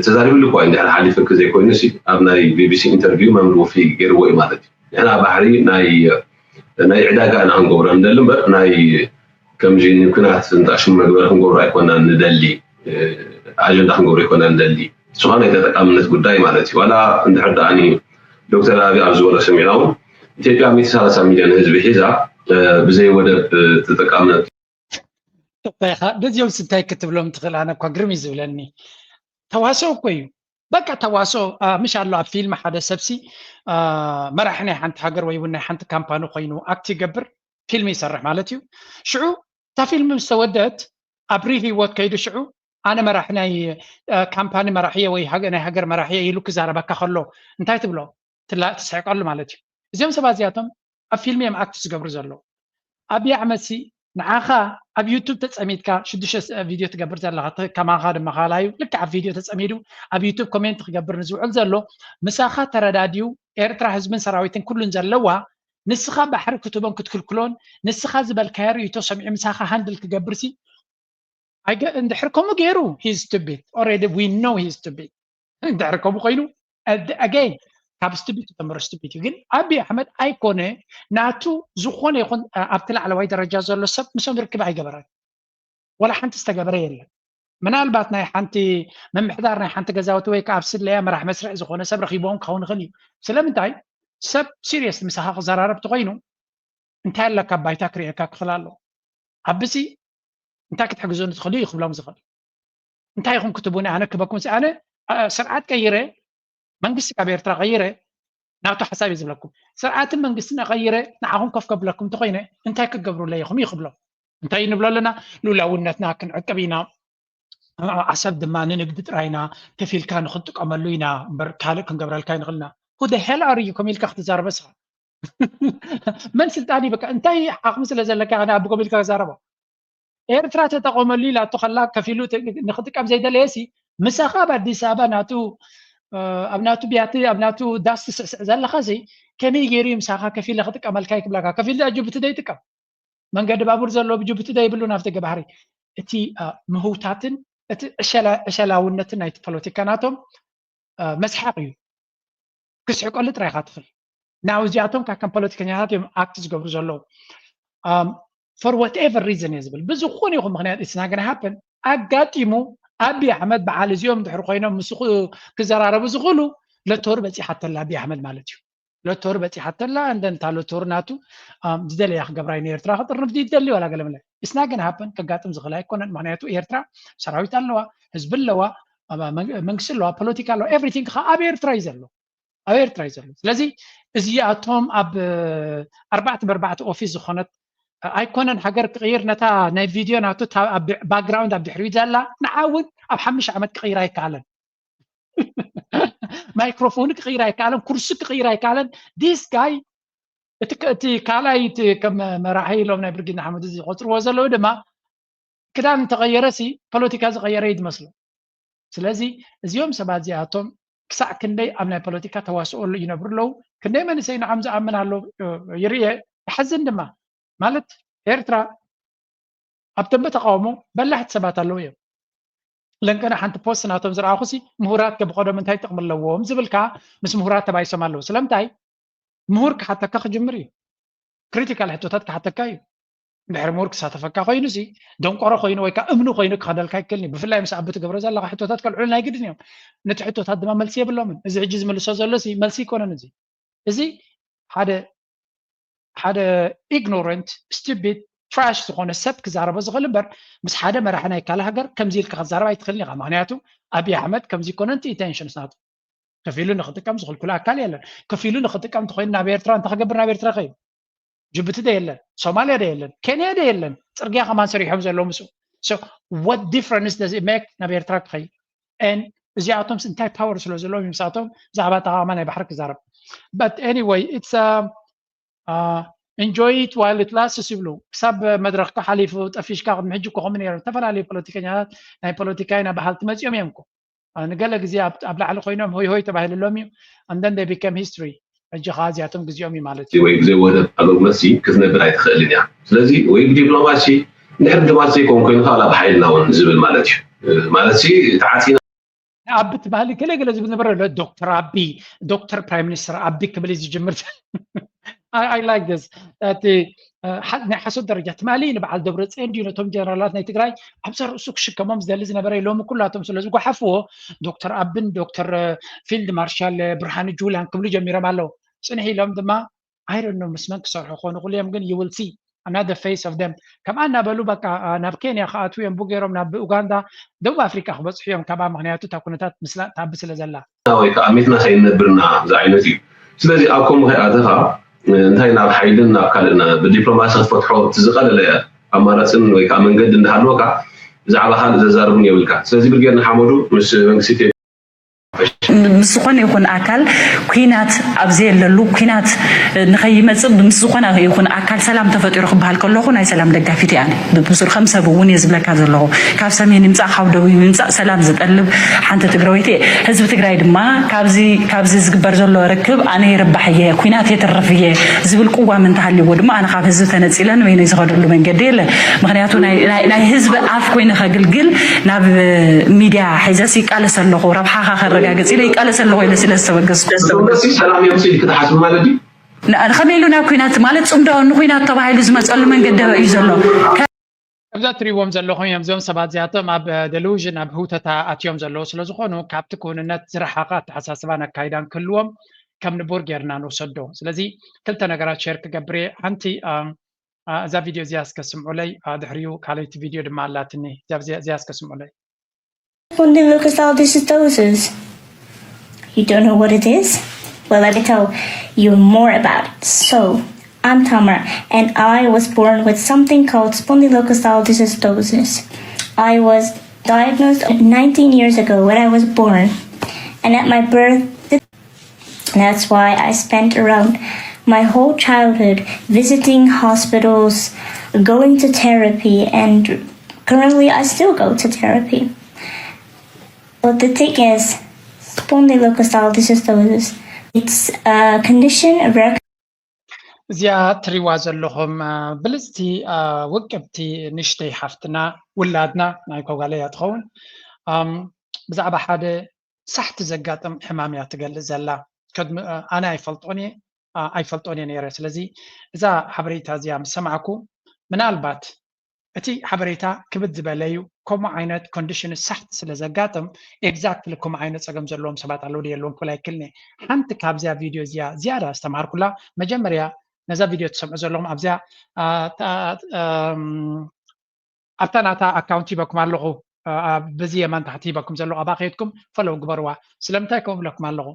تزارب اللي كوين ده حالي فكر زي كوين نسي أبناي BBC انترفيو مملو في جرو إمادتي يعني بحري ناي عداقة أنا هنقول ندلم بر ناي كم جين كنات نتعشم مقبل هنقول رأيكونا ندلي أجندة هنقول رأيكونا ندلي سواء يتقامنت قداي مالتي ولا عند حد عني دكتور أبي عبد ولا سميناون إثيوبيا 130 مليون حزب حزب بزي ودب تتقامنت دزيوم ستاي كتب لهم تخيل أنا كقرمي زولني تواصل كويو بقى تواصل مش على فيلم حدا سبسي مرحنا حنت حجر ويبنا حنت كامبانو قينو أكتي جبر فيلم يسرح مالتيو شعو تا فيلم مستودات أبريفي وات كيدو شعو أنا مراحناي كامباني مراحية وي هاجر مراحية يلو كزاربا كخلو انتهي تبلو تلا تسحق الله مالتي زيهم سبازياتهم أفيلمي معكتس قبر زلو أبي عمسي نعاخا أبي يوتيوب تسأميدكا شدش فيديو تقبر زلو كمان غادم مقالايو لك على فيديو تسأميدو أبي يوتيوب كومنت تقبر نزوع زلو مساخا ترداديو إيرترا حزبن سراويتن كلن زلوا نسخا بحر كتبان كتكلكلون نسخا زبال كاري يتو سمعي مساخا هاندل تقبرسي ندحركم غيرو he's stupid already we know he's stupid ندحركم قينو again كاب stupid تمر stupid ግን أبي أحمد أيقونة ناتو زخونة يكون أبتلع على وايد درجة زلوا سب مسون ركب أي جبرات ولا حنت استجبرية من الباتنا حنتي من محضرنا حنت جزاوت ويك أبصر ليه مرح مسرع زخونة سب رخيبون كون غلي سلام انتاي سب سيريس مساحة زرارة بتقينو انتهى لك بايتاك ريكاك خلاله أبسي انت كتحجزون تدخلي يخبلهم زخل انت يكون كتبوني انا كبكون انا سرعات كيره منقص كبير ترى غيره ناوتو حسابي زبلكم سرعات منقصنا غيره نعهم كف قبلكم تقينه انت كقبروا لي يخم يخبلوا انت ينبلوا لنا لولاونتنا كنعقبينا عسب دما نقد راينا كفيل كان خدك عملوينا بركالك كنقبر الكاين غلنا هو ده هل اريكم يلك اختزار بس من سلطاني بك انت حق مثل زلك انا ابوكم يلك زاربه ኤርትራ ተጠቆመሉ ኢላቶ خلا ከፊሉ ንኽጥቀም ዘይደለየሲ ምሳኻ በአዲስ አበባ ናቱ ኣብናቱ ቢያቲ ኣብናቱ ዳስ ዘለኻሲ ከመይ ገይሩ ምሳኻ ከፊል ክጥቀመልካ ይክብላካ ከፊል ጅቡቲ ደይጥቀም መንገዲ ባቡር ዘሎ ብጅቡቲ ደይብሉ ናፍተ ገባህሪ እቲ ምህውታትን እቲ ዕሸላውነትን ናይቲ ፖለቲካ ናቶም መስሓቅ እዩ ክስሕቀሉ ጥራይካ ትኽእል ናው እዚኣቶም ካከም ፖለቲከኛታት እዮም ኣክት ዝገብሩ ዘለዉ for whatever reason يزبل بزخون يخو مخنيات it's not gonna happen أقاتيمو أبي أحمد بعال زيوم دحر خوينا مسخو كزرارة بزخولو لتور بتي حتى لا أبي أحمد مالتيو لتور بتي حتى لا عندنا تالو تور ناتو ديدل يا أخ قبراين إيرترا خاطر نفدي ديدل ولا قلم لا it's not gonna happen كقاتم زغلاي كون معناته إيرترا سراويت اللوا حزب اللوا منكسر لوا political لوا everything خا أبي إيرترا يزلوا أبي إيرترا يزلوا لذي زياتهم أب أربعة أوفيس زخونت أيكونن حجر تغيير نتا ناي فيديو ناتو باك جراوند عبد الحريد زلا نعاود أب حمش عمد تغيير هاي كالن مايكروفون تغيير هاي كالن كرسي تغيير هاي كالن this guy تي كالاي كم مراحي لهم نبرجين حمد زي قطر وزلوا دما كده تغيرسي بوليتيكا تغير يد مسلو سلازي زيوم سبعة زياتهم كسع كندي أمنا بوليتيكا تواصل ينبرلو كندي من سين عمزة أمنا له يريه حزن دما مالت إيرترا أبتم بتقاومه بلحت سبات اللوية لأن كان حنت بوست ناتهم زرع خصي مهورات كبقدر من تاي تقبل لوهم زبلكا مس مهورات تبعي سمالو سلام تاي مهورك حتى كخ جمري كريتيكال حتوتات حتى كاي بحر مهورك ساتفكا خوينسي دون قرا خوينو ويكا امنو خوينك خدل كاي كلني بفلاي مسابت قبر زلا حتوتات كالعلنا يقدنيهم نت حتوتات دما ملسي بلومن ازي عجز ملسو زلسي ملسي كونن ازي حدا ignorant stupid trash ዝኾነ ሰብ ክዛረበ ዝኽእል እምበር ምስ ሓደ መራሕና ይካል ሃገር ከምዚ ኢልካ ክትዛረብ ኣይትኽእልን ኢኻ ምክንያቱ ኣብይ ኣሕመድ ከምዚ ኮነንቲ ኢንቴንሽንስ ናቱ ከፍ ኢሉ ንክጥቀም ዝኽልኩሉ ኣካል የለን ከፍ ኢሉ ንክጥቀም እንተኮይኑ ናብ ኤርትራ እንተክገብር ናብ ኤርትራ ከይዱ ጅቡቲ ደ የለን ሶማልያ ደ የለን ኬንያ ደ የለን ፅርግያ ከማን ሰሪሖም ዘለዉ ምስኡ so what difference does it make ናብ ኤርትራ ክኸይድ and እዚኣቶም እንታይ ፓወር ስለ ዘለዎም ይምሳቶም ዛዕባ ተቃዋማ ናይ ባሕሪ ክዛረብ but anyway it's enjoy it while it lasts يبلو حساب مدرخ كحليف وطفيش كاخد محجو كو من يرن تفلالي بوليتيكانيات ناي بوليتيكاينا بحالت مزيوم يمكو انا قال لك زي ابلع على خوينهم هوي تباهل لهم and then they became history اجي غازياتهم غزيومي مالتي وي زي ودا ابو مسي كزنبر ايتخلين يعني ስለዚህ ወይ ዲፕሎማሲ ንሕብ ድማሲ ኮን ኮይኑ ካላ በሓይልና ውን ዝብል ማለትሲ ተዓሲና አብት ባህል ከለገለ ዝብል ነበር ዶክተር አቢ ዶክተር ፕራይም ሚኒስተር አቢ ክብል ዝጅምር I like this that ናይ ሓሶት ደረጃ ትማሊ ንበዓል ደብረፅዮን ድዩ ነቶም ጀነራላት ናይ ትግራይ ኣብሰር እሱ ክሽከሞም ዝደሊ ዝነበረ ኢሎም ኩላቶም ስለ ዝጓሓፍዎ ዶክተር ኣብን ዶክተር ፊልድ ማርሻል ብርሃኑ ጁላን ክብሉ ጀሚሮም ኣለዉ ፅንሒ ኢሎም ድማ I don't know ምስመን ክሰርሑ ክኾኑ ኩልዮም ግን you will see another face of them كما نابلو بقى ناب كينيا خاطو يم بوغيروم ناب اوغندا دبو افريكا خبص يوم كبا مغنياتو تاكونتات مسلا تابس لزلا ወይ ከዓ ሚትና ሳይነብርና ዛይነት እዩ ስለዚ ኣብኩም ከኣተኻ እንታይ ናብ ሓይልን ናብ ካልእና ብዲፕሎማሲ ክትፈትሖ ትዝቐለለ ኣማራፅን ወይ ከዓ መንገዲ እንዳሃለወካ ብዛዕባ ካልእ ዘዛርቡን የብልካ ስለዚ ብርጌርና ሓመዱ ምስ መንግስቲ ምስ ዝኾነ ይኹን ኣካል ኩናት ኣብዚ የለሉ ኩናት ንኸይመፅእ ምስ ዝኾነ ይኹን ኣካል ሰላም ተፈጢሩ ክበሃል ከለኹ ናይ ሰላም ደጋፊት እያ ብሱር ከም ሰብ እውን እየ ዝብለካ ዘለኹ ካብ ሰሜን ይምፃእ ካብ ደቡብ ይምፃእ ሰላም ዝጠልብ ሓንቲ ትግራወይቲ እየ ህዝቢ ትግራይ ድማ ካብዚ ዝግበር ዘሎ ርክብ ኣነ ይርባሕ እየ ኩናት የትርፍ እየ ዝብል ቅዋም እንተሃልይዎ ድማ ኣነ ካብ ህዝቢ ተነፂለ ንበይነይ ዝኸደሉ መንገዲ የለን ምክንያቱ ናይ ህዝቢ ኣፍ ኮይኑ ከግልግል ናብ ሚድያ ሒዘስ ይቃለስ ኣለኹ ረብሓኻ ከረጋግፅ ኢለ ይቃለስ ኣለኹ ኢለ ስለዝተበገሱ ሰላም የምፅእ ክትሓስብ ማለት እዩ ንኸመይ ኢሉ ናብ ኩናት ማለት ፅምዶ ንኩናት ተባሂሉ ዝመፀሉ መንገዲ እዩ ዘሎ ኣብዛ ትሪእዎም ዘለኹም እዮም እዞም ሰባት እዚኣቶም ኣብ ደሉዥን ኣብ ህውተታ ኣትዮም ዘለዉ ስለ ዝኾኑ ካብቲ ክውንነት ዝረሓቐ ኣተሓሳስባን ኣካይዳን ክህልዎም ከም ንቡር ጌርና ንውሰዶ ስለዚ ክልተ ነገራት ሸር ክገብር እየ ሓንቲ እዛ ቪድዮ እዚኣ እስከስምዑለይ ድሕሪኡ ካልይቲ ቪድዮ ድማ ኣላትኒ እዚኣ እስከስምዑለይ Spondylochondrosis. You don't know what it is? Well, let me tell you more about it. So, I'm Tamar, and I was born with something called spondylochondrosis. I was diagnosed 19 years ago when I was born, and at my birth, that's why I spent around my whole childhood visiting hospitals, going to therapy, and currently I still go to therapy. But the thing is, spondylochondrosis, it's a condition of እዚኣ ትሪእዋ ዘለኹም ብልፅቲ ውቅብቲ ንሽተይ ሓፍትና ውላድና ናይ ኮጋለያ ትኸውን ብዛዕባ ሓደ ሳሕቲ ዘጋጥም ሕማም እያ ትገልጽ ዘላ ኣነ ኣይፈልጦን እየ ነይረ ስለዚ እዛ ሓበሬታ እዚኣ ምስ ሰማዕኩ ምናልባት እቲ ሓበሬታ ክብድ ዝበለ እዩ ከምኡ ዓይነት ኮንዲሽን ሳሕቲ ስለ ዘጋጥም ኤግዛክትሊ ከምኡ ዓይነት ፀገም ዘለዎም ሰባት ኣለዉ ድየለዎም ክብል ኣይክልኒ ሓንቲ ካብዚኣ ቪድዮ እዚኣ ዝያዳ ዝተምሃርኩላ መጀመርያ ነዛ ቪድዮ ትሰምዑ ዘለኹም ኣብዚኣ ኣብታ ናታ ኣካውንት ሂበኩም ኣለኹ በዚ የማን ታሕቲ ሂበኩም ዘለኹ ኣባ ከይድኩም ፈለው ግበርዋ ስለምንታይ ከምኡ ብለኩም ኣለኹ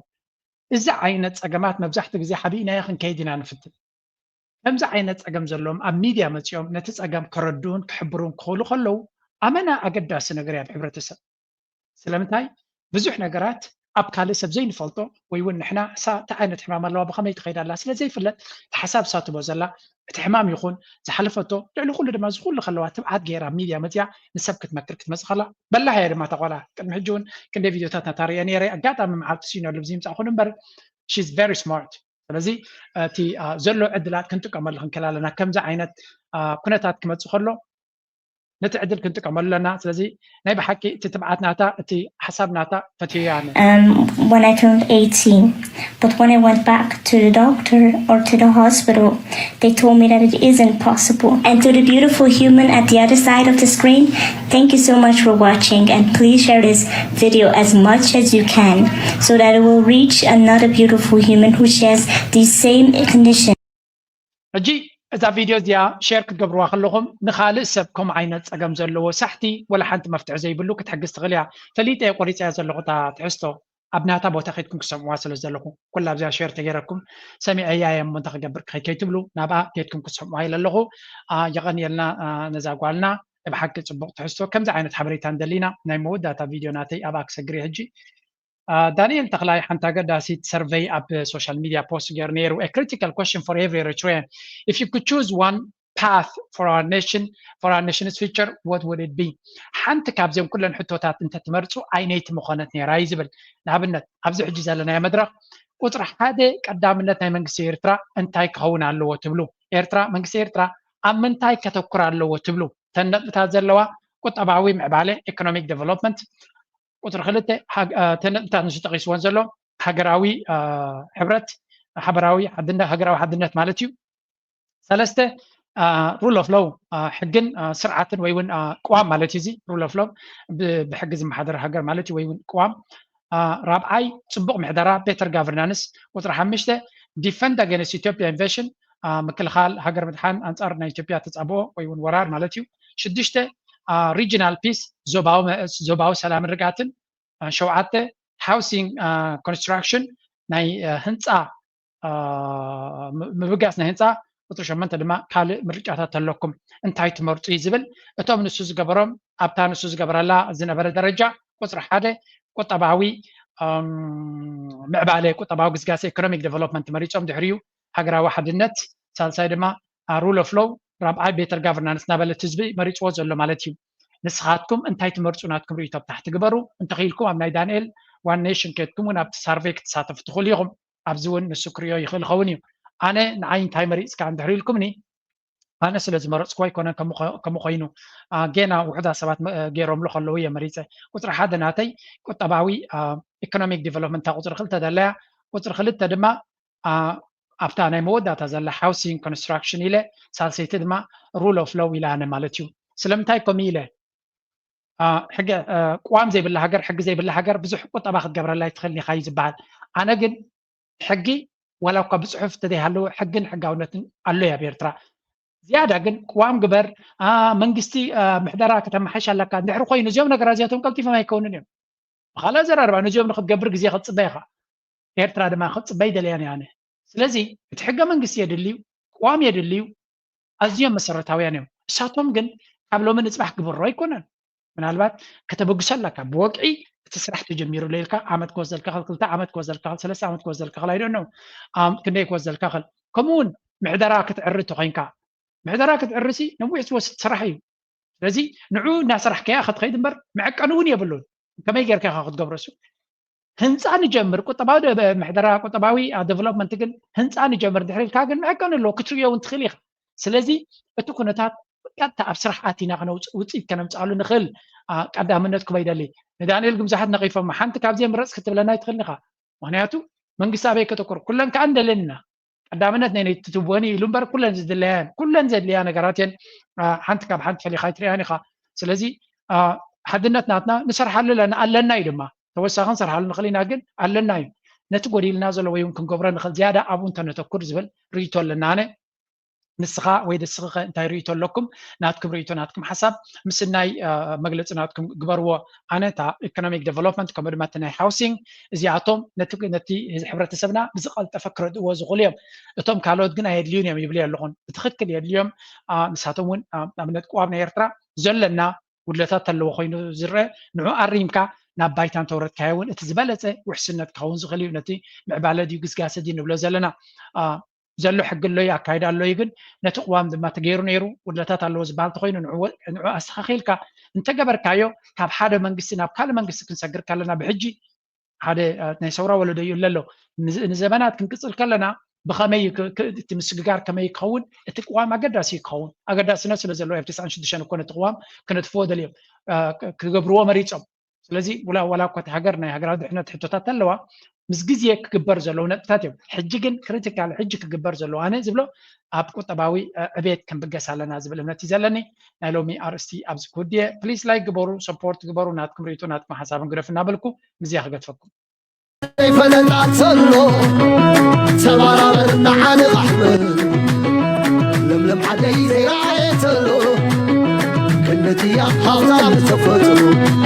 እዚ ዓይነት ፀገማት መብዛሕትኡ ግዜ ሓቢእናዮ ክንከይድ ኢና ንፍትን ከምዚ ዓይነት ፀገም ዘለዎም ኣብ ሚድያ መፅኦም ነቲ ፀገም ከረድኡን ክሕብሩን ክኽእሉ ከለዉ ኣመና ኣገዳሲ ነገር እያ ብሕብረተሰብ ስለምንታይ ብዙሕ ነገራት ኣብ ካልእ ሰብ ዘይንፈልጦ ወይ እውን ንሕና እታ ዓይነት ሕማም ኣለዋ ብኸመይ ትኸይድ ኣላ ስለዘይፍለጥ ሓሳብ ሳትቦ ዘላ እቲ ሕማም ይኹን ዝሓለፈቶ ልዕሊ ኩሉ ድማ ዝኩሉ ከለዋ ትብዓት ገይራ ሚድያ መፅያ ንሰብ ክትመክር ክትመፅእ ከላ በላሕ እያ ድማ ተቆላ ቅድሚ ሕጂ እውን ክንደይ ቪድዮታት ናታርየ ነይረ ኣጋጣሚ መዓልቲ ሲኖ ልብዚ ይምፃእ ኩሉ እምበር ሺዝ ቨሪ ስማርት ስለዚ እቲ ዘሎ ዕድላት ክንጥቀመሉ ክንክእል ኣለና ከምዚ ዓይነት ኩነታት ክመፅእ ከሎ ነቲ ዕድል ክንጥቀመሉ ኣለና ስለዚ ናይ ብሓቂ እቲ ትብዓት ናታ እቲ ሓሳብ ናታ ፈትዮ ኣነ when I turned 18. But when I went back to the doctor or to the hospital, they told me that it isn't possible. And to the beautiful human at the other side of the screen, thank you so much for watching, and please share this video as much as you can so that it will reach another beautiful human who shares the same condition. እዛ ቪድዮ እዚኣ ሼር ክትገብርዋ ከለኹም ንኻልእ ሰብ ከምኡ ዓይነት ፀገም ዘለዎ ሳሕቲ ወላ ሓንቲ መፍትሒ ዘይብሉ ክትሕግዝ ትኽእል እያ ፈሊጠ ቆሪፀ ዘለኹ እታ ትሕዝቶ ኣብ ናታ ቦታ ከይድኩም ክሰምዕዋ ስለ ዘለኹ ኩላ ኣብዚኣ ሼር ተገይረኩም ሰሚዐያ እየ እሞ እንተክገብር ከይትብሉ ናብኣ ከይድኩም ክሰምዕዋ ኢለ ኣለኹ የቐኒየልና ነዛ ጓልና ብሓቂ ፅቡቅ ትሕዝቶ ከምዚ ዓይነት ሓበሬታ እንደሊና ናይ መወዳእታ ቪድዮ ናተይ ኣብኣ ክሰግር እየ ሕጂ Daniel Taklai Hantagadasit survey up social media post Gerneru. A critical question for every Eritrean. If you could choose one path for our nation's future, what would it be? حنت كابزيم كلن حتوتات انت تمرتو عينيت مخانتني رايزبل نابنت ابزو حجز لنا يا مدرق وطرح هذا قدامنا تاي منغس إيرترا انتاي كهون على وتبلو إيرترا منغس إيرترا امنتاي كتكر على وتبلو تنبتا زلوا قطباوي معباله economic development ቁጥር ክልተ ተነጥታ ንሽጠቂስ ወን ዘሎ ሃገራዊ ሕብረት ሃገራዊ ሓድነት ማለት እዩ ሰለስተ ሩል ኦፍ ሎው ሕግን ስርዓትን ወይ እውን ቅዋም ማለት እዩ እዚ ሩል ኦፍ ሎው ብሕጊ ዝመሓደር ሃገር ማለት እዩ ወይ እውን ቅዋም ራብዓይ ፅቡቅ ምሕደራ ቤተር ጋቨርናንስ ቁጥሪ ሓሙሽተ ዲፈንድ ኣገንስት ኢትዮጵያ ኢንቨሽን ምክልኻል ሃገር ምድሓን ኣንፃር ናይ ኢትዮጵያ ተፃብኦ ወይ እውን ወራር ማለት እዩ ሽዱሽተ regional peace ዞባዊ ሰላም ርጋትን ሸውዓተ housing construction ናይ ህንፃ ምብጋስ ናይ ህንፃ ቁጥሪ 8 ድማ ካልእ ምርጫታት ኣለኩም እንታይ ትመርፁ ዝብል እቶም ንሱ ዝገበሮም ኣብታ ንሱ ዝገበረላ ዝነበረ ደረጃ ቁፅሪ 1 ቁጠባዊ ምዕባለ ቁጠባዊ ግስጋሴ ኢኮኖሚክ ዴቨሎፕመንት መሪፆም ድሕሪኡ ሃገራዊ ሓድነት ሳልሳይ ድማ ሩል ኦፍ ሎው ራብዓይ ቤተር ጋቨርናንስ ናበለት ህዝቢ መሪፅዎ ዘሎ ማለት እዩ ንስኻትኩም እንታይ ትመርፁ ናትኩም ርእቶ ታሕቲ ግበሩ እንተኺልኩም ኣብ ናይ ዳንኤል ዋን ኔሽን ከድኩም እውን ኣብቲ ሳርቬይ ክትሳተፉ ትኽእሉ ኢኹም ኣብዚ እውን ንሱ ክሪኦ ይኽእል ይኸውን እዩ ኣነ ንዓይ እንታይ መሪፅካ እንድሕር ኢልኩምኒ ኣነ ስለ ዝመረፅኩ ኣይኮነን ከምኡ ኮይኑ ጌና ውሕዳት ሰባት ገይሮምሉ ከለዉ እየ መሪፀ ቁፅሪ 1 ናተይ ቁጠባዊ ኢኮኖሚክ ዴቨሎፕመንት ቁፅሪ 2 ደለያ ቁፅሪ 2 ድማ ኣብታ ናይ መወዳእታ ዘላ ሃውሲንግ ኮንስትራክሽን ኢለ ሳልሰይቲ ድማ ሩል ኦፍ ሎው ኢላነ ማለት እዩ ስለምንታይ ከምኡ ኢለ ሕጊ ቋም ዘይብላ ሃገር ሕጊ ዘይብላ ሃገር ብዙሕ ቁጠባ ክትገብረላ ይትኽእል ኢኻ እዩ ዝበሃል ኣነ ግን ሕጊ ወላ እኳ ብፅሑፍ ተዘይሃለዎ ሕግን ሕጋውነትን ኣሎ ያ ብኤርትራ ዝያዳ ግን ቋም ግበር መንግስቲ ምሕደራ ከተመሓሽ ኣለካ እንድሕሪ ኮይኑ እዚኦም ነገራት እዚኣቶም ቀልጢፎም ኣይከውንን እዮም ብኻልእ ዘራርባ ነዚኦም ንክትገብር ግዜ ክትፅበ ኢኻ ኤርትራ ድማ ክትፅበይ ደልያን እያ ኣነ ስለዚ እቲ ሕገ መንግስቲ የድልዩ ቋም የድልዩ ኣዝዮም መሰረታውያን እዮም እሳቶም ግን ካብ ሎሚ ንፅባሕ ክግበሩ ኣይኮነን ምናልባት ከተበግሶ ኣለካ ብወቅዒ እቲ ስራሕ ተጀሚሩ ለይልካ ዓመት ክወዘልካ ክል 2 ዓመት ክወዘልካ ክል 3 ዓመት ክወዘልካ ክል ኣይደኖ ክንደይ ክወዘልካ ክል ከምኡውን ምሕደራ ክትዕሪ ተኮይንካ ምሕደራ ክትዕርሲ ነዊሕ ዝወስድ ስራሕ እዩ ስለዚ ንዑ እናስራሕከያ ክትኸይድ እምበር መዐቀኒ እውን የብሉን ከመይ ጌርካ ኢኻ ክትገብረሱ ህንፃ ንጀምር ቁጠባዊ ምሕደራ ቁጠባዊ ዴቨሎፕመንት ግን ህንፃ ንጀምር ድሕሪ ኢልካ ግን መዐቀኒ ኣለዎ ክትርእዮ እውን ትኽእል ኢኻ ስለዚ እቲ ኩነታት ቀጥታ ኣብ ስራሕ ኣቲና ውፅኢት ከነምፅኣሉ ንኽእል ቀዳምነት ክበ ይደሊ ንዳንኤል ግምዛሓት ነቒፎም ሓንቲ ካብዚኦም ምረፅ ክትብለና ይትኽእል ኢኻ ምክንያቱ መንግስቲ ኣበይ ከተኩር ኩለን ከዓ እንደለና ቀዳምነት ናይ ትትወኒ ኢሉ እምበር ኩለን ዘድልያ ነገራት እየን ሓንቲ ካብ ሓንቲ ፈሊኻ ይትርያን ኢኻ ስለዚ ሓድነት ናትና ንሰርሓሉ ኣለና እዩ ድማ ተወሳኺ ንሰርሓሉ ንኽእል ኢና ግን ኣለና እዩ ነቲ ጎዲልና ዘሎ ወይ እውን ክንገብሮ ንኽእል ዝያዳ ኣብኡ እንተነተኩር ዝብል ርእቶ ኣለና ኣነ ንስኻ ወይ ደስኺ እንታይ ርእቶ ኣለኩም ናትኩም ርእቶ ናትኩም ሓሳብ ምስ ናይ መግለፂ ናትኩም ግበርዎ ኣነ እታ ኢኮኖሚክ ዴቨሎፕመንት ከምኡ ድማ እቲ ናይ ሃውሲንግ እዚኣቶም ነቲ ሕብረተሰብና ብዝቐልጠፈ ክረድእዎ ዝኽእሉ እዮም እቶም ካልኦት ግን ኣየድልዩን እዮም ይብል ኣለኹን ብትክክል የድልዮም ንሳቶም እውን ኣብነት ቋም ናይ ኤርትራ ዘለና ጉድለታት ኣለዎ ኮይኑ ዝርአ ንዑ ኣሪምካ ናብ ባይታን ተወረድካዮ እውን እቲ ዝበለፀ ውሕስነት ክኸውን ዝኽእል እዩ ነቲ ምዕባለ ድዩ ግስጋሴ ድዩ ንብሎ ዘለና ዘሎ ሕጊ ኣሎ እዩ ኣካይዳ ኣሎ እዩ ግን ነቲ ቅዋም ድማ ተገይሩ ነይሩ ጉድለታት ኣለዎ ዝበሃል ተኮይኑ ንዑ ኣስተኻኺልካ እንተገበርካዮ ካብ ሓደ መንግስቲ ናብ ካልእ መንግስቲ ክንሰግር ከለና ብሕጂ ሓደ ናይ ሰውራ ወለዶ እዩ ኣሎ ንዘመናት ክንቅፅል ከለና ብኸመይ እቲ ምስግጋር ከመይ ክኸውን እቲ ቅዋም ኣገዳሲ ክኸውን ኣገዳስነት ስለ ዘለዎ ኣብ 96 እኮ ነቲ ቅዋም ክነጥፍዎ ደልዮም ክገብርዎ መሪፆም ስለዚ ወላ እኳ እቲ ሃገር ናይ ሃገራዊ ድሕነት ሕቶታት ኣለዋ ምስ ግዜ ክግበር ዘለዉ ነጥብታት እዮም ሕጂ ግን ክሪቲካል ሕጂ ክግበር ዘለዎ ኣነ ዝብሎ ኣብ ቁጠባዊ ዕቤት ክንብገስ ኣለና ዝብል እምነት እዩ ዘለኒ ናይ ሎሚ ኣርእስቲ ኣብዚ ክውድየ ፕሊስ ላይክ ግበሩ ሰፖርት ግበሩ ናትኩም ርእቶ ናትኩም ሓሳብን ግደፍ እናበልኩ ምዝያ ክገድፈኩም ፈለጣት ዘሎ ተባራበርና ዓንቕ ኣሕመድ ለምለም ዓደይ ዘይረኣየተሎ ከነትያ ሃብታም ተፈጥሮ